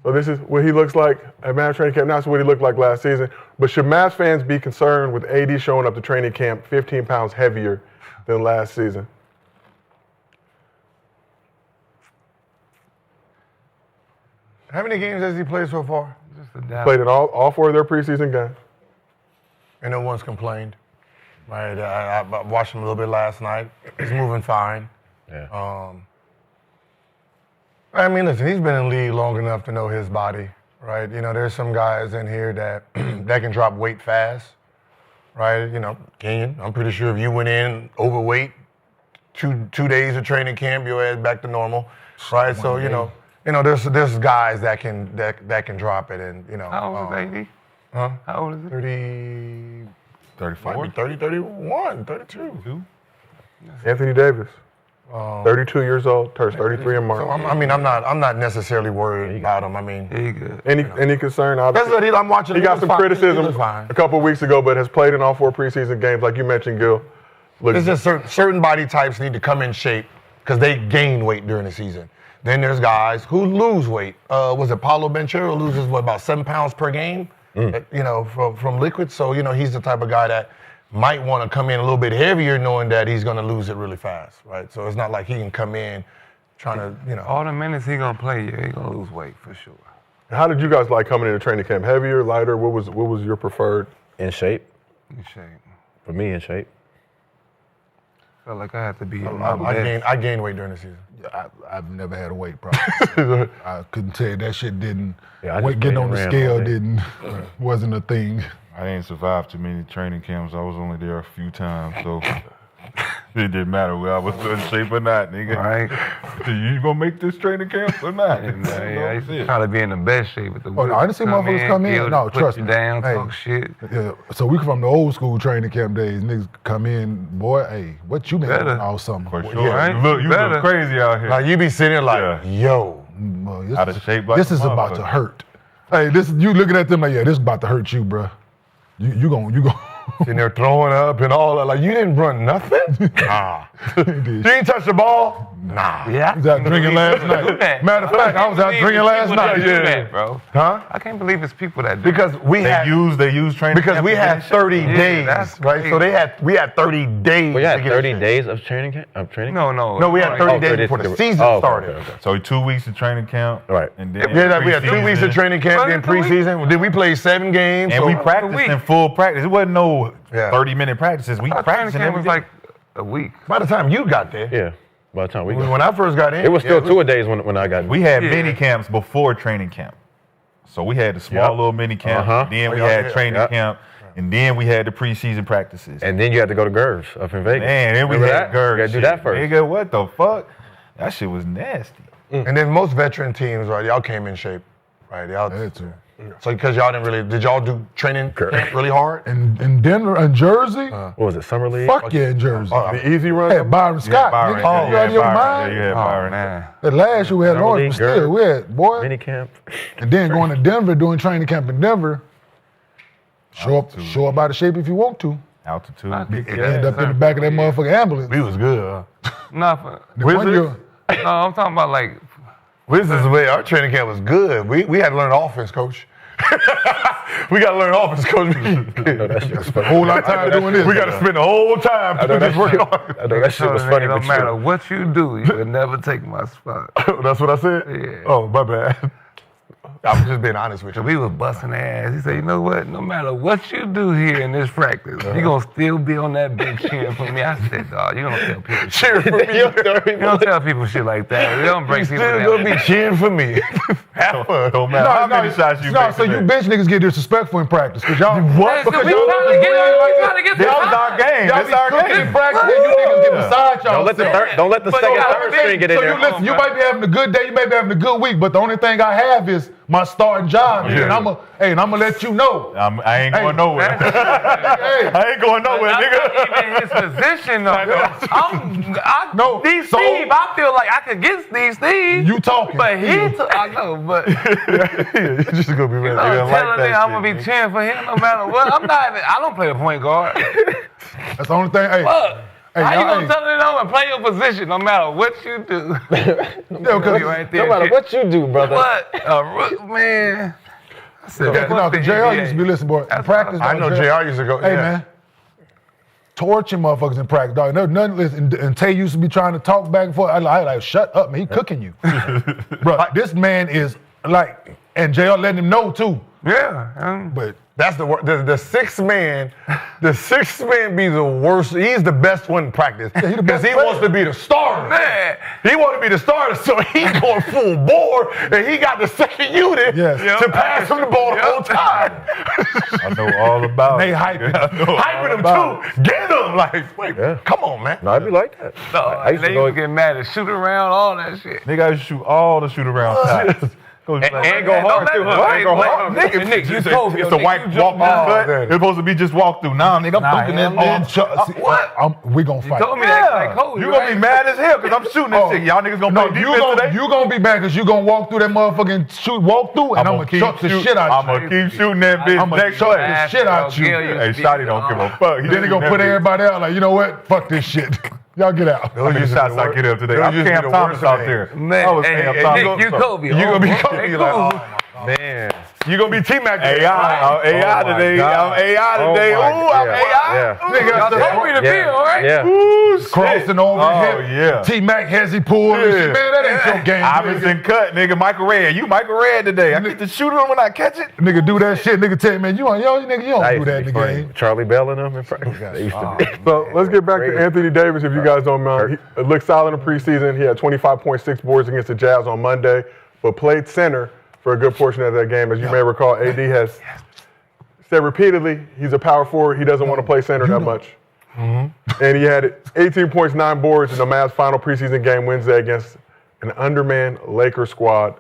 So this is what he looks like at Mavs training camp. That's what he looked like last season. But should Mavs fans be concerned with AD showing up to training camp 15 pounds heavier than last season? How many games has he played so far? Played in all 4 of their preseason games. And no one's complained. Right, I watched him a little bit last night. He's moving fine. Yeah. I mean, listen, he's been in the league long enough to know his body, right? You know, there's some guys in here that that can drop weight fast, right? You know, Kenyon, I'm pretty sure if you went in overweight, two days of training camp, your ass back to normal, right? So you know, there's guys that can drop it, and you know. How old is AD? Huh? How old is he? 30. 34. Might be 30, 31, 32. Anthony Davis, 32 years old, turns 33 in March. So I'm not necessarily worried about him. I mean, he good. Any concern? That's what I'm watching. He got some criticism a couple of weeks ago, but has played in all 4 preseason games, like you mentioned, Gil. It's just certain body types need to come in shape because they gain weight during the season. Then there's guys who lose weight. Was it Paulo Banchero loses about 7 pounds per game? from Liquid. So, he's the type of guy that might want to come in a little bit heavier knowing that he's going to lose it really fast, right? So it's not like he can come in trying to, All the minutes he going to play, yeah, he going to lose weight for sure. How did you guys like coming into training camp? Heavier, lighter? What was your preferred? In shape. In shape. For me, in shape. Felt like I had to be. I gained weight during the season. I've never had a weight problem. I couldn't tell you that shit didn't. Getting on the scale wasn't a thing. I didn't survive too many training camps. I was only there a few times, so it didn't matter whether I was in shape or not, nigga. Right. You gonna make this training camp or not? I used to try to be in the best shape with the I didn't see motherfuckers come in. No, trust me. Down, talk shit. Yeah. So we from the old school training camp days. Niggas come in, boy, hey, what you been doing all summer? For sure. Yeah, you look crazy out here. Like you be sitting there like, yo. Out of shape like this is about to hurt. Hey, you looking at them like, yeah, this is about to hurt you, bro. You gon' sitting there throwing up and all that. Like, you didn't run nothing? Nah. You didn't touch the ball? Nah. Yeah. I was out drinking last night. Matter of fact, I was out drinking last night. That, bro. Huh? I can't believe it's people that do because we they use training. Because we had 30 days, right? So we had 30 days. We had 30 days of training camp. No, we had 30 days before the season started. Okay. So 2 weeks of training camp, right? And then we had 2 weeks of training camp, then preseason. Then we played 7 games, and we practiced in full practice. It wasn't no 30-minute practices. We practiced camp was like a week. By the time you got there, yeah. By the time when I first got in, it was still 2 days when I got in. We had mini camps before training camp. So we had the small little mini camp, then we had training camp, and then we had the preseason practices. And then you had to go to Gerv's up in Vegas. Man, then we had Gerv's. You gotta do that first. Nigga, what the fuck? That shit was nasty. And then most veteran teams, right, y'all came in shape, right? Y'all had to. So because y'all did y'all do training camp really hard? In Denver and Jersey? What was it, Summer League? Fuck yeah, in Jersey. The easy run? Hey, Byron Scott. Byron, you out of your mind? Yeah, Byron. That last year we had Lawrence, but still, we had, boy. Mini camp. And then going to Denver, doing training camp in Denver. Show up out of shape if you want to. Altitude. End up in the back of that motherfucking ambulance. We was good, huh? Nothing. No, I'm talking about like. Wizards, our training camp was good. We had to learn offense, coach. We got to learn offense, coach. Spend a whole lot of time doing this. We got to spend the whole time doing this work. I know that shit was funny, No but matter what you do, you would never take my spot. That's what I said? Yeah. Oh, my bad. I was just being honest with you. We was busting ass. He said, you know what? No matter what you do here in this practice, you're going to still be on that bench cheering for me. I said, dog, you don't tell people cheering for me. You don't tell people shit like that. You don't break people down. You're still going to be cheering for me. Have fun. Don't matter how many shots you make. So you bench niggas get disrespectful in practice. Because y'all, what? Because we trying to get this is our game. This is our game. In practice, then you niggas get beside y'all. Don't let the second, third string get in there. So you listen, you might be having a good day, you may be having a good week, but the only thing I have is my starting job, and I'm gonna let you know. I ain't going nowhere. I ain't going nowhere, nigga. Not even his position, though. Steve, I feel like I could get Steve. You talking? But I know, but you're just gonna be ready. I'm gonna be cheering for him no matter what. I don't play the point guard. That's the only thing. Hey. How you gonna tell them and play your position no matter what you do? No matter what you do, brother. What? Man. JR used to be listening, boy. In practice, I know JR used to go. Hey, man. Torching motherfuckers in practice, dog. And Tay used to be trying to talk back and forth. I like, shut up, man. He cooking you. Bro, this man is like, and JR letting him know, too. Yeah. But that's the sixth man. The sixth man be the worst. He's the best one in practice because he wants to be the starter. Man, he wants to be the starter, so he going full bore, and he got the second unit to pass him the ball the whole time. I know all about it. They hyping him too. Get him, like, wait, come on, man. No, I'd be like that. No, I used to go get mad and shoot around, all that shit. Nigga, used to shoot all the shoot around shots. And go hard too, huh? And go hard. Nick, you told me. It's the white walk through cut. It's supposed to be just walk through. Nah, nigga, I'm dunking that what? We gonna fight. You told me that like Kobe. You gonna be mad as hell because I'm shooting this shit. Y'all niggas gonna play defense today? You gonna be mad because you gonna walk through that motherfucking walk through, and I'm gonna chuck the shit out you. I'm gonna keep shooting that bitch. I'm gonna chuck the shit out you. Hey, Shotty don't give a fuck. Then they gonna put everybody out like, you know what? Fuck this shit. Y'all get out. How many shots I get up today? I'm Cam Thomas out there. Man, Nick, you Kobe. You gonna be Kobe. Man. You gonna be T-Mac? AI today. I'm AI today. Ooh, I'm AI. Y'all told me to be, all right? Yeah. Ooh, crossing over. yeah. T-Mac has he pulled. Man, that ain't your game. Iverson cut, nigga. Michael Redd. You Michael Redd today. I get to shoot him when I catch it. Nigga do that shit. Nigga tell you, man, you don't do that in the game. Charlie Bell and them in practice. They used to be. So let's get back to Anthony Davis, if you guys don't mind. He looked solid in the preseason. He had 25.6 boards against the Jazz on Monday, but played center for a good portion of that game. As you may recall, AD has said repeatedly he's a power forward. He doesn't want to play center that much. Mm-hmm. And he had 18 points, 9 boards in the Mavs' final preseason game Wednesday against an undermanned Lakers squad.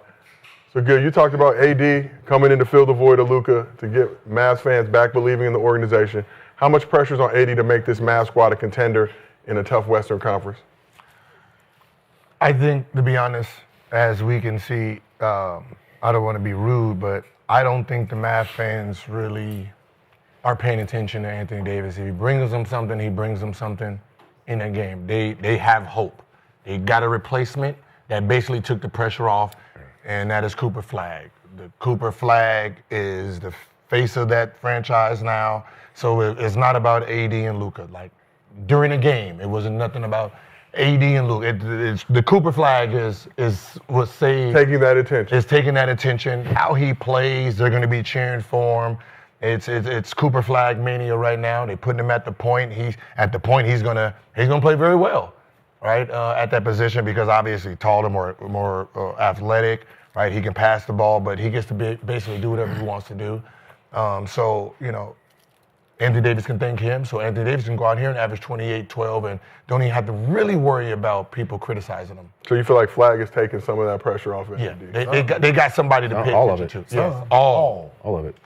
So, good. You talked about AD coming in to fill the void of Luka to get Mavs fans back believing in the organization. How much pressure is on AD to make this Mavs squad a contender in a tough Western Conference? I think, to be honest, as we can see, I don't want to be rude, but I don't think the Mavs fans really are paying attention to Anthony Davis. If he brings them something, he brings them something in that game. They have hope. They got a replacement that basically took the pressure off, and that is Cooper Flagg. The Cooper Flagg is the face of that franchise now. So it's not about AD and Luka. Like during the game, it wasn't nothing about AD and Luka. It's the Cooper Flagg was saved. Taking that attention. Is taking that attention. How he plays, they're going to be cheering for him. It's Cooper Flagg mania right now. They're putting him at the point. He's gonna play very well, right? At that position because obviously taller, more athletic, right? He can pass the ball, but he gets to basically do whatever he wants to do. So Anthony Davis can thank him. So Anthony Davis can go out here and average 28, 12, and don't even have to really worry about people criticizing him. So you feel like Flagg is taking some of that pressure off Yeah, they got somebody to pay attention to. Yes, all of it.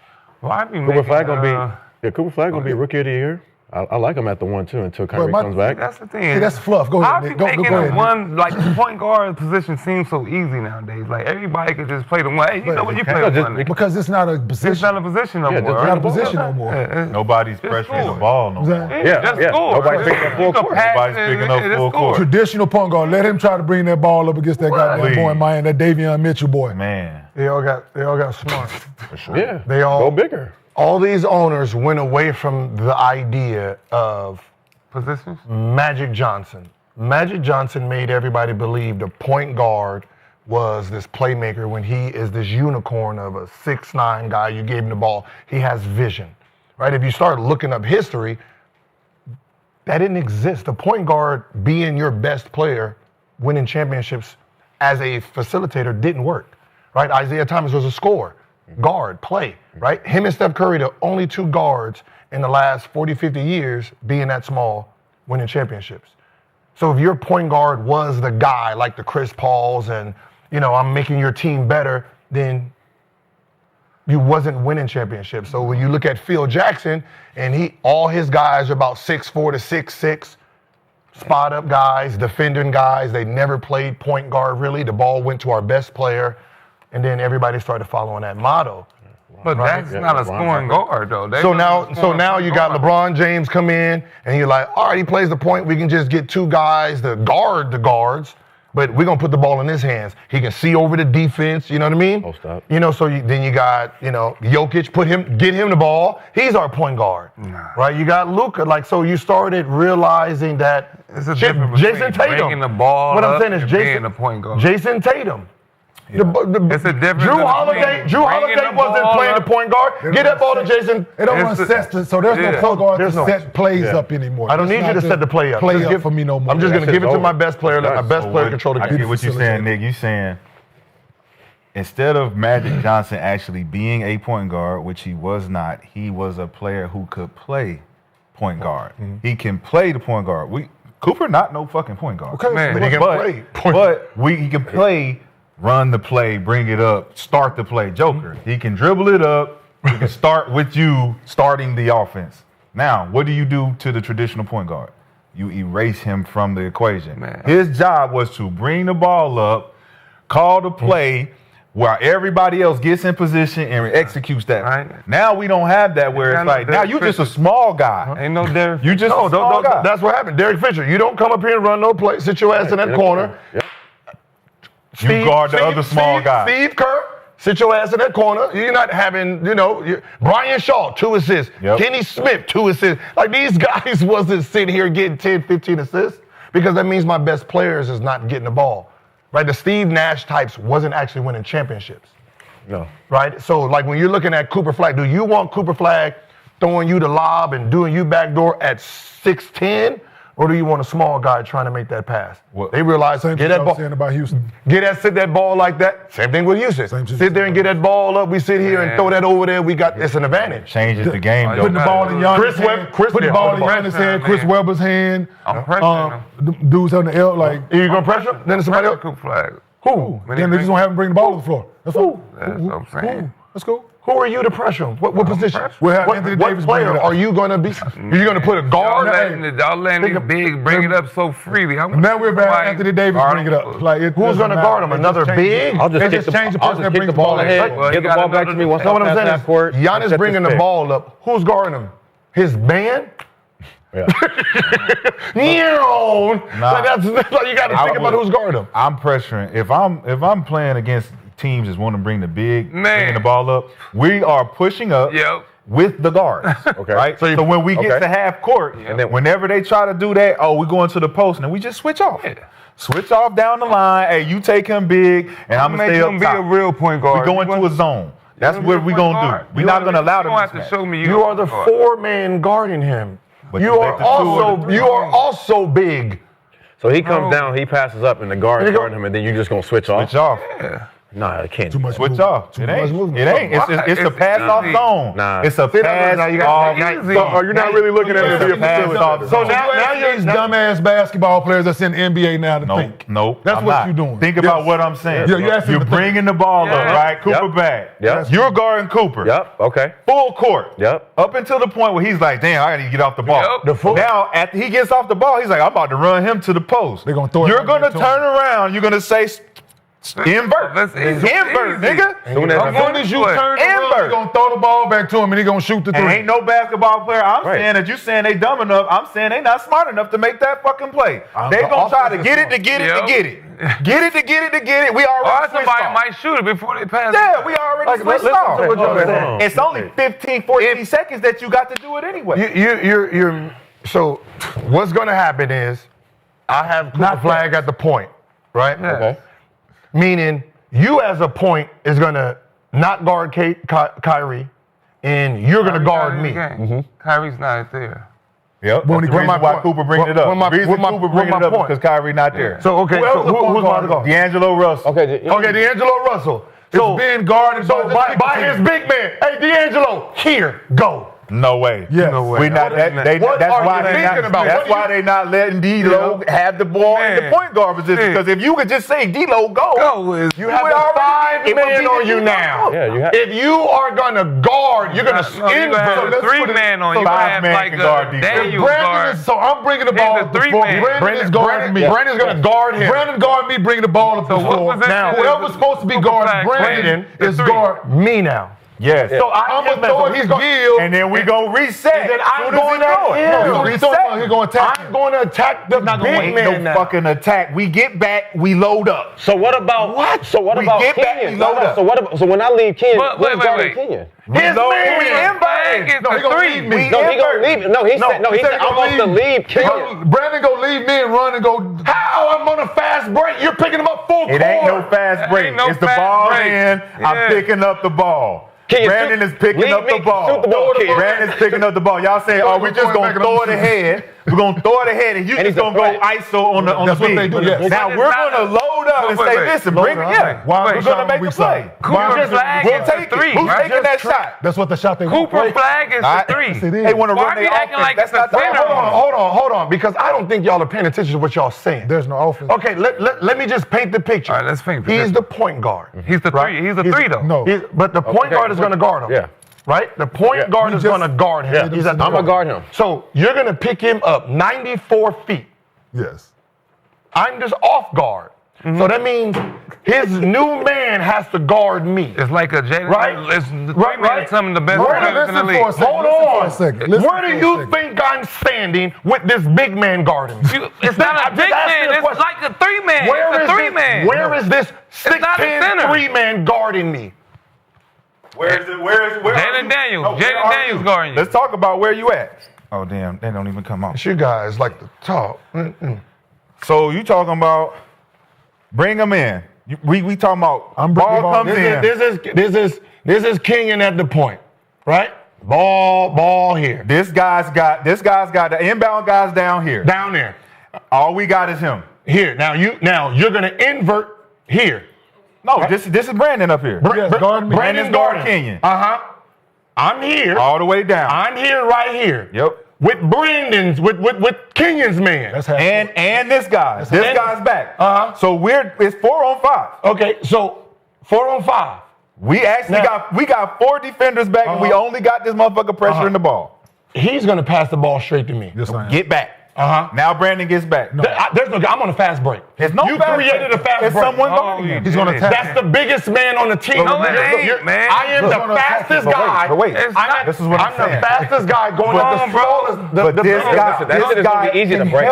Well, Cooper Flagg gonna be Rookie of the Year. I like him at the 1-2 until Kyrie comes back. That's the thing. Hey, that's fluff. Go ahead, Nick. Go ahead. One, like, the point guard position seems so easy nowadays. Like, everybody could just play the one. Hey, you know what you play the one. Because it's not a position. It's not a position no more. It's not a position no more. Nobody's pressuring the ball no more. Just score. Nobody's picking up full court. Nobody's picking up full court. Traditional point guard. Let him try to bring that ball up against that goddamn boy in Miami, that Davion Mitchell boy. Man. They all got smart. For sure. Yeah. They all go bigger. All these owners went away from the idea of positions. Magic Johnson. Magic Johnson made everybody believe the point guard was this playmaker when he is this unicorn of a 6'9" guy. You gave him the ball. He has vision, right? If you start looking up history, that didn't exist. The point guard being your best player, winning championships as a facilitator didn't work, right? Isaiah Thomas was a scorer. Guard, play, right? Him and Steph Curry, the only 2 guards in the last 40, 50 years being that small, winning championships. So if your point guard was the guy like the Chris Pauls and, I'm making your team better, then you wasn't winning championships. So when you look at Phil Jackson and all his guys are about 6'4" to 6'6", spot up guys, defending guys, they never played point guard really. The ball went to our best player. And then everybody started following that motto. But that's not a scoring guard, though. So now you got LeBron James come in, and you're like, all right, he plays the point. We can just get 2 guys to guard the guards, but we're going to put the ball in his hands. He can see over the defense, you know what I mean? Post up. Then you got, Jokic, get him the ball. He's our point guard, right? You got Luka. So you started realizing that it's a difference Jason Tatum. Breaking the ball what I'm saying is being a point guard. Jason Tatum. Yeah. It's a difference. Drew Holiday wasn't playing the point guard. Get that ball to Jason. It don't run sets, so there's no point guard to set plays up anymore. I don't need you to set the play up. Play up for me no more. I'm just going to give it to my best player. Let my best player control the game. I get what you're saying, Nick. You're saying instead of Magic Johnson actually being a point guard, which he was not, he was a player who could play point guard. Mm-hmm. He can play the point guard. Cooper not no fucking point guard. Okay, man, but he can play. He can play. Run the play, bring it up, start the play. Joker, he can dribble it up. He can start with you starting the offense. Now, what do you do to the traditional point guard? You erase him from the equation. Man. His job was to bring the ball up, call the play, while everybody else gets in position and executes that. Right. Now we don't have that where it's like, now you just a small guy. Ain't no Derek. You just a small guy. That's what happened. Derek Fisher, you don't come up here and run no play. Sit your ass in that corner. You guard the other small guy. Steve Kerr, Sit your ass in that corner. You're not having, Brian Shaw, 2 assists. Yep. Kenny Smith, 2 assists. Like, these guys wasn't sitting here getting 10, 15 assists because that means my best players is not getting the ball. Right? The Steve Nash types wasn't actually winning championships. No. Right? So, like, when you're looking at Cooper Flagg, do you want Cooper Flagg throwing you the lob and doing you backdoor at 6'10"? Or do you want a small guy trying to make that pass? They realize, Same get thing I that was ball. saying about Houston. Sit that ball like that. Same thing with Houston. Sit there and get that ball up. We sit here and throw that over there. It's an advantage. Changes the game. Putting the ball in Giannis' hand. Putting the ball in Giannis' hand, Chris Webber's hand. I'm pressuring him. Dudes on the L, like. You gonna pressure? Then it's somebody else. Cooper Flagg. Who? Then they just gonna have him bring the ball to the floor. That's all. That's what I'm saying. Let's go. Who are you to pressure him? What position? We'll have What Anthony Davis player bring it up. are you gonna be? You're gonna put a guard? Y'all letting these big bring it up so freely. Now we're about Anthony Davis bring it up. Like, who's gonna guard him? Another big? I'll just kick the ball ahead. Get the ball back to me once I pass half court. Giannis bringing the ball up. Who's guarding him? His band? Yeah. Like, you got to think about who's guarding him. I'm pressuring. If I'm playing against teams that want to bring the bringing the ball up, we are pushing up with the guards. Okay. Right? So when we get to half court, and then whenever they try to do that, we go into the post, and then we just switch off. Yeah. Switch off down the line. Hey, you take him big, and I'm going to stay up top. Be a real point guard. We go into a zone. That's what we're going to do. We're not going to allow them to have to show me you are the 4-man guarding him. But you are also big. So he comes down, he passes up, and the guard guarding him, and then you're just gonna switch off. Switch off. Yeah. Nah, it can't. Too much Switch movement. off. It ain't. movement. It ain't. It's a pass off zone. Nah. It's a pass off. So you're not really looking at it to be a facilitator. So now you're these dumbass basketball players that's in the NBA now to think. Nope. That's I'm what not. you're doing. Think about what I'm saying. Yeah, you're bringing the ball up, right? Cooper back. Yep. You're guarding Cooper. Yep. Okay. Full court. Yep. Up until the point where he's like, damn, I got to get off the ball. Yep. Now, after he gets off the ball, he's like, I'm about to run him to the post. They're gonna throw it You're right going to back to turn around. You're going to say, invert. That's easy. Invert, nigga. As soon as you turn around, you're gonna throw the ball back to him and he's gonna shoot the And three. ain't no basketball player. I'm saying that you saying they dumb enough. I'm saying they not smart enough to make that fucking play. They gonna try to get it to get it to get it. Get it to get it to get it. We already switched somebody off. might shoot it before they pass. Yeah, we already switched off. to what y'all saying. It's only 15, 14 seconds that you got to do it anyway. So what's gonna happen is I have Cooper Flagg at the point, right? Yeah. Okay. Meaning you as a point is gonna not guard Kyrie, and you're gonna guard me. Kyrie's not there. Yep. When That's he- the reason why point. Cooper bringing it up. When my- The reason when my- Cooper when bringing my it up is point. because Kyrie not there. So okay, so who's my guard? D'Angelo Russell. Okay. D'Angelo Russell. So being guarded. So by his big man, hey D'Angelo, here, go. No way. Yes. No way. We not that. What That's are why you they thinking not. about? That's why they not letting D'Lo have the ball in the point guard position. Because if you could just say D'Lo go, You have a 5-man on you now. Yeah, you have. If you are gonna guard, you're gonna have a 3-man on you. You have 5-man like can guard a defense. Daniel guard. So I'm bringing the ball He's a up the floor. 3-man. Brandon is guarding me. Brandon's gonna guard him. Brandon guard me, bringing the ball up the what floor. position Now, is whoever's supposed to be Cooper guarding Flagg Brandon playing? is The 3. guard. Me now. yes. So I'm gonna throw it to Gill. And then we gonna reset. And then I'm Soon as going he at throw it. him. No, So we he's talking about he's gonna attack. I'm gonna attack the big Ain't man no now. fucking attack. We get back, we load up. So what about what? So what We about get back, Kenyon? we load up. So what? So when I leave Kenyon, But who's wait, guarding wait. Kenyon? His load- man. we Flagg is No, he the gonna 3. leave me. No, he gonna leave. No, he said. No, he said I'm supposed to leave Kenyon. Brandon gonna leave me and run and go. How? I'm on a fast break. You're picking him up full court. It ain't no fast break. Ain't no It's the fast ball break. in. Yeah. I'm picking up the ball. Kenyon, Brandon shoot- is picking leave up me, the ball. shoot the ball, Kenyon. Brandon's picking up the ball. Y'all say, oh, we're just gonna throw it ahead. We're gonna throw it ahead, and you And just he's a gonna go threat. ISO on the That's what big. they do, yes. Now But we're it's not gonna a- load up and say, wait. listen, bring it. Yeah, Why we're gonna make the play. Cooper Flagg We'll is the take it. 3. Who's right? taking that shot? That's what the shot they want. Cooper Flagg is the 3. Yes, it is. They want to Why run are you their acting offense. like That's it's not a the center? Hold on, because I don't think y'all are paying attention to what y'all saying. There's no offense. Okay, let me just paint the picture. All right, let's paint the He's picture. the point guard. He's the 3. Right? He's the 3 though. No. But the point guard is going to guard him. Yeah. Right? The point guard We is just- going to guard him. Yeah. He's at the I'm gonna point. guard him. So you're going to pick him up 94 feet. Yes. I'm just off guard. So that means his new man has to guard me. It's like a Jennings. Right? It's Right. some of the best Right. players in the Listen league. for a second. Hold Listen on. for a second. Listen Where do for a you second. think I'm standing with this big man guarding me? It's not a I'm just big asking man. a It's question. like a 3-man. Where It's is a 3-man. Where is this not a 6'10" center. 3-man guarding me? Where's Jalen Daniels. Jalen Daniels guarding you. Let's talk about where you at. Oh, damn. They don't even come out. You guys like to talk. So you talking about bring them in. We talking about ball comes in. This is Kenyon at the point, right? Ball here. This guy's got the inbound guys down here. Down there. All we got is him. Here. Now you're gonna invert here. No, right? This is Brandon up here. Brandon's guarding Kenyon. I'm here. All the way down. I'm here right here. Yep. With Brandon's, with Kenyon's man. And this guy. This guy's back. So it's 4-on-5. Okay, so 4-on-5. We actually got 4 defenders back, and we only got this motherfucker pressuring the ball. He's gonna pass the ball straight to me. Get back. Now Brandon gets back. No. I'm on a fast break. There's no you fast created break. a fast break. Someone guarding him. He's gonna tap. That's the biggest man on the team. No, it ain't, man. I am the fastest guy. But wait, this is what I'm saying. The fastest guy going up the slowest. But this guy be easy to break.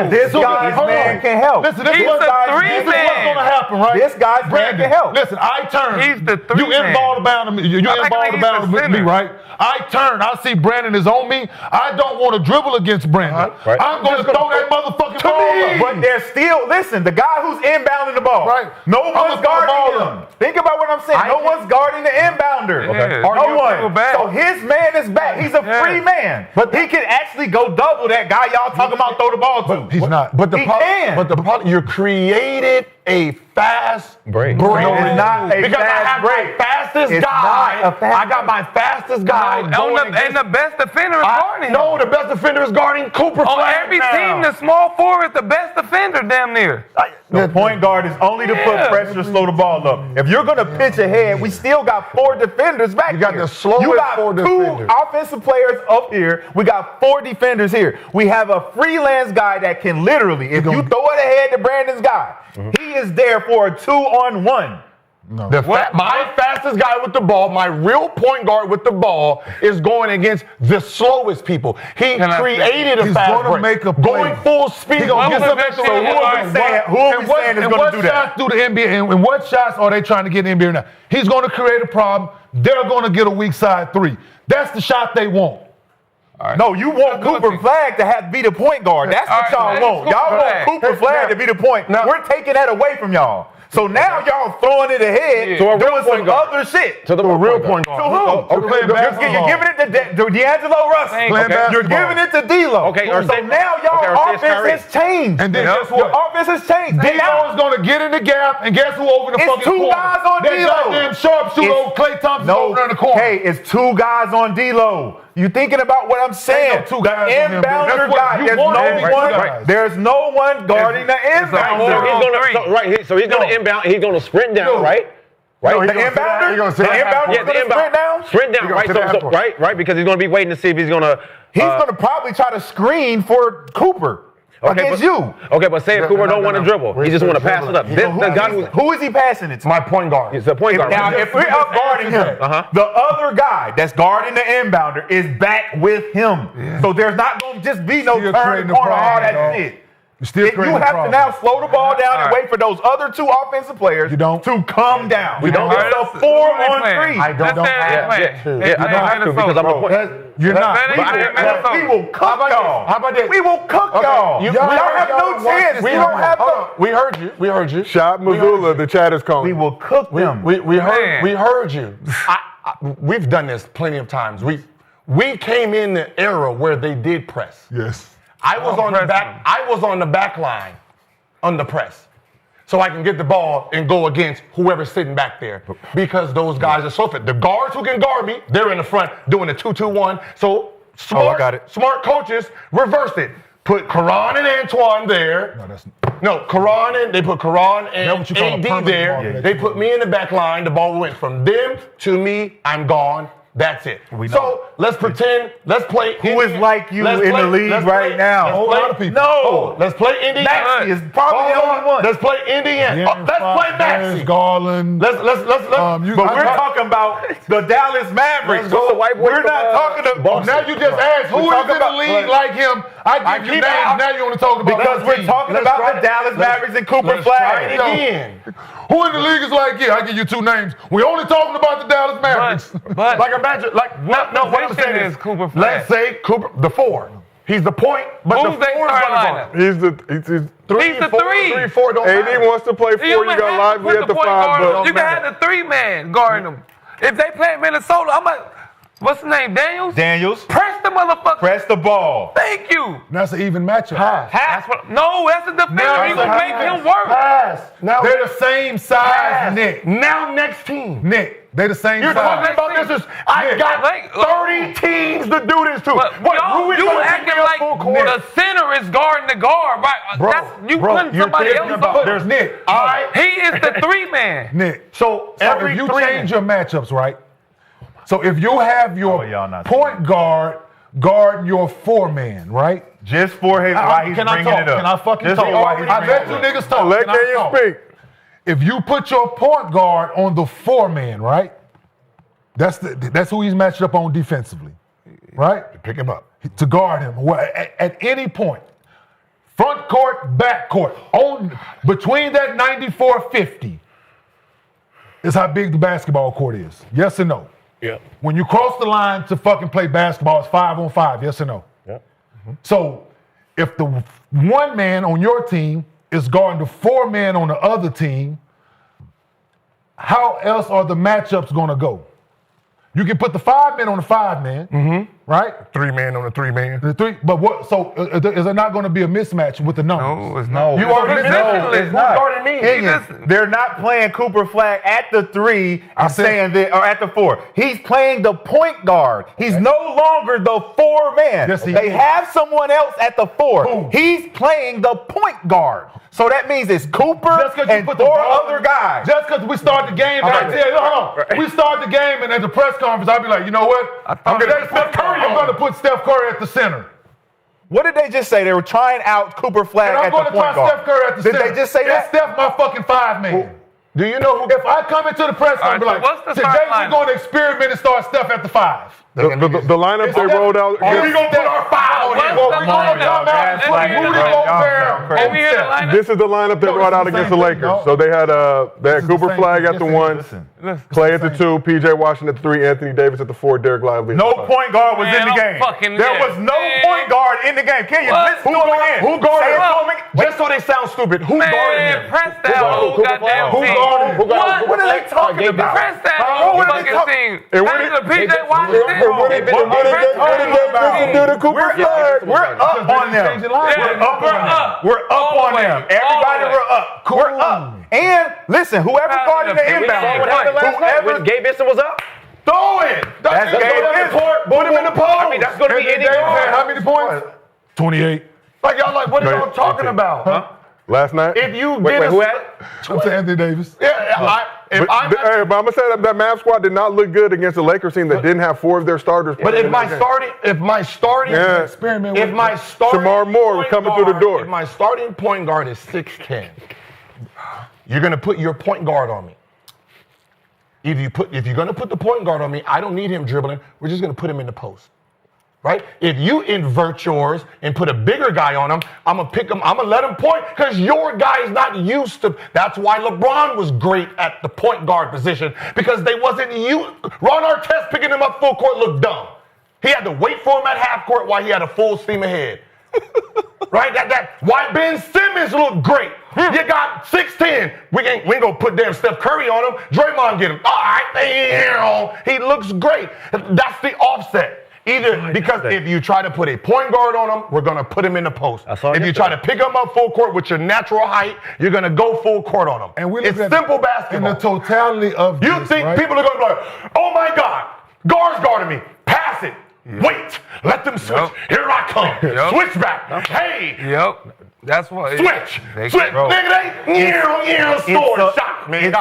This guy's man can help. Listen, this is He's what's the 3-man. gonna happen, right? This guy's man can help. Listen, I turn. He's the You 3-man. inball the bound to me. You inball the bound with me, right? I turn. I see Brandon is on me. I don't want to dribble against Brandon. I'm going to throw that motherfucking ball up. But they're still, listen, the guy who's inbounding the ball. Right. No one's guarding him. Think about what I'm saying. No one's guarding the inbounder. Yeah. No one. Back. So his man is back. He's a free man. But he can actually go double that guy y'all talking about throw the ball to. He's not. But the He can. But the problem, you created a fast break. No, it's not a because I fast have break. my fastest It's guy. not a fast I got my fastest guy. And the best defender is guarding him. No, the best defender is guarding Cooper. On Flagg every now. team, the small forward is the best defender, damn near. The point guard is only to put pressure, slow the ball up. If you're going to pitch ahead, we still got 4 defenders back here. got the slowest You got 4 2 defenders. offensive players up here. We got 4 defenders here. We have a freelance guy that can literally, if you throw it ahead to Brandon's guy, he is there for a 2-on-1. No. My fastest guy with the ball, my real point guard with the ball, is going against the slowest people. He created a He's fast gonna break. make a play. Going full speed. Who are we saying is going to do that? Shots do the NBA, and what shots are they trying to get in the NBA now? He's going to create a problem. They're going to get a weak side 3. That's the shot they want. Right. No, you want Cooper Flagg to have be the point guard. That's what y'all want. Y'all want Cooper Flagg to be the point. We're taking that away from y'all. So now y'all throwing it ahead, doing some other shit. To the real point guard. To who? You're giving it to D'Angelo Russell. You're giving it to D'Lo. Okay, so now y'all offense has changed. And then guess what? Your offense has changed. D'Lo is going to get in the gap, and guess who over the fucking corner? It's 2 guys on D'Lo. That goddamn sharpshooter over Klay Thompson over in the corner. Hey, it's 2 guys on D'Lo. You thinking about what I'm saying? No 2 guys the inbounder guy. There's no one guarding the inbounder. So he's going to inbound. He's going to sprint down, right? Right. The inbounder. The inbounder going to sprint down. Sprint down, right? So, right, because he's going to be waiting to see if he's going to. He's going to probably try to screen for Cooper. Against you. Okay, but say if Cooper don't want to dribble, he just want to pass it up. Who is he passing it to? My point guard. It's a point guard. Now, if we're up guarding him, the other guy that's guarding the inbounder is back with him. So there's not going to just be no turn corner, all that shit. You have to now slow the ball down and wait for those other 2 offensive players to come down. We don't. It's a 4-on-3. I don't have to because I'm a point. You're not. We will cook y'all. How about this? We will cook y'all. Y'all have no chance. We don't have no. We heard you. Shot Missoula, the chat is calling. We will cook them. We heard you. We've done this plenty of times. We came in the era where they did press. Yes. I was on the back line on the press. So I can get the ball and go against whoever's sitting back there. Because those guys are so fit. The guards who can guard me, they're in the front doing a 2-2-1. So smart coaches reversed it. Put Karan and Antoine there. They put Karan and AD there. They put me in the back line. The ball went from them to me. I'm gone. That's it. So let's pretend. Let's play. Who is like you in the league right now? A lot of people. No. Let's play Indiana. Maxey is probably the only one. Let's play Indiana. Let's play Maxey. Garland. Let's. But we're talking about the Dallas Mavericks. We're not talking about. Now you just asked who is in the league like him. I give you names. Now you only talking about because we're talking about the Dallas Mavericks and Cooper Flagg. Again. Who in the league is like, yeah, I give you 2 names. We only talking about the Dallas Mavericks. But like imagine, like what I'm saying is Cooper Flagg. Let's say Cooper, the 4. He's the point, but Who's the 4 is their going to He's the 3. He's the 3. 3, 4 don't AD matter. wants to play 4. You got Lively at the 5. But You can have the 3-man guarding them. If they play Minnesota, I'm like, what's his name, Daniels? Press the motherfucker. Press the ball. Thank you. That's an even matchup. That's what, no, that's a defender. You can make him work. Pass. Now They're the same size, Nick. Now next team. Nick, they the same You're size. talking about this is I got 30 teams to do this to. But you acting like the center is guarding the guard, right? Bro, You putting somebody else on. There's Nick. He is the 3-man. Nick. So if you change your matchups, right? So if you have your point guard guarding your 4-man, right? Just for him, why he's bringing it up. Can I fucking Just talk? I let you niggas talk. let Kenyon speak. If you put your point guard on the 4-man, right? That's who he's matched up on defensively, right? Pick him up. To guard him at any point. Front court, back court. Between that 94-50 is how big the basketball court is. Yes or no? Yeah. When you cross the line to fucking play basketball, it's 5-on-5. Yes or no? Yeah. So if the 1-man on your team is guarding the 4-man on the other team, how else are the matchups going to go? You can put the 5-man on the 5-man, right? 3-man on the 3-man. The 3, but what? So is there not going to be a mismatch with the numbers? No, it's not. You already it's not. They're not playing Cooper Flagg at the 3 and saying that, or at the 4. He's playing the point guard. He's no longer the 4-man. Yes, they have someone else at the 4. Who? He's playing the point guard. So that means it's Cooper and 4 other guys. Just because we start the game, we start the game, and at the press conference, I'll be like, you know what? I'm going to put Steph Curry at the center. What did they just say? They were trying out Cooper Flagg at the point guard. I'm going to try Steph Curry at the center. Did they just say that? Steph my fucking 5-man. Do you know who? If I come into the press conference, Right, so what's the today starting we're going to experiment and start Steph at the 5. The lineup they rolled out. Are we going to put our 5 on him? What's the lineup? This is the lineup they brought out against the Lakers. So they had Cooper Flagg at the 1, Clay at the 2, PJ Washington at the 3, Anthony Davis at the 4, Derek Lively. No point guard was in the game. There was no point guard in the game. Kenyon, listen to him again. Who guarded him? Just so they sound stupid. Who guarded him? Press that whole goddamn team. What are they talking about? Press that whole fucking team. PJ Washington. We're up on them. We're up on them. Everybody, we're up. And listen, whoever guarded the inbound, Gabe Vincent was up. Throw it. That's Gabe Vincent. Put him in the post. I mean, that's going to be any guard. How many points? 28. Like y'all like, what are y'all talking about? Huh? Last night? If you who had it? I'm saying Anthony Davis. Yeah, but I'm going to say that Mavs squad did not look good against the Lakers team that didn't have 4 of their starters. But if my starting Shamar Moore was coming through the door. If my starting point guard is 6'10", you're gonna put your point guard on me. If you're gonna put the point guard on me, I don't need him dribbling. We're just gonna put him in the post. Right? If you invert yours and put a bigger guy on him, I'm going to pick him, I'm going to let him point because your guy is not used to. That's why LeBron was great at the point guard position because they wasn't used. Ron Artest picking him up full court looked dumb. He had to wait for him at half court while he had a full steam ahead. Right? Why Ben Simmons looked great. You got 6'10". We ain't going to put damn Steph Curry on him. Draymond get him. All right, he looks great. That's the offset. Either because if you try to put a point guard on him, we're going to put him in the post. If you try to pick him up full court with your natural height, you're going to go full court on him. And it's simple basketball. In the totality of you think people are going to be like, oh my God, guards guarding me. Pass it. Wait. Let them switch. Here I come. Switch back. Hey. That's what. Switch. Nigga, they shot, man.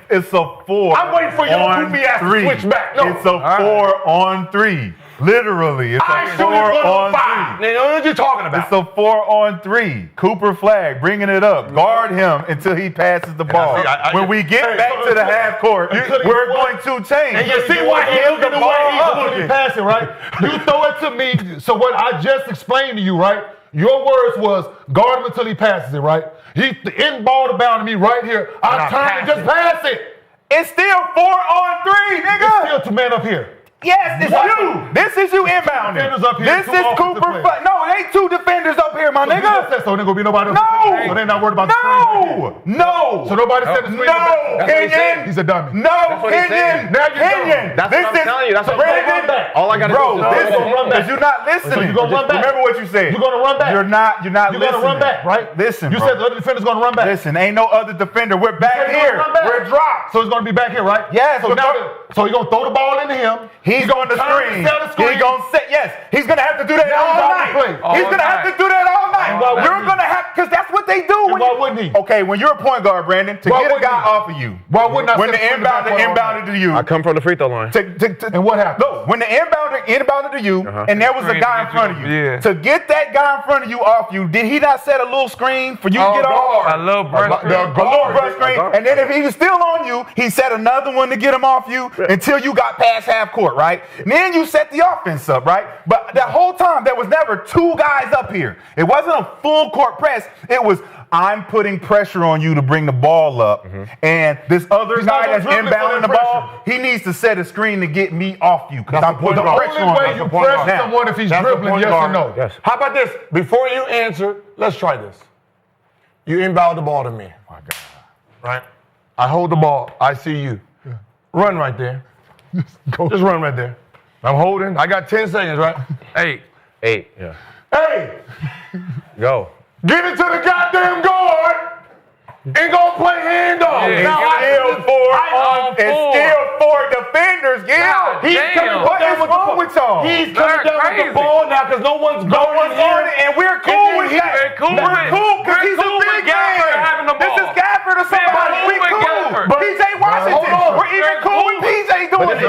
It's a 4. I'm waiting for your goofy ass to switch back. No. It's a 4 on 3. Literally, it's a 4-on-3. What are you talking about? It's a 4-on-3. Cooper Flagg bringing it up. Guard him until he passes the ball. When we get back to the half court, we're going to change. And you see why he's looking the way he's looking passing, right? You throw it to me. So what I just explained to you, right? Your words was guard him until he passes it, right? He inballed the bound to me right here. I turn and just pass it. It's still 4-on-3, nigga. It's still 2 men up here. Yes, it's you. This is you inbounding. This is Cooper. No, it ain't 2 defenders up here, my nigga. So there gonna be nobody else. No. So they're not worried about the screen. No. So nobody said the screen. No, Kenyon. He's a dummy. No, Kenyon. That's what I'm telling you. That's what I'm run back. All I gotta do is run back. You're not listening. So you're gonna run back. Remember what you said. You're gonna run back. You're not You're listening. gonna run back, right? Listen, You said the other defender's gonna run back. Listen, ain't no other defender. We're back here. We're dropped. So it's gonna be back here, right? Yes. So now, so you're gonna throw the ball into him. He's going to screen. He's going to set. Yes, he's going to have to do that all night. He's going to have to do that all night. You're going to have, because that's what they do. Why wouldn't he? Okay, when you're a point guard, Brandon, to get a guy off of you. Why wouldn't I? When the inbounded to you. I come from the free throw line. And what happened? No, when the inbounded to you, and there was a guy in front of you. Yeah. To get that guy in front of you off you, did he not set a little screen for you to get off? A little brush screen. A little brush screen. And then if he was still on you, he set another one to get him off you until you got past half court, right? And then you set the offense up, right? But the whole time, there was never 2 guys up here. It wasn't a full court press. It was, I'm putting pressure on you to bring the ball up. And this other guy that's inbounding the ball, he needs to set a screen to get me off you. Because I'm putting pressure on him. The only way you pressure someone if he's dribbling, yes or no? Yes. How about this? Before you answer, let's try this. You inbound the ball to me. My God. Right? I hold the ball. I see you. Run right there. Just run right there. I'm holding. I got 10 seconds, right? 8. Yeah. Hey! Go. Get it to the goddamn guard and go play handoff. Yeah. Now It's still 4 defenders, Gil. He's coming What is wrong with y'all? He's coming down with the ball now because no one's on it, and we're cool with that. We're cool because he's a big man. This is Gafford or somebody. We cool. PJ Washington. We're even cool with PJ doing it.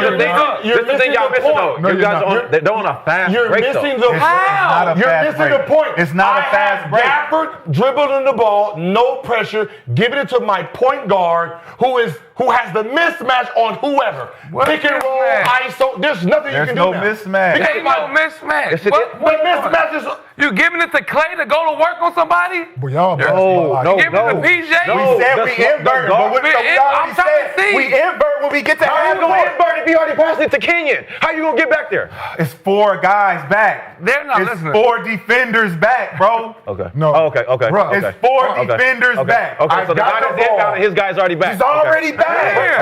This is the thing y'all missing though. You guys they're on a fast You're break missing though. the how. You're missing the point. It's not a fast break. Gafford dribbling the ball, no pressure, giving it to my point guard who has the mismatch on whoever. Pick and roll, ISO. There's nothing you can do. There's no mismatch. Ain't no mismatch. What mismatch is? You giving it to Clay to go to work on somebody? But y'all No. Giving it to PJ? We said we invert, but we already said we invert when we get to half court. Invert if you already passed it to Kenyon. How you gonna get back there? It's 4 guys back. They're not It's listening. 4 defenders back, bro. Okay. No. Oh, okay. Bro, it's 4 defenders back. Okay, so the guy that's inbound, his guy's already back. He's already back.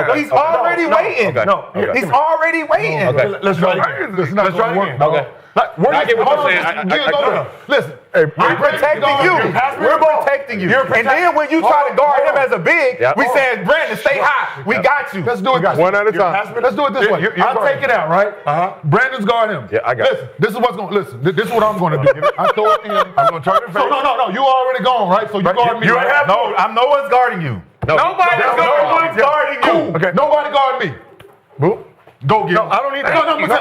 Okay. He's already waiting. Okay. He's already waiting. Okay. Let's try it again. It's not Let's try it gonna again. work. Okay. I get what you're saying. Listen. We're protecting you. We're protecting you. And then when you try to guard him as a big, we saying, Brandon, stay high. We got you. Let's do it. One at a time. Let's do it this way. I'll take it out, right? Brandon's guard him. Yeah, I got Listen, this is what's going. Listen, this is what I'm going to do. I throw it in. I'm going to turn it. So no. You already gone, right? So you guard me. Right? No, no one's guarding you. Nobody's Nobody's guarding you. Okay. Nobody guard me. Boop. Go, Gil. No, I don't need that.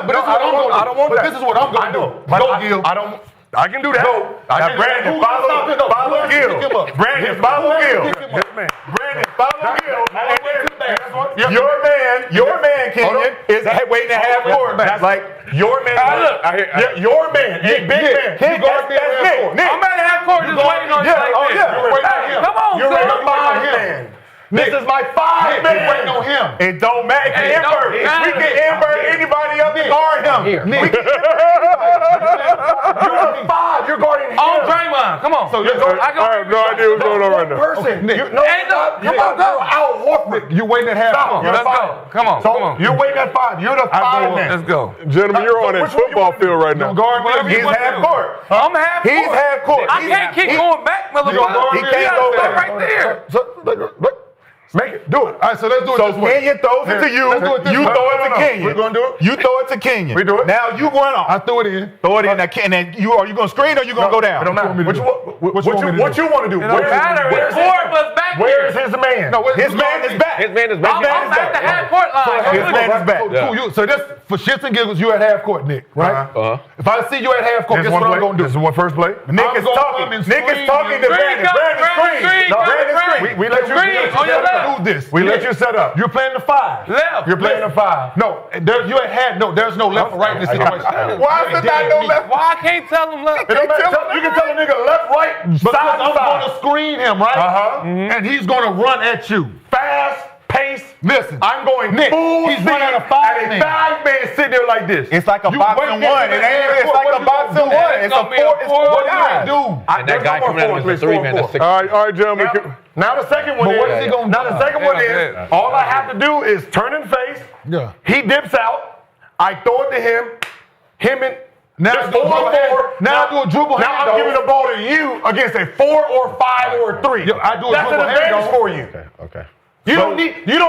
But I don't want that. This is what I'm going to do. Go, Gil. I can do that. Now, Brandon, follow Gil. Brandon, follow Gil. Brandon, follow Gil. Your man, Kenyon, is waiting to have court. That's like your man. Your man, a big man. That's Nick. I'm at half court just waiting on you like this. Come on, You're son. waiting on him. This is my 5 man. You're waiting on him. It don't matter. Hey, Invert. We can invert anybody up to guard him. We can invert anybody. You're a 5. You're guarding him. On Draymond. Come on. I have no idea what's going on right now. Person. Come on, go. Al Horford. You waiting at half. Let's go. Come on. You're waiting at 5. You're the 5 man. Let's go. Gentlemen, you're on a football field right now. He's half court. I'm half court. He's half court. I can't keep going back, motherfucker. He can't go back back. right there. Make it. Do it. All right, so let's do it So this way. Kenyon throws it to you. Let's do it this You way. throw it to No. Kenyon. We're going to do it. You throw it to Kenyon. We do it. Now you going I on. threw it in. Throw it in. And then are you going to screen or you going to go down? It don't matter. What you want me to do? What you want to do? It don't matter. There's 4 of us back Where here. is his man man. No, his man is back. His man is back. I'm at the half court line. His man is back. So this, for shits and giggles, you at half court, Nick, right? If I see you at half court, guess what I'm going to do? This is what first play. Nick is talking to Brandon. Brandon, we let you do this. We let you set up. You're playing the 5. Left. You're playing the 5. No, you at half. No, there's no left or right in this situation. Why is there no left? Why I can't tell him left? You can tell a nigga left, right, side, I'm going to screen him, right? And he's going to run at you. Fast, pace. Listen, I'm going Nick, full he's speed running a at a 5-man. 5-man sitting there like this. It's like a boxing one. It ain't. It's like a boxing one. It's a 4. It's 4 guys. And that guy coming out is a 3-man. That's 6. All right, gentlemen. Now the second one is. What is he gonna do? Now the second one is. All I have to do is turn and face. Yeah. He dips out. I throw it to him. Him and. Now I do a dribble hand. Now I do a dribble Now I'm handoff. giving the ball to you against a 4 or 5 or a 3. I do a That's an dribble advantage handoff. for you. Okay. You don't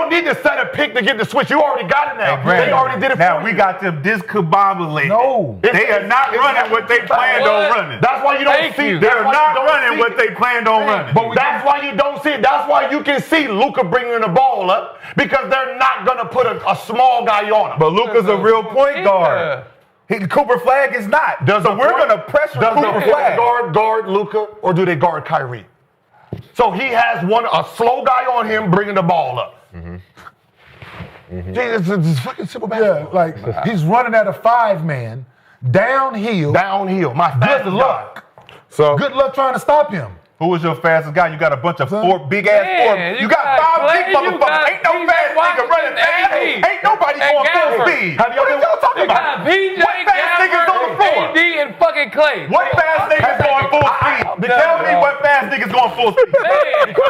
need to set a pick to get the switch. You already got it now. They already did it for you. Now we got them discombobulated. No. They are not running what they planned on running. That's why you don't see. They're not running what they planned on running. But that's why you don't see it. That's why you can see Luka bringing the ball up because they're not gonna put a small guy on him. But Luka's a real point guard. Cooper Flagg is not. So we're gonna pressure Cooper Flagg. Guard Luka, or do they guard Kyrie? So he has a slow guy on him bringing the ball up. It's fucking simple basketball. Yeah, like he's running at a 5-man downhill. My fastest Good luck. So Good luck trying to stop him. Who was your fastest guy? You got a bunch of big ass 4. You got 5 big motherfuckers. Ain't no fast nigga running fast. Ain't nobody going full speed. What are y'all talking about? PJ, What fast niggas on the floor? AD, and fucking Clay. What fast niggas going full speed? Tell me what fast niggas going full speed. Hey, get the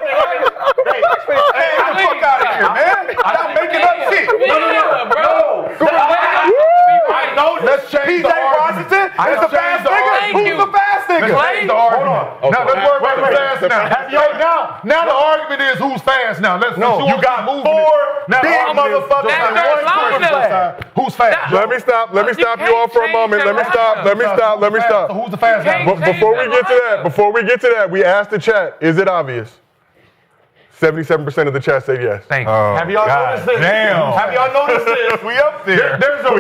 fuck out of here, man. Stop making up shit. No. I know. Let's change the argument. Washington is the fast nigga. Who's the fast nigga? Hold on. Now let's work with fast now. Now the argument is who's fast now. You got 4 big motherfuckers and 1 person. Who's fast? let me stop you all for a moment. Let me stop. So who's the fast now? Before we get to that, we asked the chat, is it obvious? 77% of the chat said yes. Thank you. Have y'all noticed this? Damn. Have y'all noticed this? We up there. There's a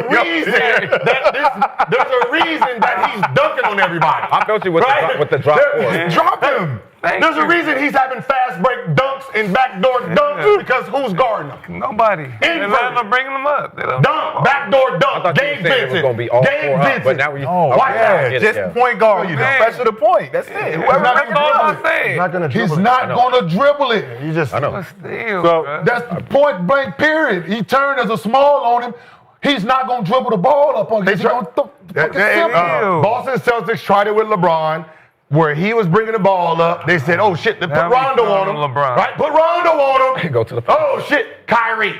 reason that he's dunking on everybody. I felt you with the drop force. Drop him. There's a reason he's having fast break dunks and backdoor dunks because who's guarding him? Nobody. They're not bringing them up. Dunk, backdoor dunk. I thought you were saying it was going to be all 4 up, but now just point guard. Pressure the point. That's it. That's all I'm saying. He's not going to dribble it. I know. But still, So That's point blank period. He turned as a small on him. He's not going to dribble the ball up on him. He's going to Boston Celtics tried it with LeBron, where he was bringing the ball up. They said, "Oh shit, put Rondo on him." Right, put Rondo on him. Go to the. Oh shit, Kyrie.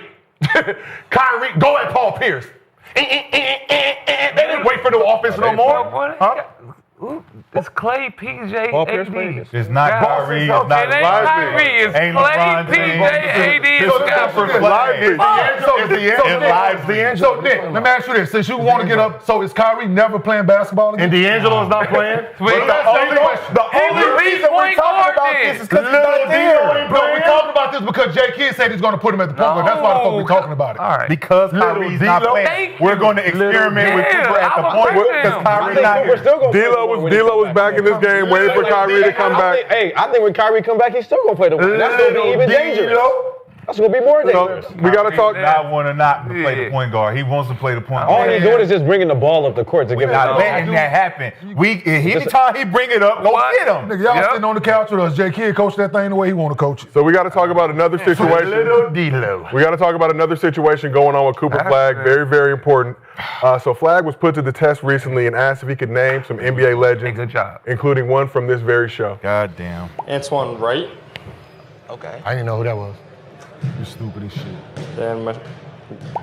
Kyrie, go at Paul Pierce. They didn't wait for the offense no more. Huh? It's Clay, PJ, Paul Pierce AD. played. It's not Kyrie. It's not It ain't Kyrie. It's Ain't Clay, LeBron PJ, James. AD, and So Nick, let me ask you this: since you want to get up, so is Kyrie never playing basketball again? And D'Angelo is not playing. The only reason we're talking about this is because he's not there. No, we're talking about this because Jay Kidd said he's going to put him at the point guard. That's why the fuck we're talking about it. All right. Because Kyrie's not playing. We're going to experiment with Cooper at the point because Kyrie's not here. D'Lo was back in this game, waiting for Kyrie to come back. I think when Kyrie come back, he's still gonna play the one. That's gonna be even dangerous. That's gonna be more dangerous. So we gotta talk. I want to not play the point guard. He wants to play the point guard. All he's doing is just bringing the ball up the court to give him. Not letting that happen. Anytime he bring it up, go get him. Nigga, y'all sitting on the couch with us. Jay Kidd coach that thing the way he want to coach it. So we got to talk about another situation. We got to talk about another situation going on with Cooper Flagg. Very, very important. So Flagg was put to the test recently and asked if he could name some NBA legends, Good job. including one from this very show. God damn. Antoine Wright. Okay. I didn't know who that was. You stupid as shit. Then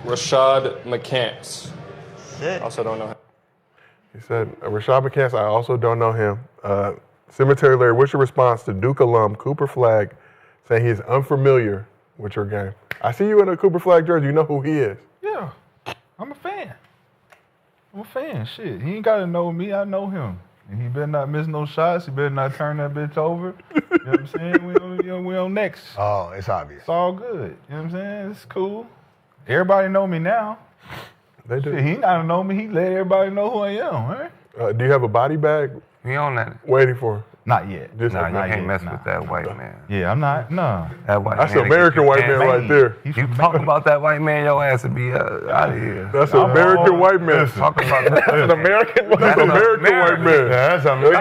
Rashad McCants. Also don't know him. He said, Rashad McCants, I also don't know him. Cemetery Larry, what's your response to Duke alum Cooper Flagg saying he is unfamiliar with your game? I see you in a Cooper Flagg jersey. You know who he is. Yeah, I'm a fan. Shit, he ain't got to know me. I know him. And he better not miss no shots. He better not turn that bitch over. You know what I'm saying? We on next. Oh, it's obvious. It's all good. You know what I'm saying? It's cool. Everybody know me now. They do. Shit, he not know me. He let everybody know who I am, right? Do you have a body bag We on that. waiting for him? Not yet. Just Nah, you not can't yet, mess nah. with that white man. Yeah, I'm not. No. That white That's man. an American white man right there. You talk about that white man, your ass would be out of here. That's an American white man. Talk about that. That's an American white man. That's American.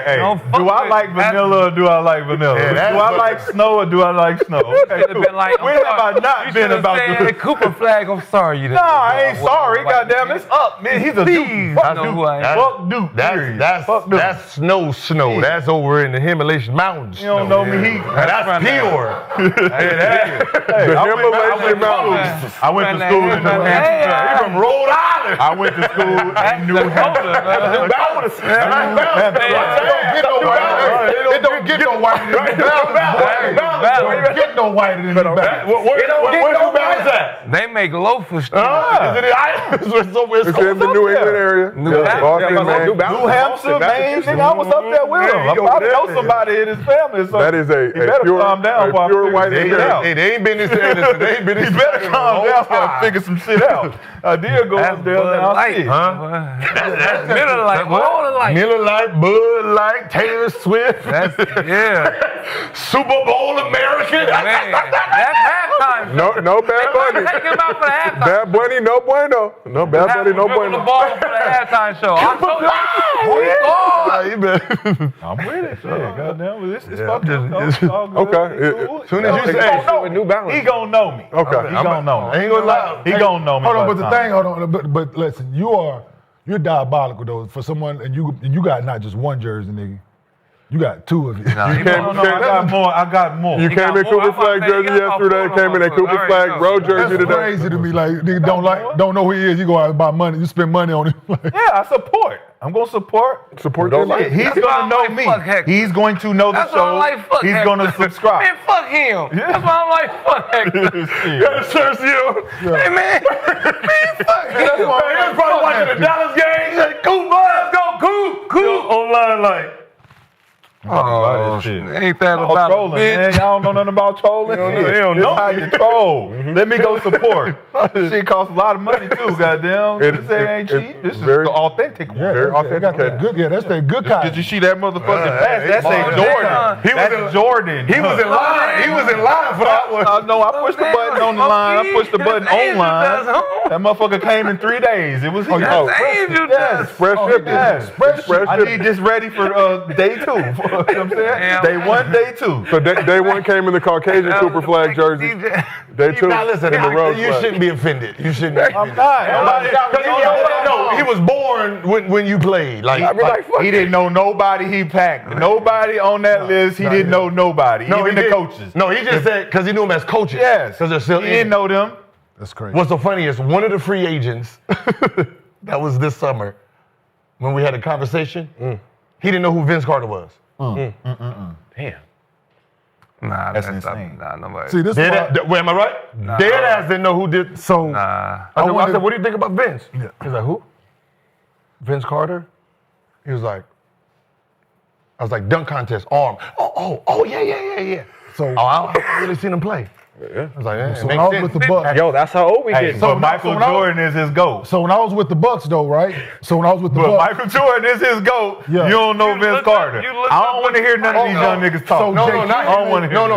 Hey, do I like vanilla or do I like vanilla? Yeah, do I like snow or do I like snow? Okay, cool. Been like, When have I not been about the Cooper Flag? I'm sorry, you didn't. No, I ain't sorry. Goddamn, it's up, man. He's a dude. I know who I am. Fuck dude. That's snow. That's over in the Himalayan mountains. You don't know me. That's pure. The Himalayan mountains. I went to school in New Hampshire. He's from Rhode Island. I went to school in New Hampshire. It don't get no whiter than the It don't get no whiter than the Where's New Balance at? They make loafers. Is it the islands or somewhere? It's in the New England area. New Hampshire. New Hampshire, man. Nigga, I was up there with him. I probably know somebody in his family. So That is he better calm down while I pure figure white some shit out. Hey, they ain't been in Anderson. They ain't been in He better calm down while I figure some shit out. I did go up there and I'll see. That's Miller Lite. Miller Lite. Miller Lite, Bud Light, Taylor Swift. Yeah. Super Bowl American. Man, that's halftime. No Bad Bunny. Take him out for the halftime. Bad Bunny, no bueno. No Bad Bunny, no The bueno. ball for the halftime show. I'm with it. Shit, goddamn. It's fucked up. It's all good. Okay. It's cool. Soon as you say New Balance. He gonna know me. Okay. He gonna know me. I ain't gonna lie. He gonna know me. Hold on, by but the time. thing, hold on, but listen, you're diabolical though for someone, and you got not just one jersey, nigga. You got two of you. No, You came- I got more. You came in Cooper Flag jersey yesterday. Came in a Cooper Flag road jersey That's today. crazy to me. Like nigga don't know who he is. You go out and buy money. You spend money on him. Yeah, I support. I'm gonna support. Support your life. He's gonna know me. He's going to know the That's why I'm show. like, fuck He's Hector. gonna subscribe. Man, fuck him. That's why I'm like, fuck Hector. Yes, sir, you. Hey, man, fuck him. He was probably watching the Dallas game. He said, "Coop, let's go, Coop." Online like. Oh, shit. Ain't that All about trolling, man. Y'all don't know nothing about trolling. They don't know how you troll. Let me go support. This shit costs a lot of money too. Goddamn. This ain't cheap. This is very- the authentic one. Very They got that good. Yeah, that's that good kind. Did you see that motherfucking pass? That's a Jordan. That's Jordan. He was in line. He was in line for that one. I know. I pushed the button on the line. I pushed the button online. That motherfucker came in 3 days. It was here. Angel Yes. Fresh shipment. Yes. Fresh I shipment. need this ready for day 2. You know what I'm saying? Day 1, day 2. So day one came in the Caucasian Cooper Flag jersey. Day two Now listen, in the road you flag. shouldn't be offended. You shouldn't be I'm offended. not. No, he was born when you played. He didn't know nobody he packed. Nobody on that list. He didn't know nobody. Even the coaches. No, he just said because he knew them as coaches. Yes. Because they're still He didn't know them. That's crazy. What's so funny is one of the free agents that was this summer when we had a conversation, he didn't know who Vince Carter was. Damn. Nah, That's that's insane. Nah, nobody. See, this is Wait, am I right? Dead ass didn't know who did. so. Nah. I said, what do you think about Vince? He's like, who? Vince Carter? He was like, I was like, dunk contest, arm. Oh, yeah. So I haven't really seen him play. I was like, yeah, so when I was with the Bucks, Yo, that's how old we Hey, get. so Michael Jordan is his GOAT. so when I was with the Bucks though, right? So when I was with the But Bucks, Michael Jordan is his GOAT. Yeah. You don't know You Vince look Carter. up- you look I up- don't want to hear none of these young niggas talk. So No, Jay not I don't want to him. hear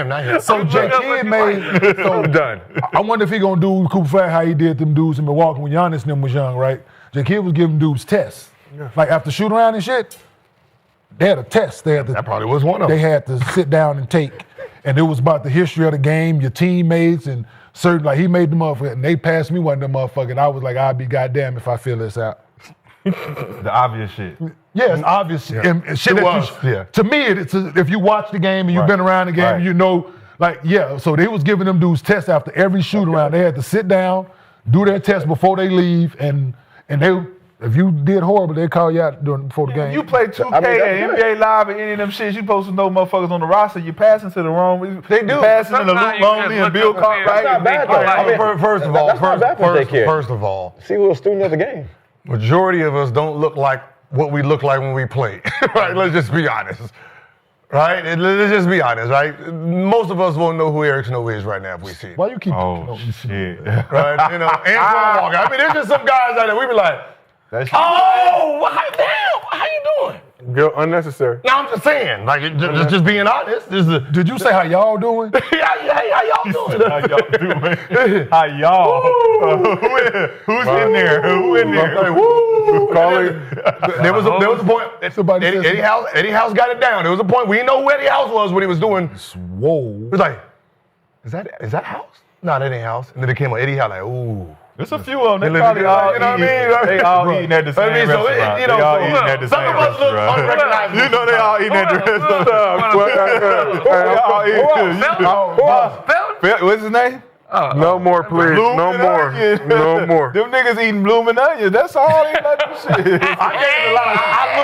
No, not him. so Jay Kidd made. So Done. I wonder if he gonna do Cooper Flag how he did them dudes in Milwaukee when Giannis and them was young, right? Jay Kidd was giving dudes tests, like after shoot around and shit. They had a test. They had to. That probably was one of They them. had to sit down and take, and it was about the history of the game, your teammates, and certain like he made them up, and they passed me one of them motherfuckers. I was like, I'd be goddamn if I fill this out. The obvious shit. Yeah, it's obvious. And shit It that was, you- yeah. To me, it's if you watch the game and you've been around the game, Right. you know, like, yeah. So they was giving them dudes tests after every shoot around. They had to sit down, do their test before they leave, and they, if you did horrible, they call you out before the game. You play 2K and NBA Live and any of them shit, you supposed to know motherfuckers on the roster. You passing to the wrong. They do. Passing in the Sometimes Luke you Longley just and Bill look up Cartwright. there. That's not bad, though. I mean, First of all, that's not bad for Jay Kidd. first of all, See who's a student of the game. majority of us don't look like what we look like when we play. Right? Let's just be honest. Right? Let's just be honest, right? Most of us won't know who Eric Snow is right now if we see him. Why you keep? Oh, shit. Right? Antoine Walker. I mean, there's just some guys out there. We be like, That's how you doing? Unnecessary. No, I'm just saying, like, just being honest. Did you say how y'all doing? How y'all doing? How y'all doing? How y'all? Who's in there? Who in there? Like, woo! Calling. There was a point. Eddie House got it down. There was a point we didn't know who Eddie House was when he was doing. Whoa. It was like, is that House? No, that ain't House. And then it came on Eddie House, like, ooh. There's a few of them. They probably all they all eating at the same restaurant. They all eating at the same restaurant. You know they all eating at the restaurant. What's his name? No more, please. No more. No more. Them niggas eating blooming onions. That's all they like to shit. I gained a lot.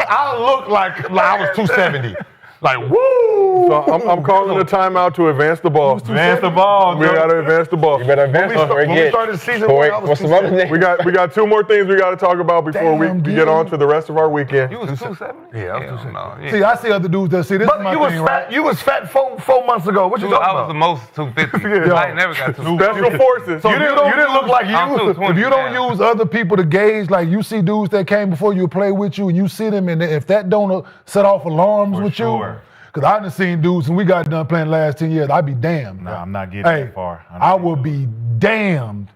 I look like I was 270. Like, woo! So I'm calling a timeout to advance the ball. Advance the ball. We got to advance the ball. You better advance When we started the season, what's some other name? We got two more things we got to talk about before we get on to the rest of our weekend. You was 270? Yeah, I was 270. See, I see other dudes that see this. But is my you was thing, fat. right? You was fat 4 months ago. What you talking I about? was the most 250. I ain't never got 250. Special forces. So you didn't look like I'm you. 220 If you don't now. use other people to gauge, like you see dudes that came before you play with you, and you see them, and if that don't set off alarms with you, because I done seen dudes, and we got done playing the last 10 years, I'd be damned. Nah, I'm not getting that far. I would be damned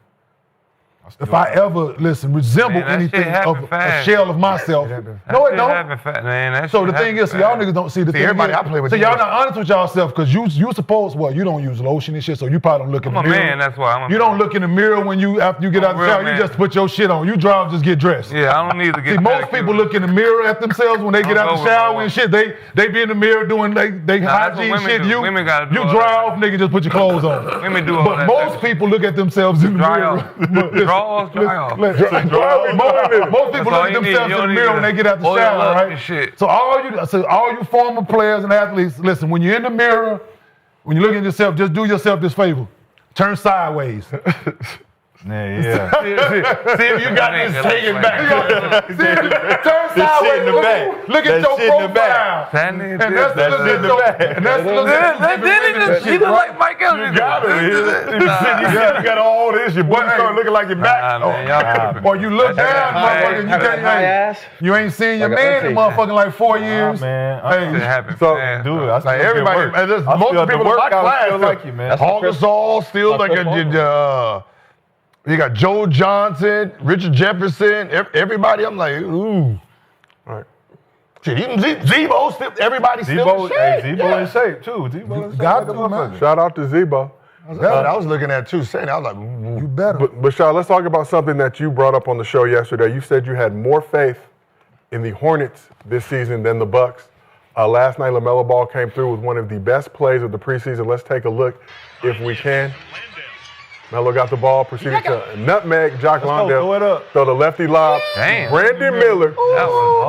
if I ever, resemble anything of a shell of myself. No, it don't. So the thing is, y'all niggas don't see the thing. Everybody I play with. So y'all not honest with yourself, because you supposed, you don't use lotion and shit, so you probably don't look in the mirror. I'm a man, that's why. You don't look in the mirror after you get out the shower. You just put your shit on. You drive, just get dressed. Yeah, I don't need to get. See, most people look in the mirror at themselves when they get out the shower and shit. They be in the mirror doing they hygiene shit. You dry off, nigga, just put your clothes on. Women do all that. But most people look at themselves in the mirror. Dry off. Most people look at themselves in the mirror when they get out the shower, right? So all you former players and athletes, listen, when you're in the mirror, when you look at yourself, just do yourself this favor. Turn sideways. Yeah. See if you got this taken back. Turn sideways. In the back. Look at your profile. And that's in the back. And that's she look like Mike Elder. You got it. You got all this. Your butt start looking like your back. Or you look down, motherfucker. You can't. You ain't seen your man in motherfucking like 4 years. Man, It happens. So, dude, I Like everybody, most people in my class like you, man. Paul Gasol still like you got Joe Johnson, Richard Jefferson, everybody. I'm like, ooh. All right. Shit, even Zebo, still, everybody still in shape. Zebo in shape too. Zebo in shape. Got to, man. Shout out to Zebo. I was looking at too, saying I was like, You better. But Shaw, let's talk about something that you brought up on the show yesterday. You said you had more faith in the Hornets this season than the Bucks. Last night, LaMelo Ball came through with one of the best plays of the preseason. Let's take a look if we can. Melo got the ball, proceeded to nutmeg Jock Londale. Throw the lefty lob. Damn. Brandon Miller.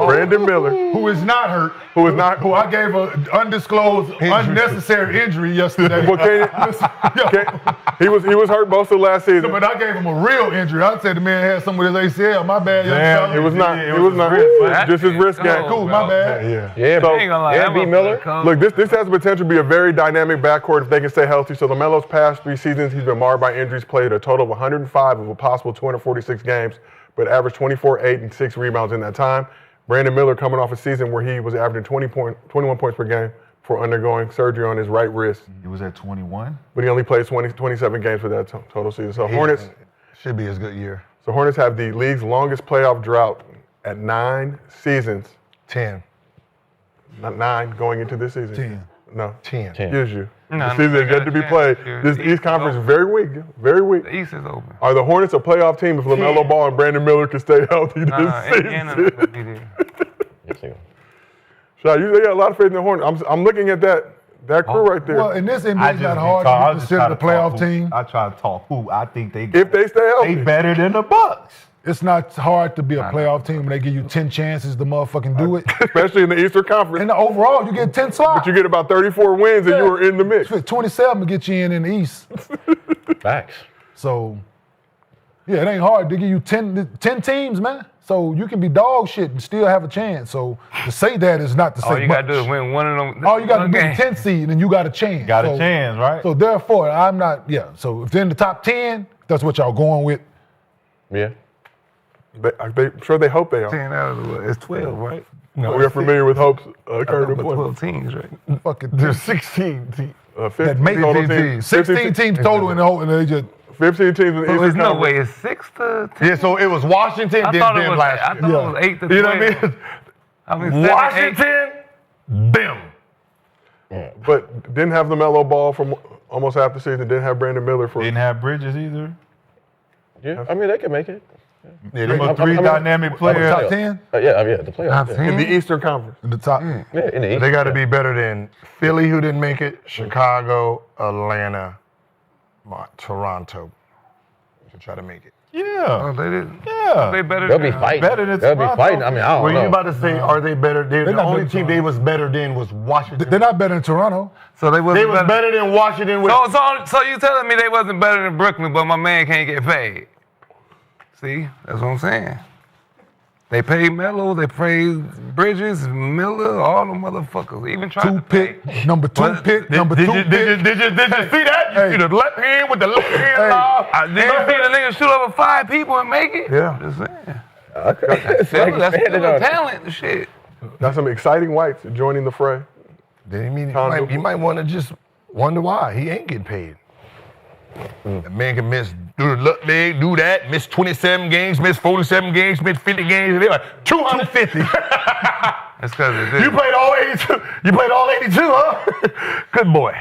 Brandon Miller. Who is not hurt. Who is not? Who I gave an undisclosed, unnecessary injury yesterday. Well, he was hurt most of last season. But I gave him a real injury. I said the man had some with his ACL. My bad, young fella. It was not. Just his wrist game. Cool, my bad. B. Miller. Look, this has the potential to be a very dynamic backcourt if they can stay healthy. So LaMelo's past 3 seasons, he's been marred by injuries, played a total of 105 of a possible 246 games, but averaged 24, 8, and 6 rebounds in that time. Brandon Miller coming off a season where he was averaging 21 points per game before undergoing surgery on his right wrist. He was at 21? But he only played 27 games for that total season. So Hornets should be his good year. So Hornets have the league's longest playoff drought at 9 seasons. 10. Not 9 going into this season. 10. No. 10. Gives you. No, the season is yet to be played. This East Conference is very weak. Very weak. The East is open. Are the Hornets a playoff team if LaMelo Ball and Brandon Miller can stay healthy this season? Shot, you got a lot of faith in the Hornets. I'm looking at that crew right there. Well, in this NBA, it's not hard to consider the playoff team. I try to talk who I think if they stay healthy. They better than the Bucks. It's not hard to be a playoff team when they give you 10 chances to motherfucking do it. Especially in the Eastern Conference. And overall, you get 10 slots. But you get about 34 wins and you were in the mix. 27 to get you in the East. Facts. So, Yeah, it ain't hard. They give you 10 teams, man. So you can be dog shit and still have a chance. So to say that is not to say All you much. got to do is win one of them. All you got to be the 10th seed and you got a chance. Got a chance, right? So therefore, I'm not, So if they're in the top 10, that's what y'all going with. Yeah. I'm sure they hope they are. 10 out of the, it's 12, right? No, we are familiar with Hope's current employment. 12 teams, right? Fucking There's 16 teams. 15 make total 16 teams total in the whole, and they just 15 teams in the So Eastern there's no Conference. way it's 6 to 10. Yeah, so it was Washington, I then thought it them was, last I year. thought it was 8 to 12. You know what I mean? 7, 8. Washington, bim. But didn't have LaMelo Ball from almost half the season. Didn't have Brandon Miller for. Didn't have Bridges either. Yeah, I mean, they can make it. Yeah, them are three dynamic players. top 10 the playoffs. In the Eastern Conference. in the top. Yeah, in the East. They got to be better than Philly, who didn't make it, Chicago, Atlanta, Toronto, to try to make it. Yeah. Oh, they didn't. Yeah. They better They'll than be fighting. Better than They'll be Toronto. fighting. I mean, I Were don't you know. about to say, are they better? The not only better team than they was better than was Washington. They're not better than Toronto. So they They wasn't was better than Washington with. So you telling me they wasn't better than Brooklyn, but my man can't get paid? See, that's what I'm saying. They paid Melo, they paid Bridges, Miller, all the motherfuckers. Even tried to pay. Number 2 pick, number 2 pick. Did you see that? You see the left hand with the left hand lob? Did you see the nigga shoot over 5 people and make it? Yeah. Just saying. It's like That's standing still on- talent, shit. Got some exciting whites joining the fray. Then Tom he might want to just wonder why he ain't getting paid. The man can do the luck leg, do that, miss 27 games, miss 47 games, miss 50 games, and they're like 250. That's because it You did. played all 82. You played all 82, huh? Good boy.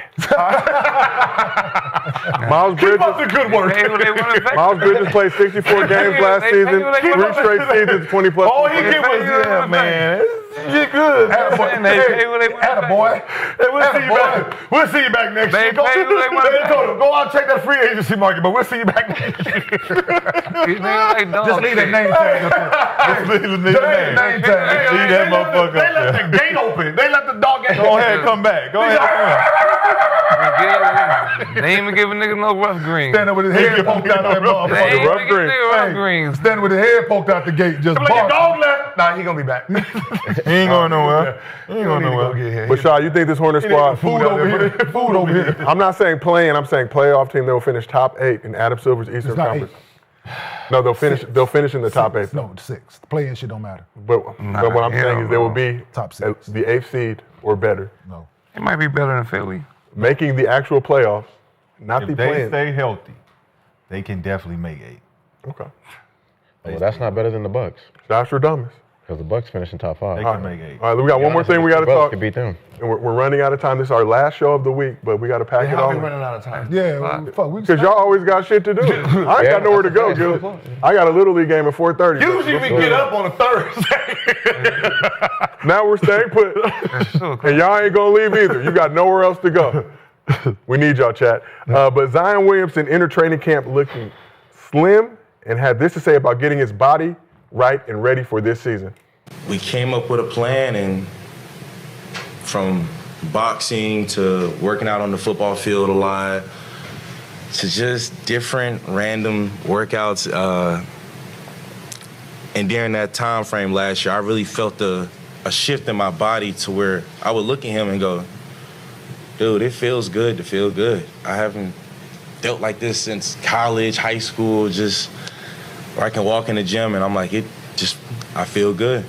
Miles Keep up the Bridges. good work. They want to pay. Miles Bridges played 64 games last season. 3 straight seasons, 20 plus. All he did was, yeah, man. You good. They pay what they want to pay. Boy. Hey, we'll see you back next They year. Go, pay what they want to pay. go out and check that free agency market, but we'll see you back next year. Just leave that name tag up there. Just leave the nigga name. Name tag. Leave that motherfucker They up left there. the gate open. They left the dog gate Go ahead, come back. Go ahead. They ain't even give a nigga no rough green. Standing with his head poked out that They motherfucker. ain't rough even give a green. nigga rough greens. Standing with his head poked out the gate, just Like your barking. dog left. Nah, he gonna be back. He ain't going nowhere. He ain't going Go nowhere. get here. But Shaw, you think this Hornet squad? Food over here. Food over here. I'm not saying playing. I'm saying playoff team. They will finish top 8 in Adam Silver's Eastern It's not Conference. No, they'll finish. They'll finish in the top 8. No, 6. Playing shit don't matter. But what I'm saying is they will be Top 6. at the 8th seed or better, No. It might be better than Philly. making the actual playoffs, not the If they playing. stay healthy, they can definitely make 8. Okay. Well, that's not better than the Bucks Josh Radamas. because the Bucks finished in top 5. They can make 8. All right, we got one more thing we got to Brothers talk. could beat them. And we're running out of time. This is our last show of the week, but we got to pack it How we on. running out of time? Yeah, well, fuck. We Because y'all always got shit to do. I ain't got nowhere to go, Gil. I got a Little League game at 4:30. Usually we get up on a Thursday. Now we're staying put. And y'all ain't going to leave either. You got nowhere else to go. We need y'all, chat. But Zion Williamson entered training camp looking slim and had this to say about getting his body right and ready for this season. We came up with a plan, and from boxing to working out on the football field a lot to just different random workouts. And during that time frame last year, I really felt a shift in my body to where I would look at him and go, dude, it feels good to feel good. I haven't felt like this since college, high school, just where I can walk in the gym and I'm like, I feel good.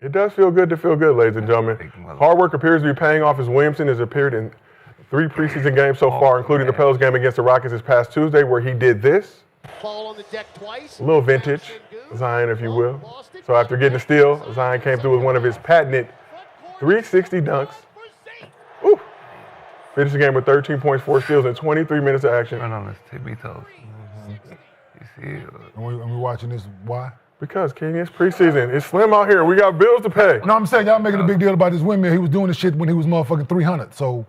It does feel good to feel good, ladies and gentlemen. Hard work appears to be paying off as Williamson has appeared in 3 preseason games so far, including the Pels game against the Rockets this past Tuesday, where he did this. Ball on the deck twice. A little vintage Zion, if you will. So after getting a steal, Zion came through with one of his patented 360 dunks. Ooh. Finished the game with 13 points, 4 steals, and 23 minutes of action. Run on his tippy toes. You see it? And we watching this. Why? Because, King, it's preseason. It's slim out here. We got bills to pay. No, I'm saying y'all making a big deal about this windmill. He was doing this shit when he was motherfucking 300. So,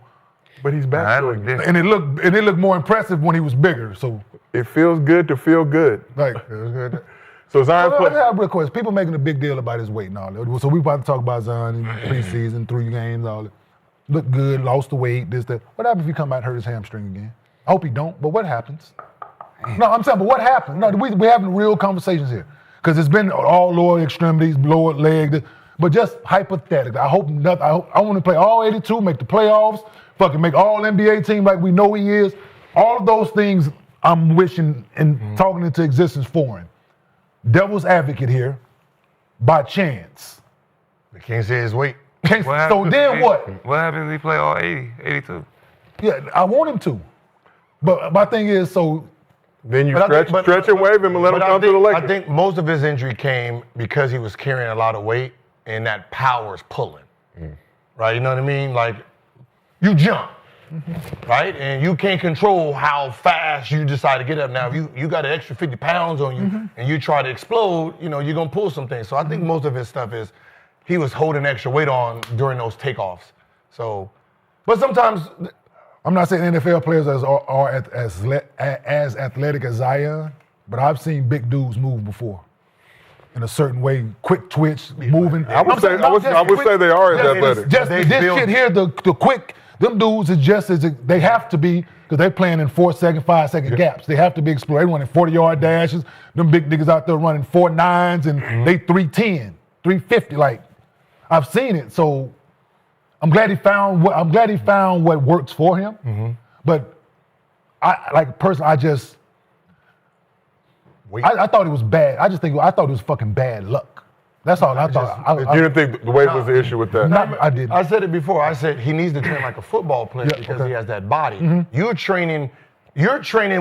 but he's back doing it. And it looked more impressive when he was bigger. So it feels good to feel good. Like, so Zion I have a real question. People making a big deal about his weight and all that. So we about to talk about Zion in preseason, 3 games, all that. Look good, lost the weight, this, that. What happens if he come out and hurt his hamstring again? I hope he don't, but what happens? No, I'm saying, but what happened? No, we're having real conversations here. Because it's been all lower extremities, lower leg, but just hypothetically. I hope nothing. I want to play all 82, make the playoffs, fucking make all NBA team like we know he is. All of those things I'm wishing and talking into existence for him. Devil's advocate here, by chance. They can't say his weight. So then what? What happens if he play all 80, 82? Yeah, I want him to. But my thing is, so... Then you stretch and wave him and let him come to the Lakers. I think most of his injury came because he was carrying a lot of weight and that power's pulling. Right? You know what I mean? Like, you jump, right? And you can't control how fast you decide to get up. Now, if you got an extra 50 pounds on you and you try to explode, you're going to pull some things. So I think most of his stuff is he was holding extra weight on during those takeoffs. So, but sometimes... I'm not saying NFL players are as athletic as Zion, but I've seen big dudes move before. In a certain way, quick twitch, moving. I would say they are as athletic. Just this shit here, the quick, them dudes is just as they have to be, because they're playing in 4-second, 5-second gaps. They have to be exploding. They running 40-yard dashes. Them big niggas out there running 4.9s and they 3.10, 3.50. Like, I've seen it. So I'm glad he found what works for him. But I thought it was bad. I thought it was fucking bad luck. That's all I thought. You didn't think the weight was the issue with that? I didn't. I said it before. I said he needs to train like a football player because he has that body. You're training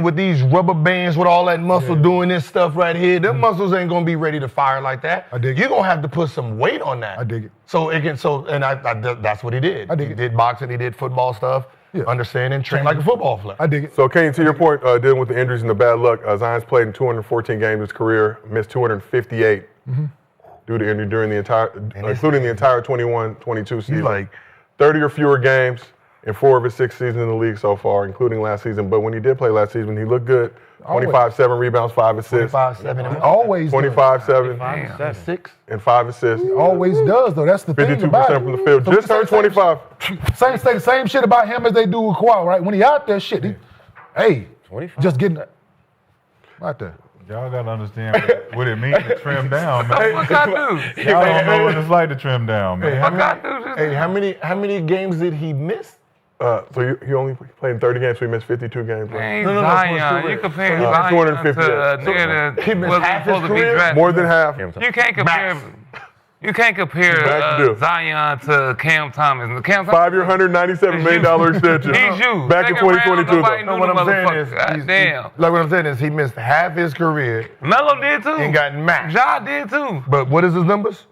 with these rubber bands with all that muscle doing this stuff right here. Them muscles ain't gonna be ready to fire like that. I dig it. You're gonna have to put some weight on that. I dig it. That's what he did. I dig he it. did boxing, he did football stuff, understanding, train like a football player. I dig it. So, Kenyon, to your point, dealing with the injuries and the bad luck, Zion's played in 214 games in his career, missed 258 due to injury during the including the entire 21-22 season. He's like 30 or fewer games in 4 of his 6 seasons in the league so far, including last season. But when he did play last season, he looked good. 25-7 rebounds, 5 assists. 25-7. Always 25-7. 6 and 5 assists. He always does, though. That's the thing about it. 52% from the field. Just turned 25. Same shit about him as they do with Kawhi, right? When he out there, just getting out there. Y'all gotta understand what it means to trim down, man. What I do? Y'all don't know what it's like to trim down, man. How many games did he miss? So he only played in 30 games, so he missed 52 games. Man, Zion, you compare Zion to a nigga that wasn't supposed to be drafted. More than half. You can't compare. You can't compare Zion to Cam Thomas. Cam Thomas 5-year, $197 million extension. He's you. Back in 2022, though. What I'm saying is he missed half his career. Melo did too. And got maxed. Ja did too. But what is his numbers?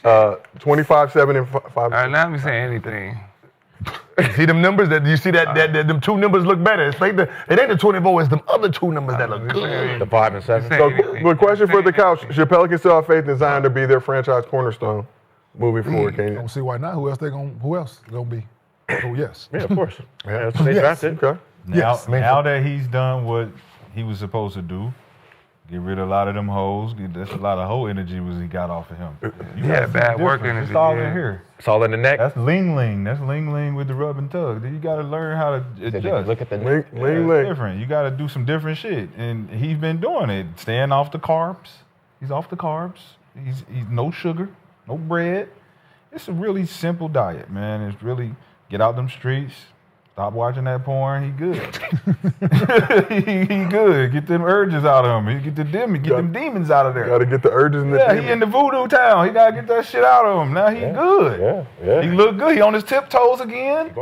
25-7 and 5. All right, now I'm saying anything. See them numbers? You see that them two numbers look better. It's like it ain't the 24, it's them other two numbers that look good. The 5 and 7. So, the question for the couch: should Pelicans still have faith in Zion to be their franchise cornerstone moving forward? Kenyon? I don't see why not. Who else gonna be? Oh yes. Yeah, of course. Yeah, they drafted. Okay. Now that he's done what he was supposed to do, get rid of a lot of them hoes. That's a lot of hoe energy he got off of him. Bad work energy. It's all in here. It's all in the neck. That's ling. That's ling with the rub and tug. You got to learn how to adjust. Look at the ling. It's different. You got to do some different shit, and he's been doing it. Staying off the carbs. He's off the carbs. He's no sugar, no bread. It's a really simple diet, man. It's really get out them streets. Stop watching that porn. He good. he good. Get them urges out of him. Get them demons out of there. Got to get the urges and the demons. He in the voodoo town. He got to get that shit out of him. Now he good. Yeah. He look good. He on his tiptoes again.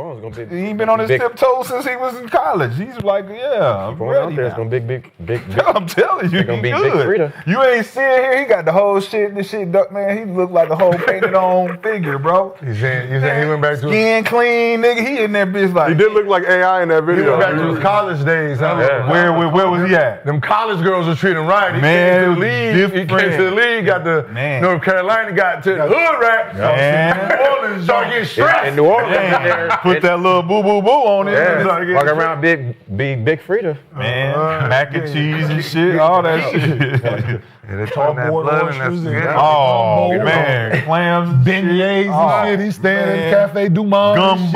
He been on his tiptoes since he was in college. He's like, I'm ready It's gonna be big. I'm telling you, he gonna be good. You ain't seeing here. He got the whole shit. This shit, man. He look like a whole painted on figure, bro. You saying he went back to skin clean, nigga. He in that bitch like. He did look like AI in that video. He went back to his college days. Where was he at? Them college girls was treating him right. He Man, came to the league. He came to the league. Got the North Carolina. Got to the hood right. Man. New Orleans started getting stressed. In New Orleans, Put that little boo on it. Walk around big Frida. Man, mac and cheese and shit, all that shit. They throwing that blood in that spaghetti. Oh, man. Clams, beignets and shit. He's staying at Cafe Du Monde.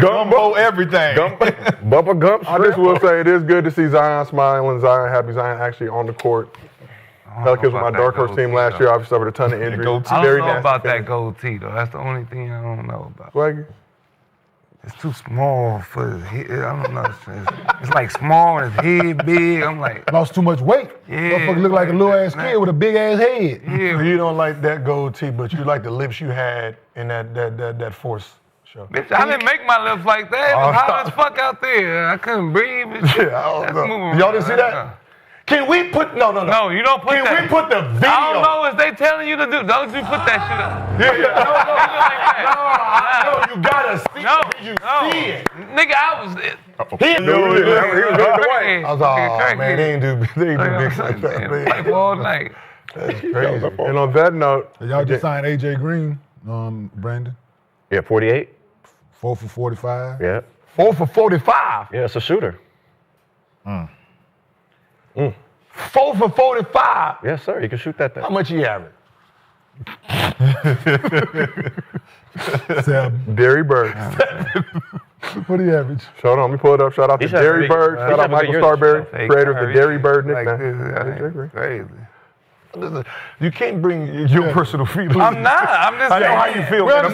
Gumbo everything. Bubba Gump. I just will say it is good to see Zion smiling, Zion happy, Zion actually on the court. Pelicans were my dark horse team last year. Obviously suffered a ton of injuries. I don't know about that gold tee though. That's the only thing I don't know about. Swaggy? It's too small for his head. I don't know. It's like small and his head big. I'm like lost too much weight. Yeah. Motherfucker look like a little ass kid with a big ass head. Yeah. You don't like that gold tee, but you like the lips you had in that Force show. Bitch, I didn't make my lips like that. It was hot as fuck out there. I couldn't breathe. Yeah, I don't know. Y'all didn't see that? Can we put no? No, you don't put that. Can we put the video? I don't know if they telling you to do. Don't you put that shit up? Yeah. No, you gotta see. No, you no. see it. Nigga, I was. He was I was like, man, they ain't do big like that, man. Like all night. That's crazy. And on that note, y'all just signed AJ Green, Brandon. Yeah, 48. 4 for 45. Yeah. 4 for 45. Yeah, it's a shooter. 4 for 45. Yes, sir. You can shoot that thing. How much he average? Derry Bird. What do you average? Hold on, let me pull it up. Shout out to Derry Bird. Shout out Michael Starberry, creator of the Derry Bird nickname. Crazy. You can't bring your personal feelings. I'm not. I'm just I know saying. how you feel. No, I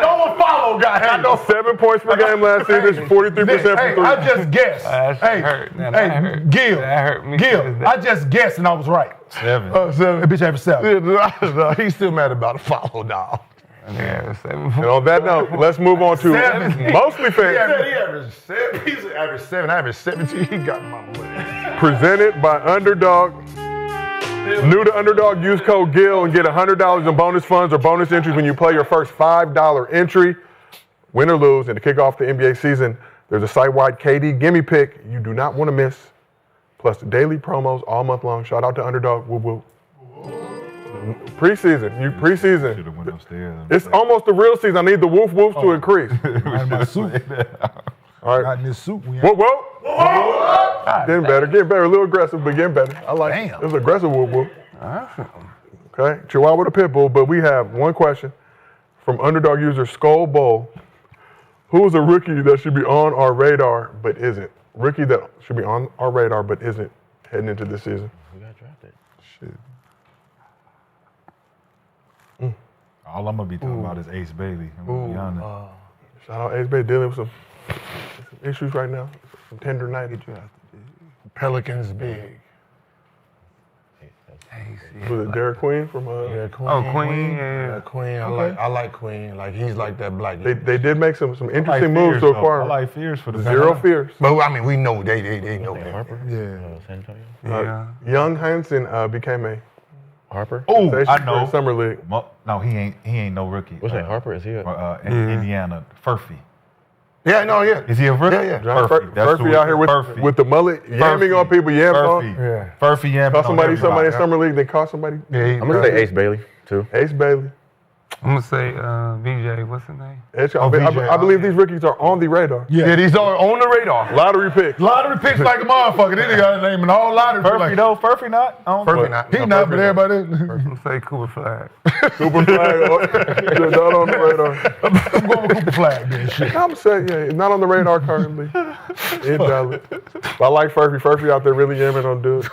know what follow got. I know 7 points per game last season, 43% from three. I just guessed. Gil. That hurt me. Gil, I just guessed and I was right. 7. That bitch averaged 7. No, he's still mad about a follow, dog. Yeah, 7. And on that note, let's move on to Mostly He Fans. averaged 7. He's averaged 7. I averaged 17. He got my money. Presented by Underdog. New to Underdog, use code GIL and get $100 in bonus funds or bonus entries when you play your first $5 entry. Win or lose, and to kick off the NBA season, there's a site-wide KD gimme pick you do not want to miss. Plus daily promos all month long. Shout out to Underdog. Woo woo. Preseason. Should have went upstairs. It's almost the real season. I need the woof woofs to increase. Not in my suit. All right. Not in this suit. Whoa. Getting better. A little aggressive, but getting better. I like it. It's aggressive whoop whoop. Okay. Chihuahua to Pitbull, but we have one question from Underdog user Skull Bowl. Who is a rookie that should be on our radar but isn't? Rookie that should be on our radar but isn't heading into this season. We got drafted. Shit. All I'm gonna be talking about is Ace Bailey. I'm gonna be honest. Shout out Ace Bailey dealing with some issues right now. Some tender night. Pelicans big. Was it Derek Queen from Queen. Queen. Yeah, Queen. I like Queen. Like he's like that black. They did make some interesting moves so far. I like Fears for the Zero Fears. But I mean, we know they know that. Harper? Yeah. San Antonio? Young Hansen became a Harper? Oh, sensation I for know. the Summer League. No, he ain't no rookie. What's that, Harper? Is he a... Indiana. Furphy. Yeah, no, yeah. Is he a rookie? Yeah. Furphy out here with the mullet, yamming on people, Furphy. Yeah. Furphy yamming Caught on somebody in everybody. Summer League, they caught somebody. Yeah, I'm going to say Ace Bailey, too. Ace Bailey. I'm gonna say VJ. What's his name? I believe these rookies are on the radar. Yeah, these are on the radar. Lottery picks. Lottery picks like a motherfucker. They got a name in all lottery picks. Furphy though? Furphy not? Furphy not. He not, but everybody. I'm gonna say Cooper Flagg. Cooper Flagg. Not on the radar. I'm going with Cooper Flagg, then. Shit. I'm saying, yeah, not on the radar currently. I like Furphy. Furphy out there really yamming on dudes.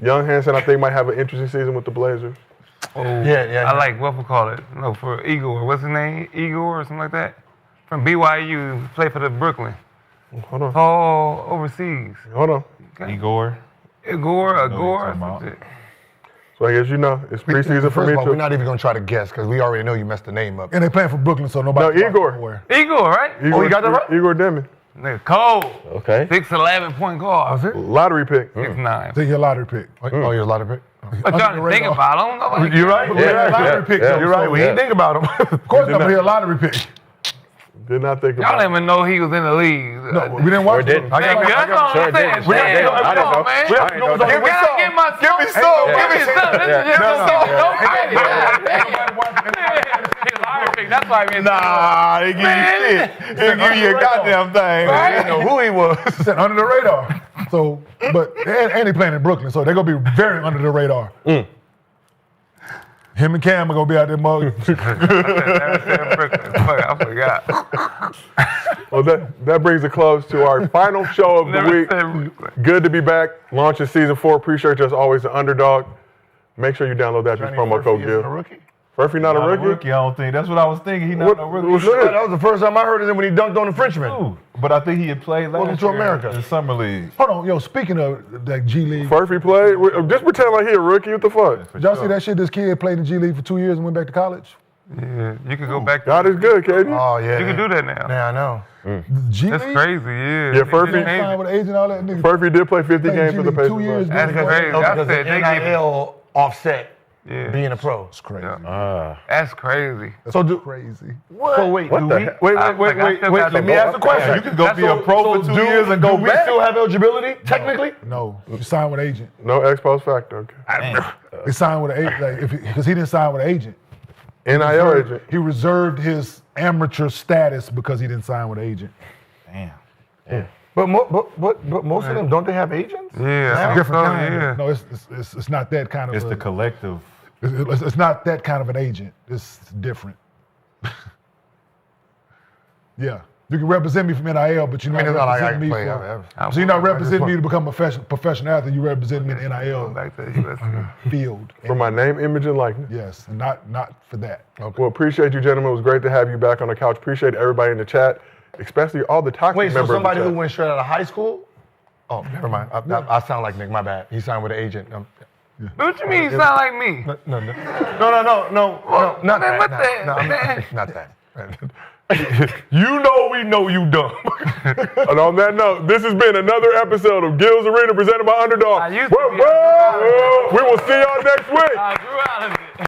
Young Hansen, I think, might have an interesting season with the Blazers. Oh, yeah. I like what we call it. No, for Igor. What's his name? Igor or something like that. From BYU, play for the Brooklyn. Hold on. Oh, overseas. Hold on. Okay. Igor. So I guess you know it's preseason for me all, too. we're not even gonna try to guess because we already know you messed the name up. And they playing for Brooklyn, so nobody. No, Igor. Igor, right? Igor, you got that right? Igor Demon. Nigga, cold. Okay. 6'11" point guard. Lottery pick. 6'9". Take your lottery pick. Oh, your lottery pick. I'm trying to think about it. I don't know. You're right. Lottery pick. You're right. We ain't think about him. Of course, I'm here. Lottery pick. Did not think Y'all about didn't even know he was in the league. No, we didn't watch it. That's all I'm saying. I didn't know. Man. Give me some. That's why I mean. Nah, they give you shit. They give you a goddamn thing. I didn't know who he was. Sent under the radar. So, but and he playing in Brooklyn, so they're gonna be very under the radar. Him and Cam are gonna be out there mug. I forgot. Well, that brings a close to our final show of the week. Good to be back. Launching season 4. Appreciate you as always, the underdog. Make sure you download that. Use promo code Gil. Furphy not a rookie? I don't think. That's what I was thinking. He not a rookie. That was the first time I heard of him when he dunked on the Frenchman. Ooh, but I think he had played last to year America. in Summer League. Hold on, yo. Speaking of that G League, Furphy played. Just pretend like he a rookie. What the fuck? Did y'all see that shit? This kid played in G League for 2 years and went back to college. Yeah, you can go back. God is good, Katie. Oh yeah, You can do that now. Yeah, I know. G That's League? crazy, yeah. Yeah, Furphy. Signed with an agent, all that nigga. Furphy did play 50 Played games G for the League Pacers. 2 years. That's before- crazy. I Because said the they give NIL offset Yeah. being a pro. It's crazy. That's crazy. So do Crazy. So wait, What do the we? heck? Wait. I Let me ask a question. You can go be a pro for 2 years and go do we back. still have eligibility technically? No, you signed with an agent. No ex post facto. Okay. He signed with an agent, because he didn't sign with an agent. NIL agent. He reserved his amateur status because he didn't sign with an agent. Damn. But most of them don't they have agents? Yeah, It's I a think different so, kind. yeah. No, it's not that kind of. It's the collective. It's not that kind of an agent. It's different. Yeah. You can represent me from NIL, but you're not representing me so you're not representing me to become a professional athlete. You represent me in NIL Back to the US. field. For my name, image, and likeness. Yes, and not for that. Well, appreciate you, gentlemen. It was great to have you back on the couch. Appreciate everybody in the chat, especially all the toxic Wait, so members. somebody of the who chat. went straight out of high school? Oh, never mind. I sound like Nick. My bad. He signed with an agent. What you mean you sound like me? No, not that. Not that. You know we know you dumb. And on that note, this has been another episode of Gil's Arena presented by Underdog. I used to be We will see y'all next week. I grew out of it.